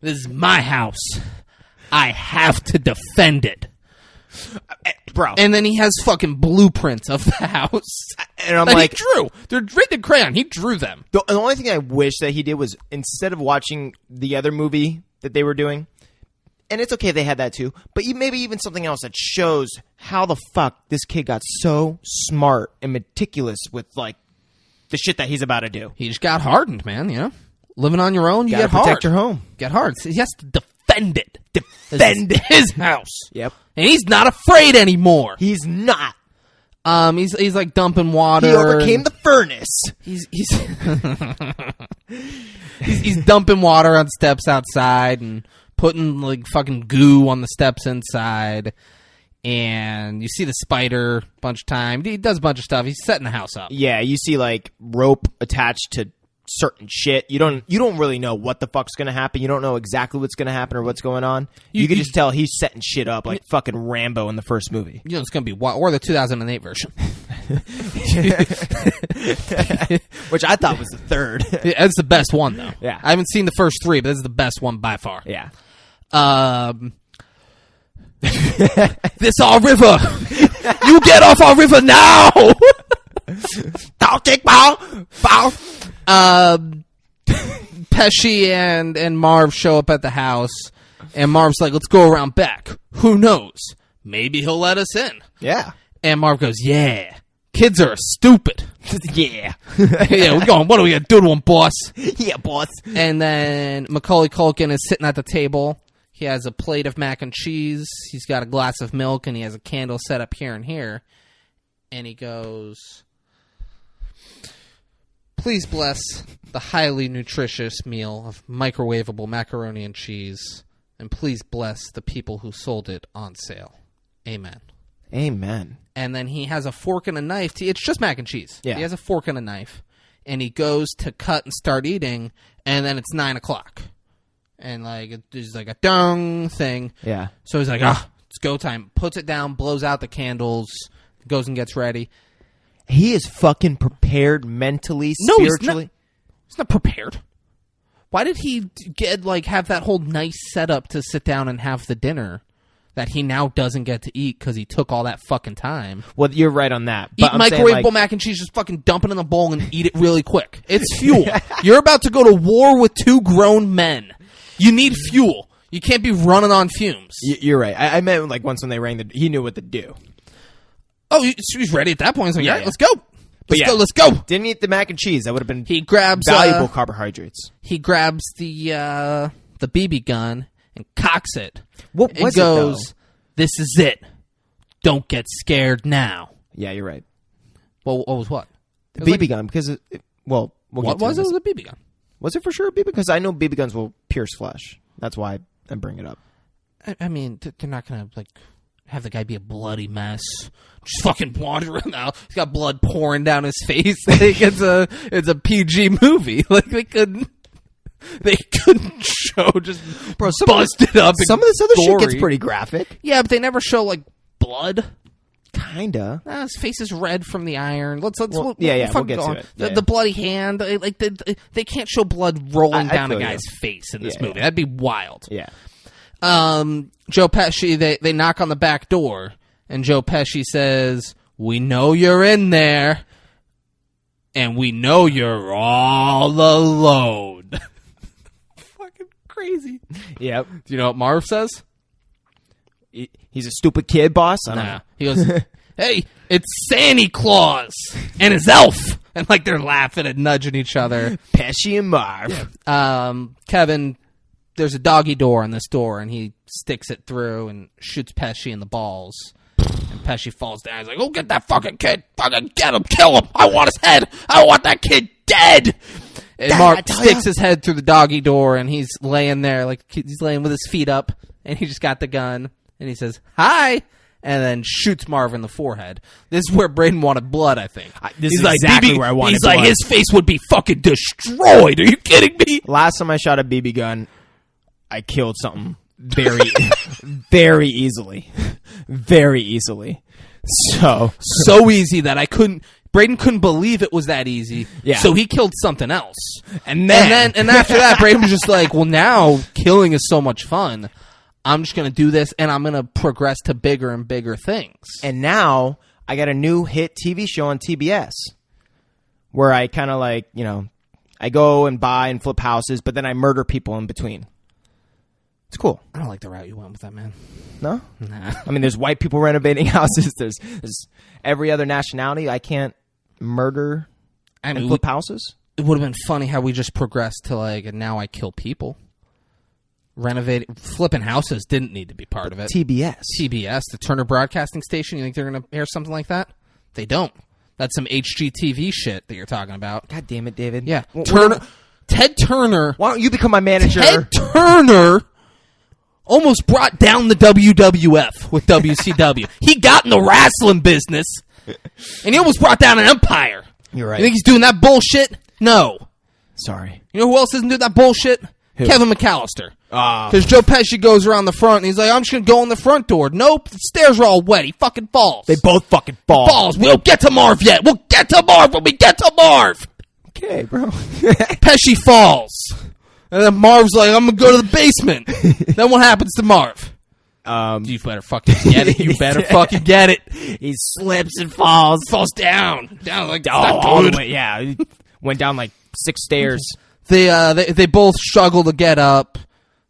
"This is my house. I have to defend it." Bro. And then he has fucking blueprints of the house. And I'm that like, he drew. They're written in crayon. He drew them. the only thing I wish that he did was, instead of watching the other movie that they were doing, and it's okay if they had that too, but maybe even something else that shows how the fuck this kid got so smart and meticulous with, like, the shit that he's about to do. He just got hardened, man, you know? Living on your own, you Gotta get hard. protect your home. Get hard. So he has to defend it. Defend his house. Yep. And he's not afraid anymore. He's not. He's like dumping water. He overcame the furnace. He's dumping water on steps outside and putting like fucking goo on the steps inside. And you see the spider a bunch of time. He does a bunch of stuff. He's setting the house up. Yeah, you see like rope attached to certain shit. You don't really know what the fuck's gonna happen. You don't know exactly what's gonna happen or what's going on. You can just tell he's setting shit up like fucking Rambo in the first movie. You know it's gonna be or the 2008 version, which I thought was the third. That's the best one though. Yeah, I haven't seen the first three, but this is the best one by far. Yeah. This our river. You get off our river now. Don't take bow. Pesci and Marv show up at the house, and Marv's like, "Let's go around back. Who knows? Maybe he'll let us in." Yeah. And Marv goes, "Yeah, kids are stupid." Yeah. Yeah, we're going. What are we gonna do to him, boss? Yeah, boss. And then Macaulay Culkin is sitting at the table. He has a plate of mac and cheese. He's got a glass of milk, and he has a candle set up here and here. And he goes, "Please bless the highly nutritious meal of microwavable macaroni and cheese, and please bless the people who sold it on sale. Amen." Amen. And then he has a fork and a knife. It's just mac and cheese. Yeah. He has a fork and a knife, and he goes to cut and start eating, and then it's 9:00. And like there's like a dong thing. Yeah. So he's like, it's go time. Puts it down, blows out the candles, goes and gets ready. He is fucking prepared mentally, spiritually. He's not prepared. Why did he have that whole nice setup to sit down and have the dinner that he now doesn't get to eat because he took all that fucking time? Well, you're right on that. Eat microwavable mac and cheese, just fucking dump it in a bowl and eat it really quick. It's fuel. You're about to go to war with two grown men. You need fuel. You can't be running on fumes. You're right. I meant like once when they rang he knew what to do. Oh, he's ready at that point. He's like, Yeah, all right, yeah. let's go. Let's go. Didn't eat the mac and cheese. That would have been He grabs valuable carbohydrates. He grabs the BB gun and cocks it. What and was goes, it, though? "This is it. Don't get scared now." Yeah, you're right. Well, what was what? The BB gun, because we'll What get to was it? It this. was a BB gun. Was it for sure a BB? Because I know BB guns will pierce flesh. That's why I bring it up. I mean, they're not gonna have the guy be a bloody mess. Just fucking wandering out. He's got blood pouring down his face. It's a PG movie. Like they couldn't show just busted up. Some of this other gory. shit gets pretty graphic. Yeah, but they never show blood. Kinda. His face is red from the iron. Let's We'll fucking get go to on. it. Yeah. The bloody hand. They can't show blood rolling I down a feel you. guy's face in this Yeah, movie. yeah. That'd be wild. Yeah. Joe Pesci, they knock on the back door, and Joe Pesci says, "We know you're in there, and we know you're all alone." Fucking crazy. Yep. Do you know what Marv says? He's a stupid kid, boss. I don't Nah. know. He goes, hey, it's Santa Claus and his elf. And, like, they're laughing and nudging each other. Pesci and Marv. Kevin, there's a doggy door on this door, and he sticks it through and shoots Pesci in the balls. And Pesci falls down. He's like, oh, get that fucking kid. Fucking get him. Kill him. I want his head. I want that kid dead. And Mark sticks his head through the doggy door, and he's laying there, like, he's laying with his feet up, and he just got the gun, and he says, hi, and then shoots Marv in the forehead. This is where Braden wanted blood, I think. This is exactly where I wanted He's blood. like, his face would be fucking destroyed. Are you kidding me? Last time I shot a BB gun, I killed something very, very easily. Very easily. So easy that Braden couldn't believe it was that easy. Yeah. So he killed something else. And then after that, Braden was just like, well, now killing is so much fun. I'm just going to do this, and I'm going to progress to bigger and bigger things. And now I got a new hit TV show on TBS where I kind of like, I go and buy and flip houses, but then I murder people in between. It's cool. I don't like the route you went with that, man. No? Nah. I mean, there's white people renovating houses. There's every other nationality. I can't murder and flip houses. It would have been funny how we just progressed to, like, and now I kill people. Flipping houses didn't need to be part of it. TBS, the Turner Broadcasting Station. You think they're going to air something like that? They don't. That's some HGTV shit that you're talking about. God damn it, David. Yeah. Ted Turner. Why don't you become my manager? Ted Turner almost brought down the WWF with WCW. He got in the wrestling business, and he almost brought down an empire. You're right. You think he's doing that bullshit? No. Sorry. You know who else isn't doing that bullshit? Who? Kevin McAllister. Because Joe Pesci goes around the front, and he's like, I'm just going to go in the front door. Nope, the stairs are all wet. He fucking falls. They both fucking fall. Falls. We'll get to Marv yet. We'll get to Marv when we get to Marv. Okay, bro. Pesci falls. And then Marv's like, I'm going to go to the basement. Then what happens to Marv? You better fucking get it. You better fucking get it. He slips and falls. Falls down. Down like, all the way. Yeah. He went down like 6 stairs. They both struggle to get up.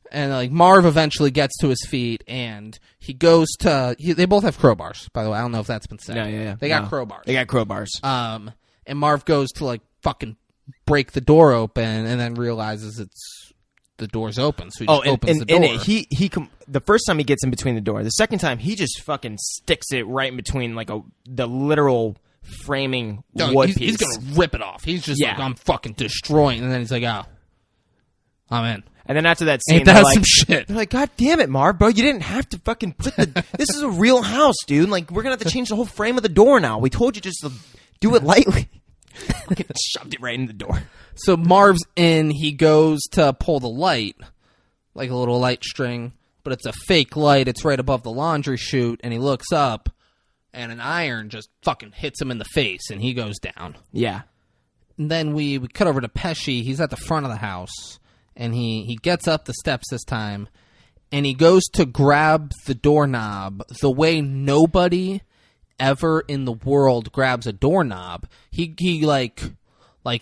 And like Marv eventually gets to his feet, and he goes to. They both have crowbars, by the way. I don't know if that's been said. Yeah. They got crowbars. They got crowbars. And Marv goes to like fucking break the door open, and then realizes the door's open, so he just opens the door. And the first time he gets in between the door. The second time he just fucking sticks it right in between like the literal framing wood piece. He's gonna rip it off. He's just like, I'm fucking destroying, and then he's like, oh, I'm in. And then after that scene, ain't that some shit? They're like, God damn it, Marv, bro, you didn't have to fucking put this is a real house, dude. Like, we're gonna have to change the whole frame of the door now. We told you just to do it lightly. Shoved it right in the door. So Marv's in. He goes to pull the light, like a little light string, but it's a fake light. It's right above the laundry chute, and he looks up, and an iron just fucking hits him in the face, and he goes down. Yeah. And then we cut over to Pesci. He's at the front of the house, and he gets up the steps this time, and he goes to grab the doorknob the way nobody ever in the world grabs a doorknob. He like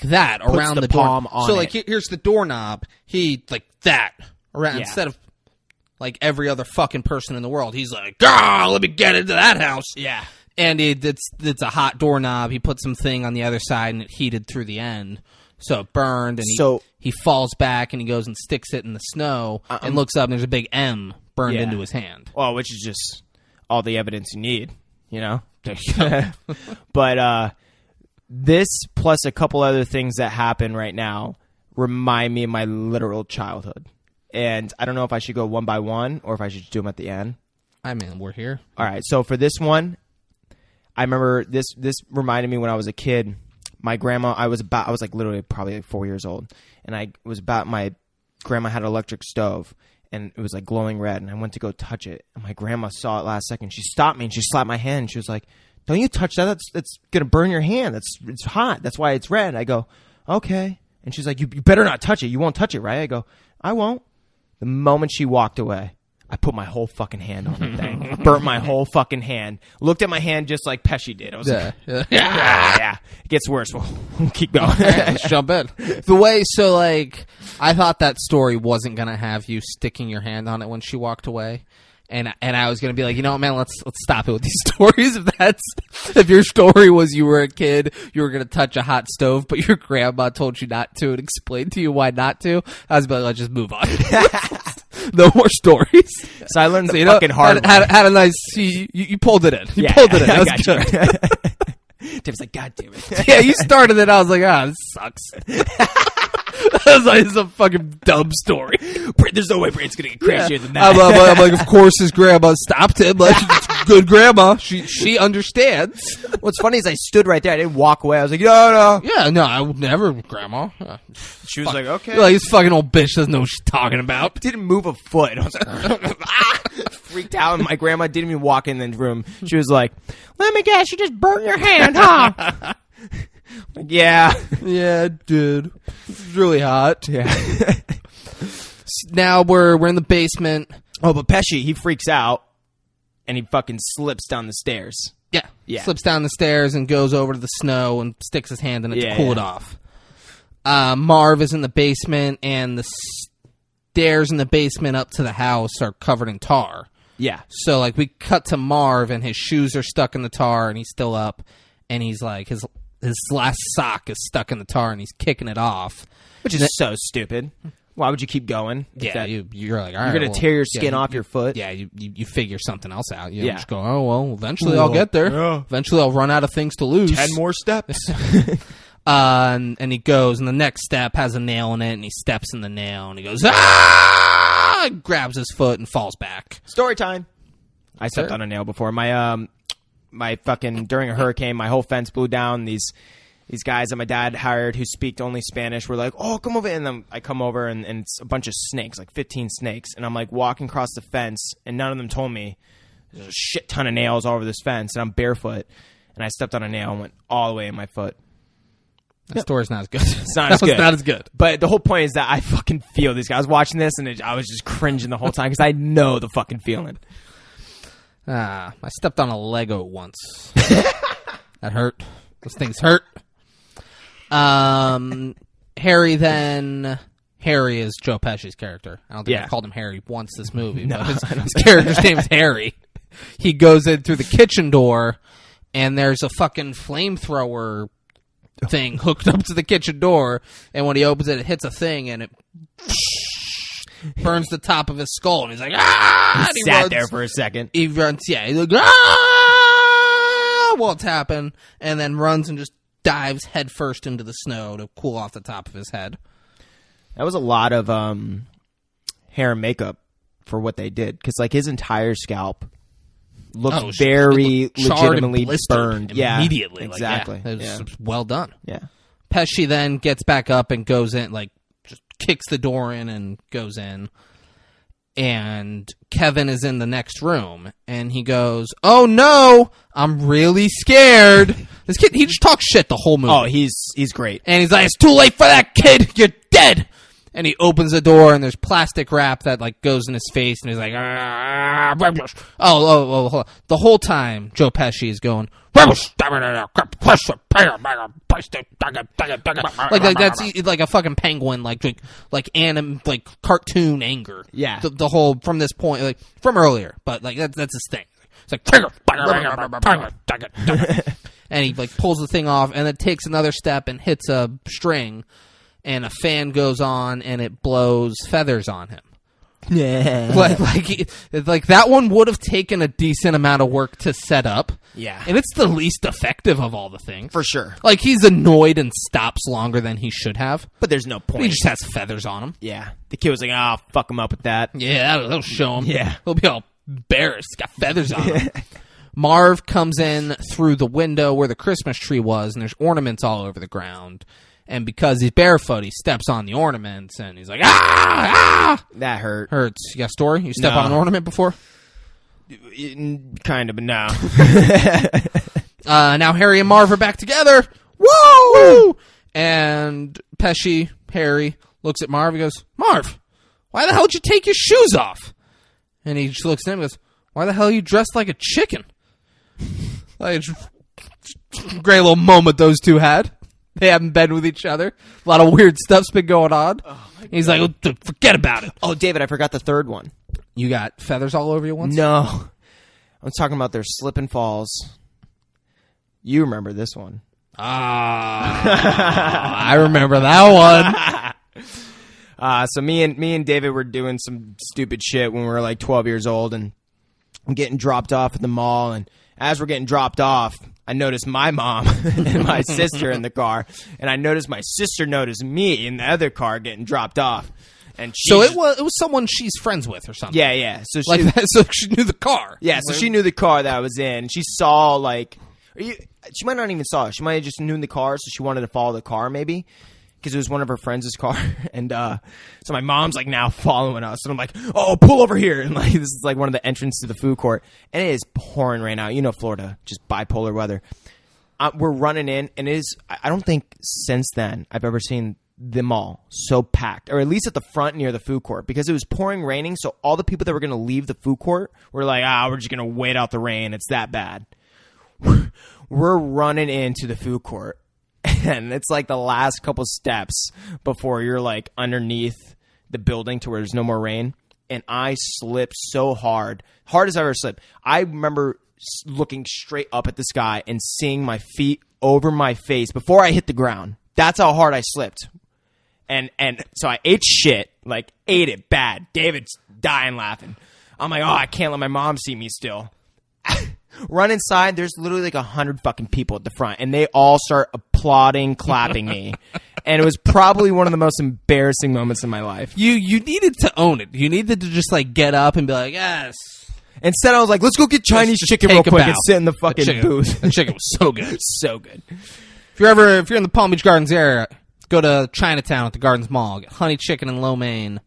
that puts around the palm door. on so like it. here's the doorknob. He like that around instead of like every other fucking person in the world. He's like, let me get into that house. Yeah. And it's a hot doorknob. He put something on the other side, and it heated through the end, so it burned. And he falls back, and he goes and sticks it in the snow, and looks up, and there's a big M burned into his hand. Well, which is just all the evidence you need, you know. But this plus a couple other things that happen right now remind me of my literal childhood, and I don't know if I should go one by one or if I should just do them at the end. I mean, we're here. All right, so for this one, I remember this reminded me when I was a kid. My grandma, I was like literally probably like 4 years old, and my grandma had an electric stove, and it was like glowing red, and I went to go touch it, and my grandma saw it last second. She stopped me and she slapped my hand, and she was like, "Don't you touch that? That's gonna burn your hand. It's hot. That's why it's red." I go, "Okay," and she's like, "You better not touch it. You won't touch it, right?" I go, "I won't." The moment she walked away, I put my whole fucking hand on the thing. Burnt my whole fucking hand. Looked at my hand just like Pesci did. I was like, yeah. It gets worse. We'll keep going. Let's jump in. The way, so like, I thought that story wasn't going to have you sticking your hand on it when she walked away. And I was gonna be like, you know what, man, let's stop it with these stories. If your story was you were a kid, you were gonna touch a hot stove, but your grandma told you not to and explained to you why not to, I was like, let's just move on. No more stories. So I learned the fucking hard way. Had a nice. You pulled it in. You pulled it in. I That was got good. you. David's like, God damn it. Yeah, you started it. I was like, this sucks. I was like, this is a fucking dumb story. There's no way Brand's gonna get crazier than that. I'm like, of course his grandma stopped him. Like, good grandma. She understands. What's funny is I stood right there. I didn't walk away. I was like, no. Yeah, no, I would never, grandma. She was like, okay. Like, this fucking old bitch doesn't know what she's talking about. Didn't move a foot. I was like, freaked out. And my grandma didn't even walk in the room. She was like, let me guess, you just burnt your hand, huh? Like, yeah, dude. It's really hot. Yeah. Now we're in the basement. Oh, but Pesci, he freaks out and he fucking slips down the stairs. Yeah. Slips down the stairs and goes over to the snow and sticks his hand in it to cool it off. Marv is in the basement, and the stairs in the basement up to the house are covered in tar. Yeah. So, like, we cut to Marv, and his shoes are stuck in the tar, and he's still up, and he's like, his last sock is stuck in the tar, and he's kicking it off. Which is so stupid. Why would you keep going? Yeah, you're like, all right, you're going to tear your skin off your foot? Yeah, you figure something else out. You Yeah. just go, oh, well, eventually I'll get there. Yeah. Eventually I'll run out of things to lose. 10 more steps. And he goes, and the next step has a nail in it, and he steps in the nail, and he goes, ah! Grabs his foot and falls back. Story time. I stepped on a nail before. My fucking, during a hurricane, my whole fence blew down. These guys that my dad hired who speak only Spanish were like, oh, come over. And then I come over, and it's a bunch of snakes, like 15 snakes. And I'm like walking across the fence, and none of them told me there's a shit ton of nails all over this fence, and I'm barefoot. And I stepped on a nail and went all the way in my foot. That story's not as good. It's not as good. Not as good. But the whole point is that I fucking feel these guys watching this, and I was just cringing the whole time because I know the fucking feeling. I stepped on a Lego once. That hurt. Those things hurt. Harry is Joe Pesci's character. I don't think I called him Harry once this movie, but his character's name is Harry. He goes in through the kitchen door, and there's a fucking flamethrower thing hooked up to the kitchen door, and when he opens it, it hits a thing, and it burns the top of his skull, and he's like, ah! He sat there for a second. He runs, he's like, ah! What's happened? And then runs and just dives headfirst into the snow to cool off the top of his head. That was a lot of hair and makeup for what they did, because like his entire scalp looked very legitimately burned. Immediately. Exactly. It was well done. Yeah. Pesci then gets back up and goes in, like, just kicks the door in and goes in. And Kevin is in the next room, and he goes, oh no, I'm really scared. This kid, he just talks shit the whole movie. Oh, he's great. And he's like, it's too late for that kid, you're dead. And he opens the door, and there's plastic wrap that like goes in his face, and he's like, oh. The whole time, Joe Pesci is going, like that's like a fucking penguin, like cartoon anger. Yeah. The whole, from this point, like from earlier, but like that's his thing. It's like, and he like pulls the thing off, and then takes another step and hits a string. And a fan goes on, and it blows feathers on him. Yeah. Like that one would have taken a decent amount of work to set up. Yeah. And it's the least effective of all the things. For sure. Like, he's annoyed and stops longer than he should have. But there's no point. He just has feathers on him. Yeah. The kid was like, oh, fuck him up with that. Yeah, that'll show him. Yeah. He'll be all embarrassed. He's got feathers on him. Marv comes in through the window where the Christmas tree was, and there's ornaments all over the ground. And because he's barefoot, he steps on the ornaments, and he's like, ah! That hurt. Hurts. You got a story? You step on an ornament before? Kind of, but no. Now Harry and Marv are back together. Woo! And Pesci, Harry, looks at Marv and goes, Marv, why the hell did you take your shoes off? And he just looks at him and goes, why the hell are you dressed like a chicken? Like, great little moment those two had. They haven't been with each other. A lot of weird stuff's been going on. Oh, he's like, forget about it. Oh, David, I forgot the third one. You got feathers all over you once? No. I'm talking about their slip and falls. You remember this one. Ah, I remember that one. So me and David were doing some stupid shit when we were like 12 years old, and I'm getting dropped off at the mall. And as we're getting dropped off, I noticed my mom and my sister in the car, and I noticed my sister noticed me in the other car getting dropped off. And So it was someone she's friends with or something. yeah. So she, Like that, so she knew the car. yeah, so she knew the car that I was in. She saw she might not even saw it. She might have just knew the car, so she wanted to follow the car maybe. Because it was one of her friends' car, and so my mom's like now following us, and I'm like, "Oh, pull over here!" And like this is like one of the entrances to the food court, and it is pouring right now. You know, Florida, just bipolar weather. We're running in, and it is. I don't think since then I've ever seen the mall so packed, or at least at the front near the food court, because it was pouring, raining. So all the people that were going to leave the food court were like, we're just going to wait out the rain. It's that bad. We're running into the food court. And it's like the last couple steps before you're like underneath the building to where there's no more rain. And I slipped so hard as I ever slipped. I remember looking straight up at the sky and seeing my feet over my face before I hit the ground. That's how hard I slipped. And so I ate shit, like ate it bad. David's dying laughing. I'm like, I can't let my mom see me still. Run inside. There's literally like 100 fucking people at the front, and they all start applauding, clapping me. And it was probably one of the most embarrassing moments in my life. You needed to own it. You needed to just like get up and be like, yes. Instead, I was like, let's go get Chinese Just chicken take real a quick bow. and sit in the fucking booth. The chicken was so good. So good. If you're in the Palm Beach Gardens area, go to Chinatown at the Gardens Mall. Get honey chicken and lo mein.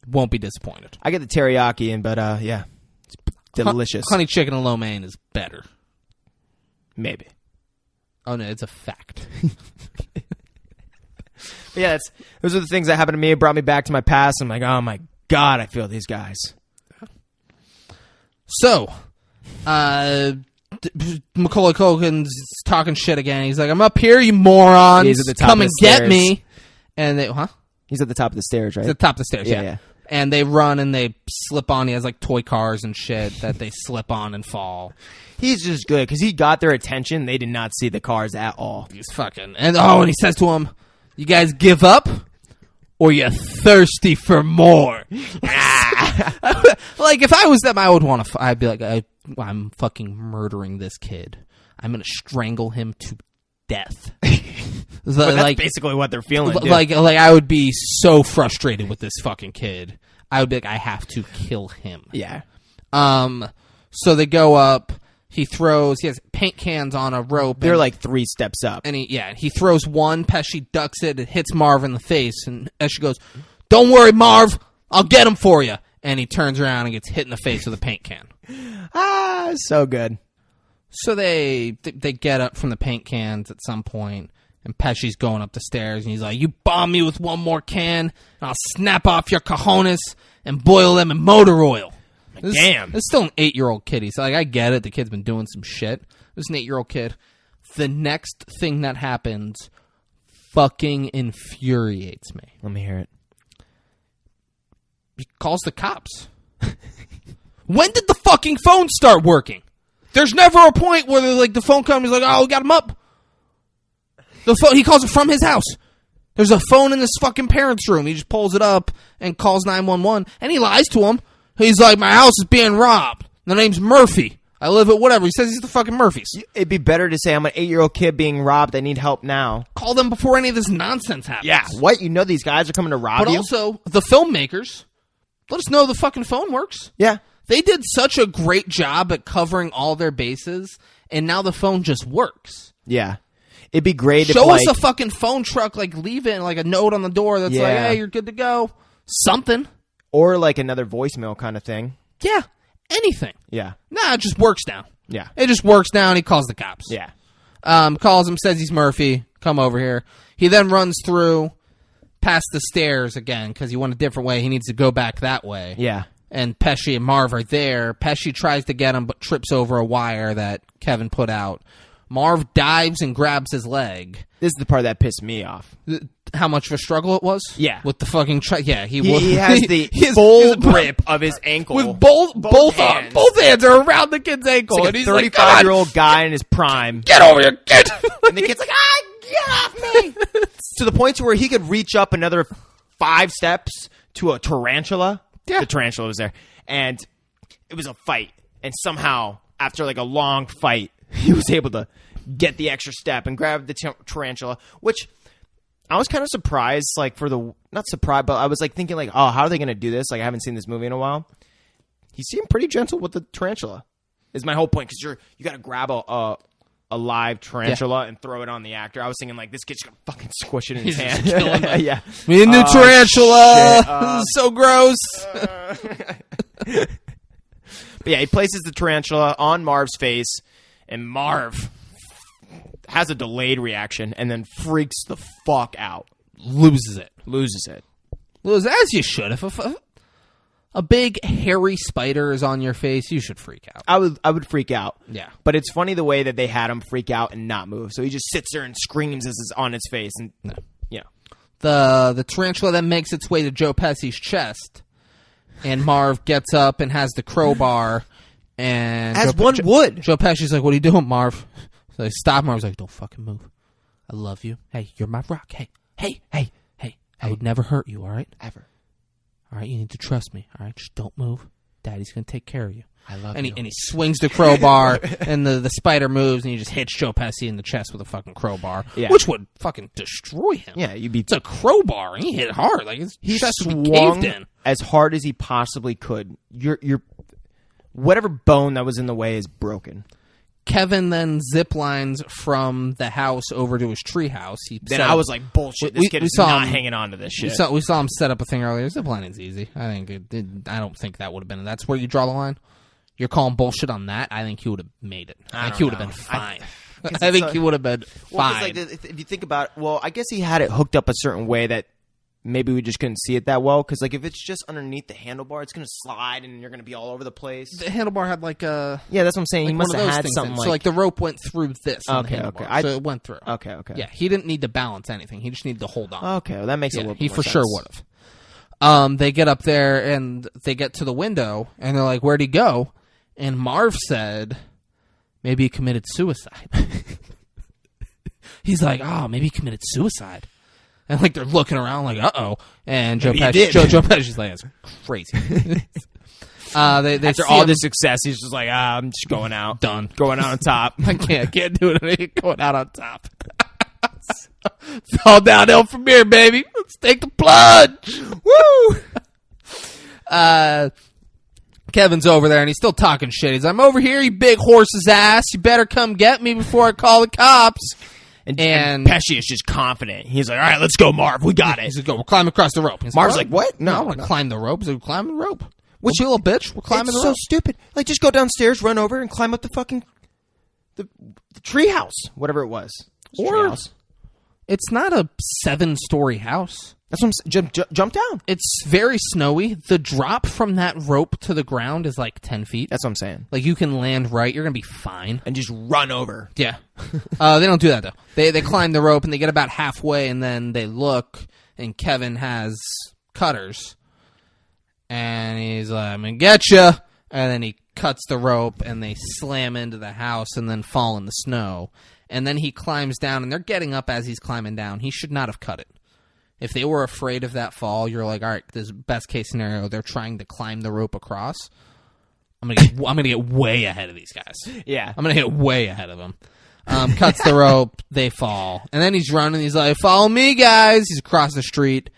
Won't be disappointed. I get the teriyaki in, but yeah, it's delicious. Honey chicken and lo mein is better. Maybe. Oh no, it's a fact. But yeah, those are the things that happened to me. It brought me back to my past. I'm like, oh my God, I feel these guys. So, Macaulay Culkin's talking shit again. He's like, I'm up here, you morons. He's at the top Come of and the get stairs. me. And they, He's at the top of the stairs, right? He's at the top of the stairs, Yeah, yeah. yeah. And they run and they slip on. He has like toy cars and shit that they slip on and fall. He's just good because he got their attention. They did not see the cars at all. He's fucking... And he says to him, you guys give up or you're thirsty for more? Like, if I was them, I would want to... I'd be like, I'm fucking murdering this kid. I'm going to strangle him to death. But that's basically what they're feeling. Dude. Like I would be so frustrated with this fucking kid. I would be like, I have to kill him. Yeah. So they go up. He has paint cans on a rope. They're like 3 steps up. And he throws one. Pesci ducks it. It hits Marv in the face. And Pesci goes, don't worry, Marv. I'll get him for you. And he turns around and gets hit in the face with a paint can. So good. So they get up from the paint cans at some point, and Pesci's going up the stairs, and he's like, you bomb me with one more can, and I'll snap off your cojones and boil them in motor oil. Damn. This is still an 8-year-old kid. He's like, I get it. The kid's been doing some shit. This is an 8-year-old kid. The next thing that happens fucking infuriates me. Let me hear it. He calls the cops. When did the fucking phone start working? There's never a point where the phone company's like, we got him up. The phone, he calls it from his house. There's a phone in his fucking parents' room. He just pulls it up and calls 911, and he lies to him. He's like, my house is being robbed. The name's Murphy. I live at whatever. He says he's the fucking Murphys. It'd be better to say I'm an 8-year-old kid being robbed. I need help now. Call them before any of this nonsense happens. Yeah. What? You know these guys are coming to rob But you? also, the filmmakers, let us know the fucking phone works. Yeah. They did such a great job at covering all their bases, and now the phone just works. Yeah. It'd be great Show if, us a fucking phone truck, leave it, a note on the door that's like, hey, you're good to go. Something. Or another voicemail kind of thing. Yeah. Anything. Yeah. Nah, it just works now. Yeah. It just works now, and he calls the cops. Yeah. Calls him, says he's Murphy. Come over here. He then runs through past the stairs again, because he went a different way. He needs to go back that way. Yeah. And Pesci and Marv are there. Pesci tries to get him, but trips over a wire that Kevin put out. Marv dives and grabs his leg. This is the part that pissed me off. how much of a struggle it was? Yeah. With the fucking He has the full grip of his ankle. With both hands. Both hands are around the kid's ankle. It's and like he's 35-year-old guy in his prime. Get over here, kid! And the kid's like, get off me! To the point to where he could reach up another 5 steps to a tarantula. Yeah. The tarantula was there. And it was a fight. And somehow, after like a long fight, he was able to get the extra step and grab the tarantula, which I was kind of surprised, like not surprised, but I was like thinking like, oh, how are they going to do this? Like I haven't seen this movie in a while. He seemed pretty gentle with the tarantula is my whole point. Cause you got to grab a live tarantula and throw it on the actor. I was thinking like this kid's going to fucking squish it in his hand. Yeah. Me a new tarantula. This is so gross. But yeah, he places the tarantula on Marv's face, and Marv has a delayed reaction and then freaks the fuck out. Loses it. As you should. If a big hairy spider is on your face, you should freak out. I would freak out. Yeah. But it's funny the way that they had him freak out and not move. So he just sits there and screams as it's on his face. And you know. The tarantula then makes its way to Joe Pesci's chest, and Marv gets up and has the crowbar. And as one would. Joe Pesci's like, "What are you doing, Marv?" So they stop. Marv's like, "Don't fucking move. I love you. Hey, you're my rock. Hey. I would never hurt you. All right, ever. All right, you need to trust me. All right, just don't move. Daddy's gonna take care of you. I love you." And he swings the crowbar, and the spider moves, and he just hits Joe Pesci in the chest with a fucking crowbar, which would fucking destroy him. Yeah, it's a crowbar, and he hit hard. Like his chest would be swung caved in as hard as he possibly could. Your whatever bone that was in the way is broken. Kevin then zip lines from the house over to his treehouse. I was like, bullshit. This kid is not hanging on to this shit. We saw him set up a thing earlier. Zip lining's easy. I don't think that would have been. That's where you draw the line. You're calling bullshit on that. I think he would have made it. I think he would have been fine. I think he would have been fine. Like, if you think about it, I guess he had it hooked up a certain way that maybe we just couldn't see it that well. Because like if it's just underneath the handlebar, it's going to slide and you're going to be all over the place. The handlebar had like a... Yeah, that's what I'm saying. Like he must have had something So like the rope went through this on the handlebar. So it went through. Okay. Yeah, he didn't need to balance anything. He just needed to hold on. Okay, well, that makes a little he more for sense. sure would have. They get up there and they get to the window and they're like, "Where'd he go?" And Marv said, "Maybe he committed suicide." He's like, "Oh, maybe he committed suicide." And like they're looking around like, "Uh-oh." And Joe Pesci's like, "That's crazy." After all this success, he's just like, "I'm just going out, done, going out on top. I can't do it. I ain't going out on top." It's all downhill from here, baby. Let's take the plunge. Woo! Kevin's over there and he's still talking shit. He's like, "I'm over here, you big horse's ass. You better come get me before I call the cops." And Pesci is just confident. He's like, "All right, let's go, Marv. We got it." He's like, "Go, we'll climb across the rope." Marv's like, "What? No, I want to climb the rope." He's like, "Climb the rope." What, you little bitch? We're climbing the rope. It's so stupid. Like, just go downstairs, run over, and climb up the fucking the tree house, whatever it was. Or it's not a 7-story house. That's what I'm saying. Jump down. It's very snowy. The drop from that rope to the ground is like 10 feet. That's what I'm saying. Like, you can land right. You're going to be fine. And just run over. Yeah. They don't do that, though. They climb the rope, and they get about halfway, and then they look, and Kevin has cutters. And he's like, "I'm going to get you." And then he cuts the rope, and they slam into the house and then fall in the snow. And then he climbs down, and they're getting up as he's climbing down. He should not have cut it. If they were afraid of that fall, you're like, all right, this is best case scenario. They're trying to climb the rope across. I'm gonna get way ahead of these guys. Yeah, I'm gonna get way ahead of them. Cuts the rope, they fall, and then he's running. He's like, "Follow me, guys!" He's across the street.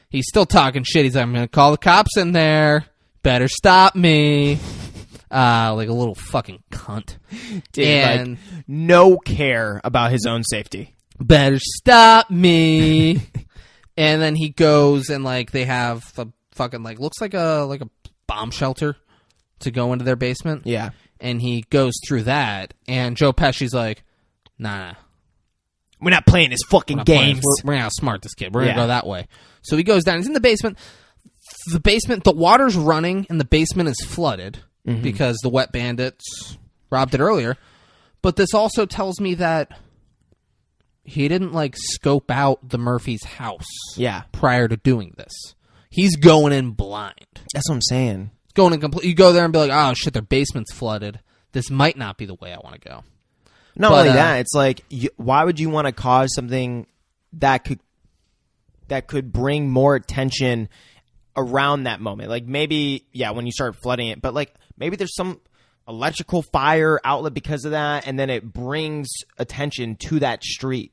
He's still talking shit. He's like, "I'm gonna call the cops in there. Better stop me." Like a little fucking cunt. Dude, and like, no care about his own safety. Better stop me. And then he goes and like they have a fucking like looks like a bomb shelter to go into their basement. Yeah. And he goes through that, and Joe Pesci's like, nah. We're not playing his fucking games. We're going to outsmart this kid. We're going to go that way. So he goes down. He's in the basement. The water's running, and the basement is flooded because the wet bandits robbed it earlier. But this also tells me that he didn't like scope out the Murphy's house. Yeah. Prior to doing this, he's going in blind. That's what I'm saying. Going in complete. You go there and be like, oh shit, their basement's flooded. This might not be the way I want to go. Not only that, it's like, why would you want to cause something that could bring more attention around that moment? Like maybe, when you start flooding it, but like maybe there's some electrical fire outlet because of that, and then it brings attention to that street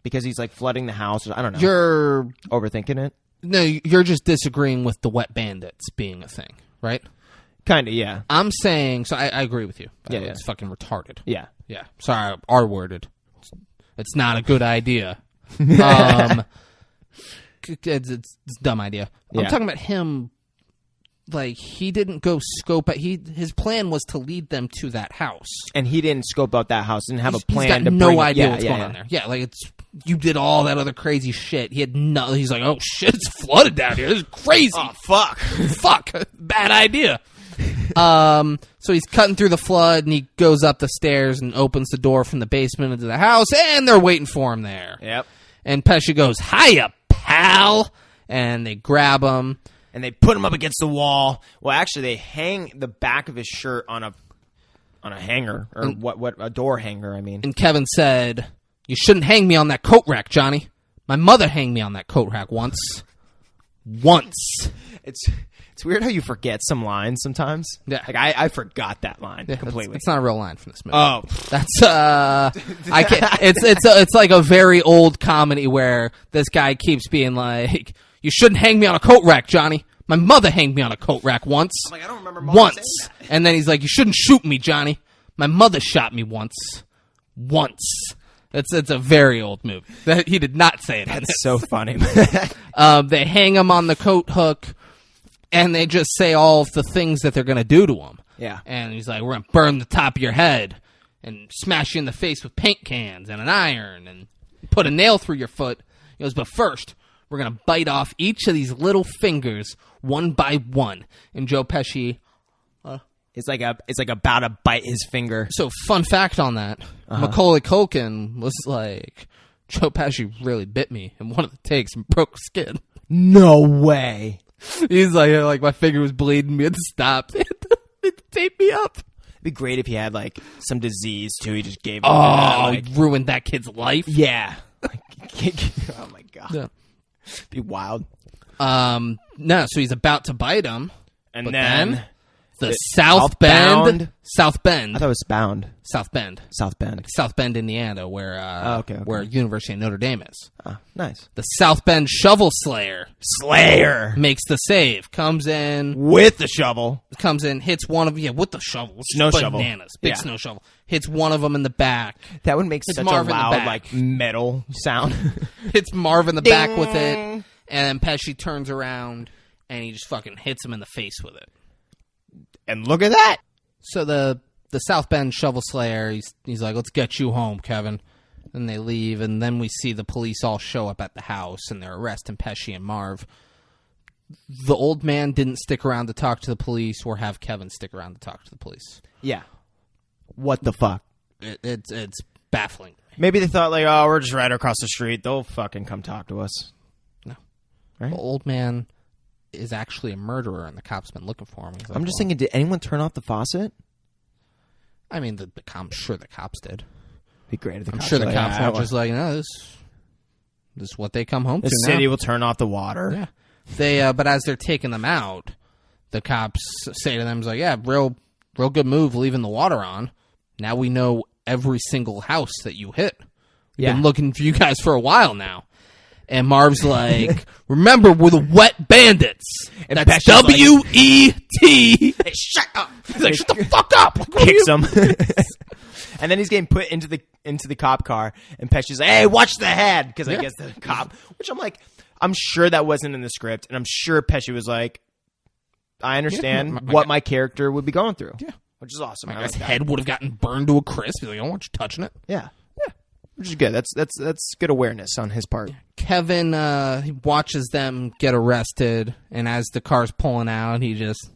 because he's like flooding the house. I don't know. You're overthinking it. No, you're just disagreeing with the wet bandits being a thing, right? Kind of, yeah. I'm saying, so I agree with you. Yeah. It's fucking retarded. Yeah. Yeah. Sorry, R-worded. It's not a good idea. It's a dumb idea. I'm talking about him. Like, he didn't go scope out. His plan was to lead them to that house. And he didn't scope out that house. Didn't have a plan. He's got to no bring idea what's going on there. Yeah, like you did all that other crazy shit. He had no. He's like, oh shit, it's flooded down here. This is crazy. Oh fuck, fuck, bad idea. So he's cutting through the flood, and he goes up the stairs and opens the door from the basement into the house, and they're waiting for him there. Yep. And Pesci goes, "Hiya, pal," and they grab him. And they put him up against the wall. Well, actually, they hang the back of his shirt on a hanger, or what a door hanger. I mean. And Kevin said, "You shouldn't hang me on that coat rack, Johnny. My mother hanged me on that coat rack once. Once." It's weird how you forget some lines sometimes. Yeah, like I forgot that line completely. It's not a real line from this movie. Oh, that's I can't. It's like a very old comedy where this guy keeps being like, "You shouldn't hang me on a coat rack, Johnny. My mother hanged me on a coat rack once." I'm like, I don't remember once. Saying that. And then he's like, "You shouldn't shoot me, Johnny. My mother shot me once. Once." It's a very old movie. He did not say it. That's so funny. They hang him on the coat hook, and they just say all of the things that they're going to do to him. Yeah. And he's like, "We're going to burn the top of your head and smash you in the face with paint cans and an iron and put a nail through your foot." He goes, "But first, we're going to bite off each of these little fingers one by one." And Joe Pesci... It's like about to bite his finger. So, fun fact on that. Macaulay Culkin was like, "Joe Pesci really bit me in one of the takes and broke skin." No way. He's like my finger was bleeding. We had to stop. They had to tape me up. It'd be great if he had like some disease too. He just gave. Ruined that kid's life. Yeah. Oh my god. Yeah. Be wild. No, so he's about to bite him, and but then the South Bend. I thought it was Bound. South Bend, Indiana, where where University of Notre Dame is. Nice. The South Bend Shovel Slayer makes the save. Comes in with the shovel. Hits one of with the shovel. Snow shovel. Bananas. Big snow shovel. Hits one of them in the back. That would make such Marv a loud like metal sound. Hits Marv in the Ding. back with it, and then Pesci turns around and he just fucking hits him in the face with it. And look at that. So the South Bend Shovel Slayer, he's like, "Let's get you home, Kevin." And they leave, and then we see the police all show up at the house, and they're arresting Pesci and Marv. The old man didn't stick around to talk to the police or have Kevin stick around to talk to the police. Yeah. What the fuck? It's baffling. Maybe they thought like, oh, we're just right across the street. They'll fucking come talk to us. No. Right? The old man is actually a murderer, and the cops been looking for him. Like, I'm just thinking, did anyone turn off the faucet? I mean, I'm sure the cops did. Be great if the I'm cops sure the were cops like, were just like, "No, this is what they come home the to city now." will turn off the water. Yeah, they. But as they're taking them out, the cops say to them, "Yeah, real good move leaving the water on. Now we know every single house that you hit. We've been looking for you guys for a while now." And Marv's like, "Remember, we're the Wet Bandits. And that's W-E-T." Hey, shut up! He's like, "Shut the fuck up!" Kicks him. And then he's getting put into the cop car, and Pesci's like, "Hey, watch the head," because I guess the cop. Which I'm like, I'm sure that wasn't in the script, and I'm sure Pesci was like, "I understand what my character would be going through." Yeah, which is awesome. His head would have gotten burned to a crisp. He's like, "I don't want you touching it." Yeah, which is good. That's good awareness on his part. Kevin he watches them get arrested, and as the car's pulling out, he just,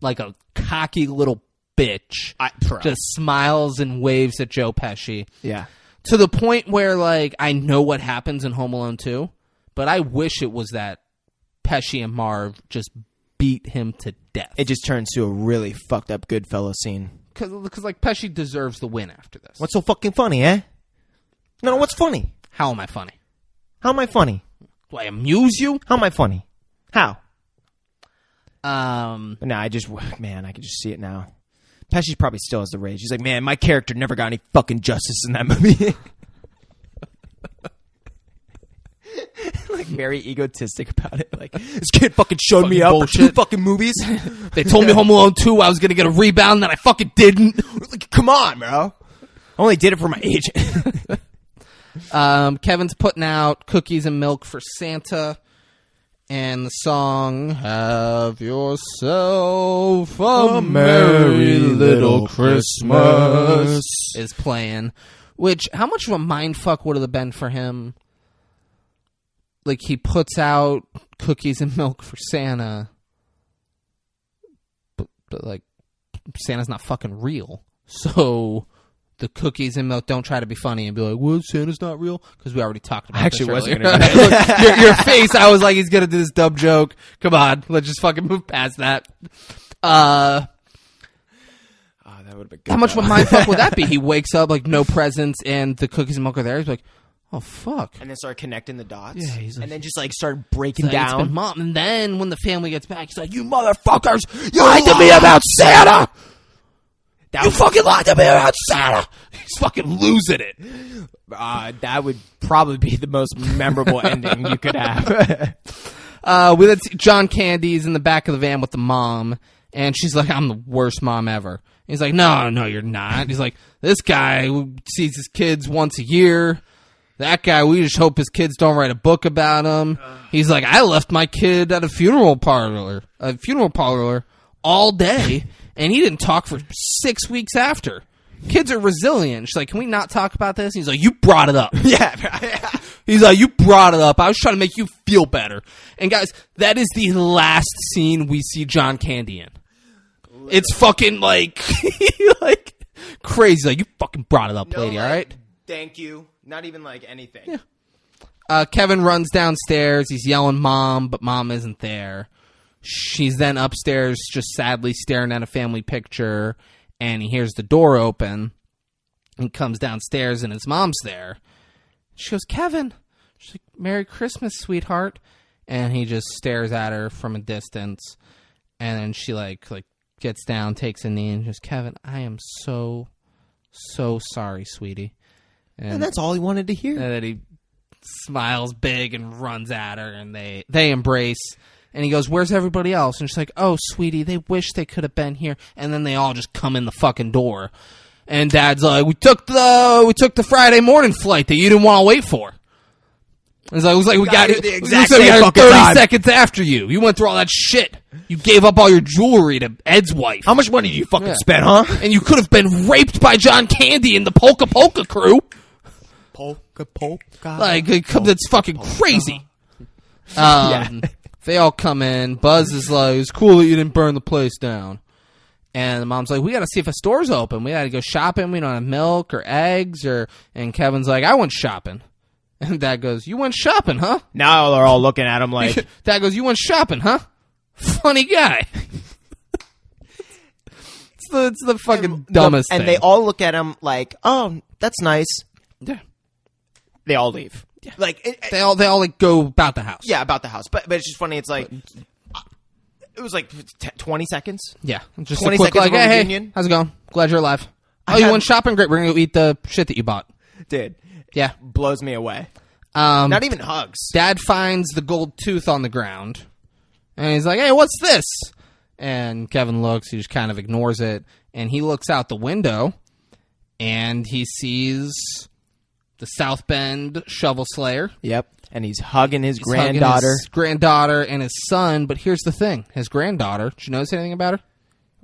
like a cocky little bitch, just smiles and waves at Joe Pesci. Yeah. To the point where, like, I know what happens in Home Alone 2, but I wish it was that Pesci and Marv just beat him to death. It just turns to a really fucked up Goodfellas scene. Because like, Pesci deserves the win after this. What's so fucking funny, eh? No, what's funny? How am I funny? How am I funny? Do I amuse you? How am I funny? How? Um, But nah, I can just see it now. Pesci probably still has the rage. He's like, man, my character never got any fucking justice in that movie. Like, very egotistic about it. Like, this kid fucking showed me up for 2 fucking movies. They told me Home Alone 2 I was going to get a rebound, then I fucking didn't. Like, come on, bro. I only did it for my agent. Kevin's putting out cookies and milk for Santa. And the song, Have Yourself a Merry Little Christmas, is playing. Which, how much of a mindfuck would it have been for him? Like, he puts out cookies and milk for Santa, but like, Santa's not fucking real. So the cookies and milk don't try to be funny and be like, "Well, Santa's not real," because we already talked about. I actually this wasn't earlier. gonna do that. Look, your face. I was like, he's gonna do this dumb joke. Come on, let's just fucking move past that. That would have been good. How much of a mindfuck would that be? He wakes up like no presents and the cookies and milk are there. He's like, "Oh fuck." And then start connecting the dots. Yeah, he's like- and then just like start breaking Like, it's been down. Mom. And then when the family gets back, he's like, "You motherfuckers, you lied to me about Santa. You fucking lied to me about Santa." He's fucking losing it. That would probably be the most memorable ending you could have. We let John Candy's in the back of the van with the mom, and she's like, "I'm the worst mom ever." He's like, No, you're not." He's like, "This guy who sees his kids once a year. That guy, we just hope his kids don't write a book about him." He's like, "I left my kid at a funeral parlor all day, and he didn't talk for 6 weeks after. Kids are resilient." She's like, "Can we not talk about this?" He's like, "You brought it up." Yeah. He's like, "You brought it up. I was trying to make you feel better." And guys, that is the last scene we see John Candy in. It's fucking like, like crazy. Like, "You fucking brought it up, lady, all right?" Thank you. Not even like anything. Yeah. Kevin runs downstairs. He's yelling Mom, but Mom isn't there. She's then upstairs just sadly staring at a family picture, and he hears the door open and comes downstairs, and his mom's there. She goes, "Kevin." She's like, "Merry Christmas, sweetheart." And he just stares at her from a distance, and then she like gets down, takes a knee, and just, "Kevin, I am so sorry, sweetie." And that's all he wanted to hear. And then he smiles big and runs at her, and they embrace. And he goes, "Where's everybody else?" And she's like, "Oh, sweetie, they wish they could have been here." And then they all just come in the fucking door. And Dad's like, we took the Friday morning flight that you didn't want to wait for." It's like, we got here it. the It exact looks like we same got fucking 30 time. seconds after you. You went through all that shit. You gave up all your jewelry to Ed's wife. How much money did you fucking spend, huh? And you could have been raped by John Candy and the Polka Polka crew. Polka. Like, that's fucking crazy. They all come in. Buzz is like, "It's cool that you didn't burn the place down." And the mom's like, "We got to see if a store's open. We got to go shopping. We don't have milk or eggs." And Kevin's like, "I went shopping." And Dad goes, "You went shopping, huh?" Now they're all looking at him like... Dad goes, "You went shopping, huh? Funny guy." It's the fucking dumbest thing. And they all look at him like, "Oh, that's nice." Yeah. They all leave. Yeah. Like They all like go about the house. yeah, about the house. But it's just funny. It's like it was like 20 seconds. Yeah. Just 20 a quick seconds like, of a "Hey, reunion. how's it going? Glad you're alive. Oh, you went shopping? Great. We're going to go eat the shit that you bought." Dude, Yeah. blows me away. Not even hugs. Dad finds the gold tooth on the ground, and he's like, "Hey, what's this?" And Kevin looks. He just kind of ignores it, and he looks out the window, and he sees the South Bend Shovel Slayer. Yep. And he's hugging his He's hugging granddaughter. his granddaughter, and his son. But here's the thing: his granddaughter. Did you notice anything about her?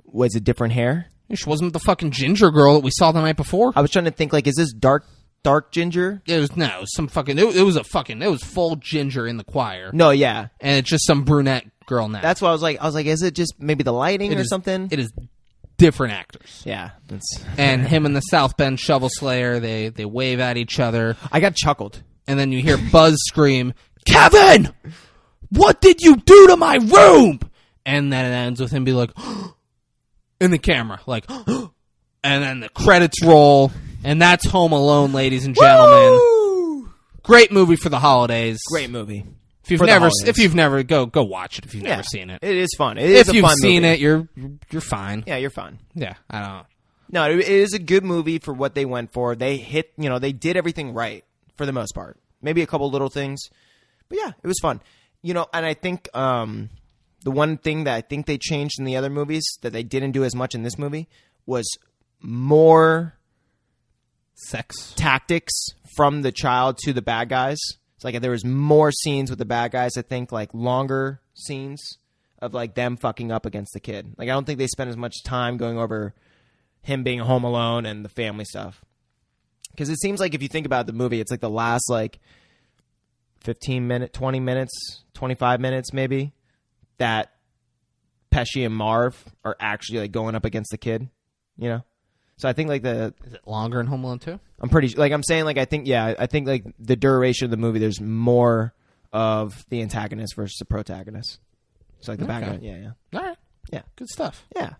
Was it different hair? She wasn't the fucking ginger girl that we saw the night before. I was trying to think, like, is this dark ginger? It was some fucking. It was full ginger in the choir. No, yeah. And it's just some brunette girl now. That's why I was like, is it just maybe the lighting or something? It is different actors. Yeah. That's... And him and the South Bend Shovel Slayer, they wave at each other. I got chuckled. And then you hear Buzz scream, "Kevin! What did you do to my room?" And then it ends with him be like, in the camera, like, and then the credits roll, and that's Home Alone, ladies and gentlemen. Woo! Great movie for the holidays. Great movie. If you've never go watch it if you've never seen it. It is fun. It is if a you've fun seen movie. it, you're fine. Yeah, you're fine. Yeah, I don't know. No, it is a good movie for what they went for. They hit, they did everything right for the most part. Maybe a couple little things, but yeah, it was fun. And I think the one thing that I think they changed in the other movies that they didn't do as much in this movie was more sex tactics from the child to the bad guys. It's like there was more scenes with the bad guys. I think like longer scenes of like them fucking up against the kid. Like I don't think they spent as much time going over him being home alone and the family stuff. Because it seems like if you think about the movie, it's like the last like 15 minutes, 20 minutes, 25 minutes maybe that Pesci and Marv are actually like going up against the kid, So I think like is it longer in Home Alone 2? I'm pretty like I'm saying like I think like the duration of the movie there's more of the antagonist versus the protagonist. So like the background, yeah. All right, yeah, good stuff. Yeah,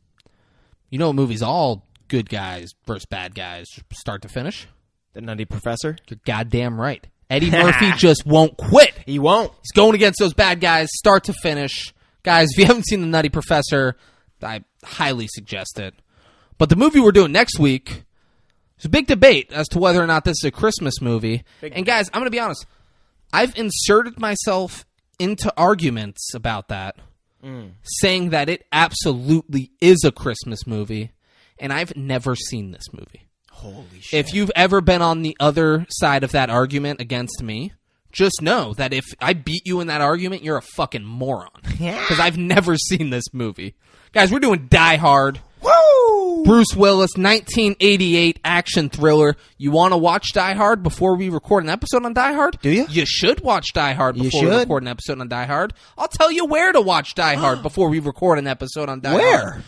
what movie's all good guys versus bad guys, start to finish? The Nutty Professor. You're goddamn right. Eddie Murphy just won't quit. He won't. He's going against those bad guys, start to finish. Guys, if you haven't seen The Nutty Professor, I highly suggest it. But the movie we're doing next week, there's a big debate as to whether or not this is a Christmas movie. And guys, I'm going to be honest. I've inserted myself into arguments about that, saying that it absolutely is a Christmas movie, and I've never seen this movie. Holy shit. If you've ever been on the other side of that argument against me, just know that if I beat you in that argument, you're a fucking moron. Because I've never seen this movie. Guys, we're doing Die Hard. Woo! Bruce Willis, 1988 action thriller. You want to watch Die Hard before we record an episode on Die Hard? Do you? You should watch Die Hard before we record an episode on Die Hard. I'll tell you where to watch Die Hard before we record an episode on Die Hard. Where?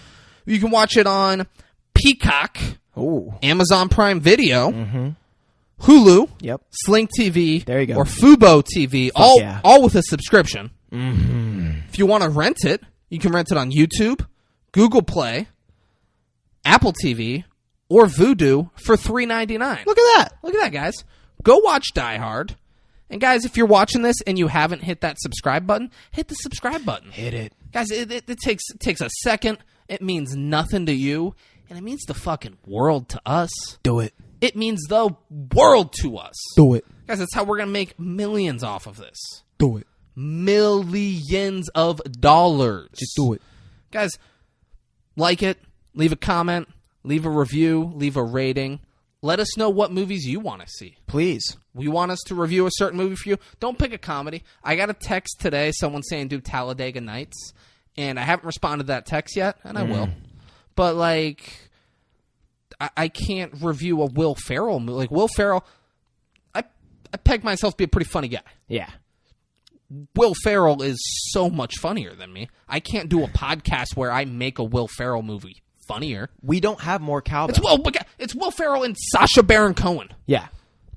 You can watch it on Peacock, Amazon Prime Video, Hulu, Sling TV, there you go, or Fubo TV, all with a subscription. If you want to rent it, you can rent it on YouTube, Google Play, Apple TV, or Vudu for $3.99. Look at that. Look at that, guys. Go watch Die Hard. And guys, if you're watching this and you haven't hit that subscribe button, hit the subscribe button. Hit it. Guys, it takes a second. It means nothing to you, and it means the fucking world to us. Do it. It means the world to us. Do it. Guys, that's how we're going to make millions off of this. Do it. Millions of dollars. Just do it. Guys, like it, leave a comment, leave a review, leave a rating. Let us know what movies you want to see. Please. We want us to review a certain movie for you. Don't pick a comedy. I got a text today, someone saying do Talladega Nights, and I haven't responded to that text yet, and I will. But, like, I can't review a Will Ferrell movie. Like, Will Ferrell, I peg myself to be a pretty funny guy. Yeah. Will Ferrell is so much funnier than me. I can't do a podcast where I make a Will Ferrell movie funnier. We don't have more cowbell. It's Will Ferrell and Sacha Baron Cohen. Yeah.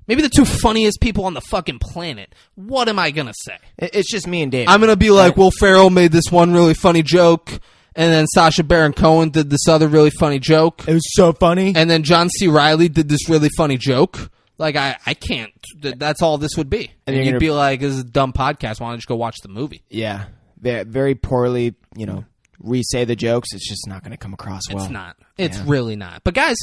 Maybe the two funniest people on the fucking planet. What am I going to say? It's just me and Dave. I'm going to be like, Will Ferrell made this one really funny joke, and then Sacha Baron Cohen did this other really funny joke. It was so funny. And then John C. Reilly did this really funny joke. Like, I can't. That's all this would be. And you'd be like, this is a dumb podcast. Why don't you just go watch the movie? Yeah. Very poorly, re-say the jokes. It's just not going to come across well. It's not. It's really not. But guys,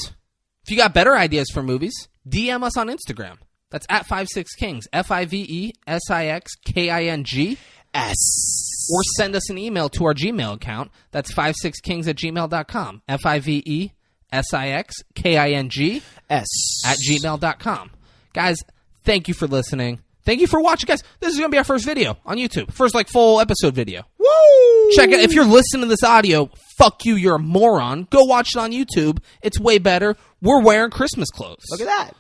if you got better ideas for movies, DM us on Instagram. That's at 56Kings. FIVESIXKING. S. Or send us an email to our Gmail account. That's 56kings@gmail.com. FIVESIXKING @gmail.com. Guys, thank you for listening. Thank you for watching, guys. This is going to be our first video on YouTube. First, full episode video. Woo! Check it. If you're listening to this audio, fuck you, you're a moron. Go watch it on YouTube. It's way better. We're wearing Christmas clothes. Look at that.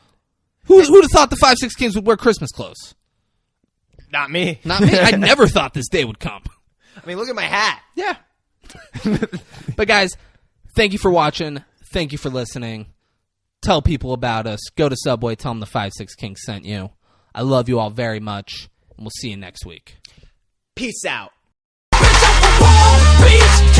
Who'd have thought the 56 Kings would wear Christmas clothes? Not me. Not me. I never thought this day would come. I mean, look at my hat. Yeah. But guys, Thank you for watching. Thank you for listening. Tell people about us. Go to Subway. Tell them the 5'6" King sent you. I love you all very much, and we'll see you next week. Peace out. Bitch, I'm from Palm Beach,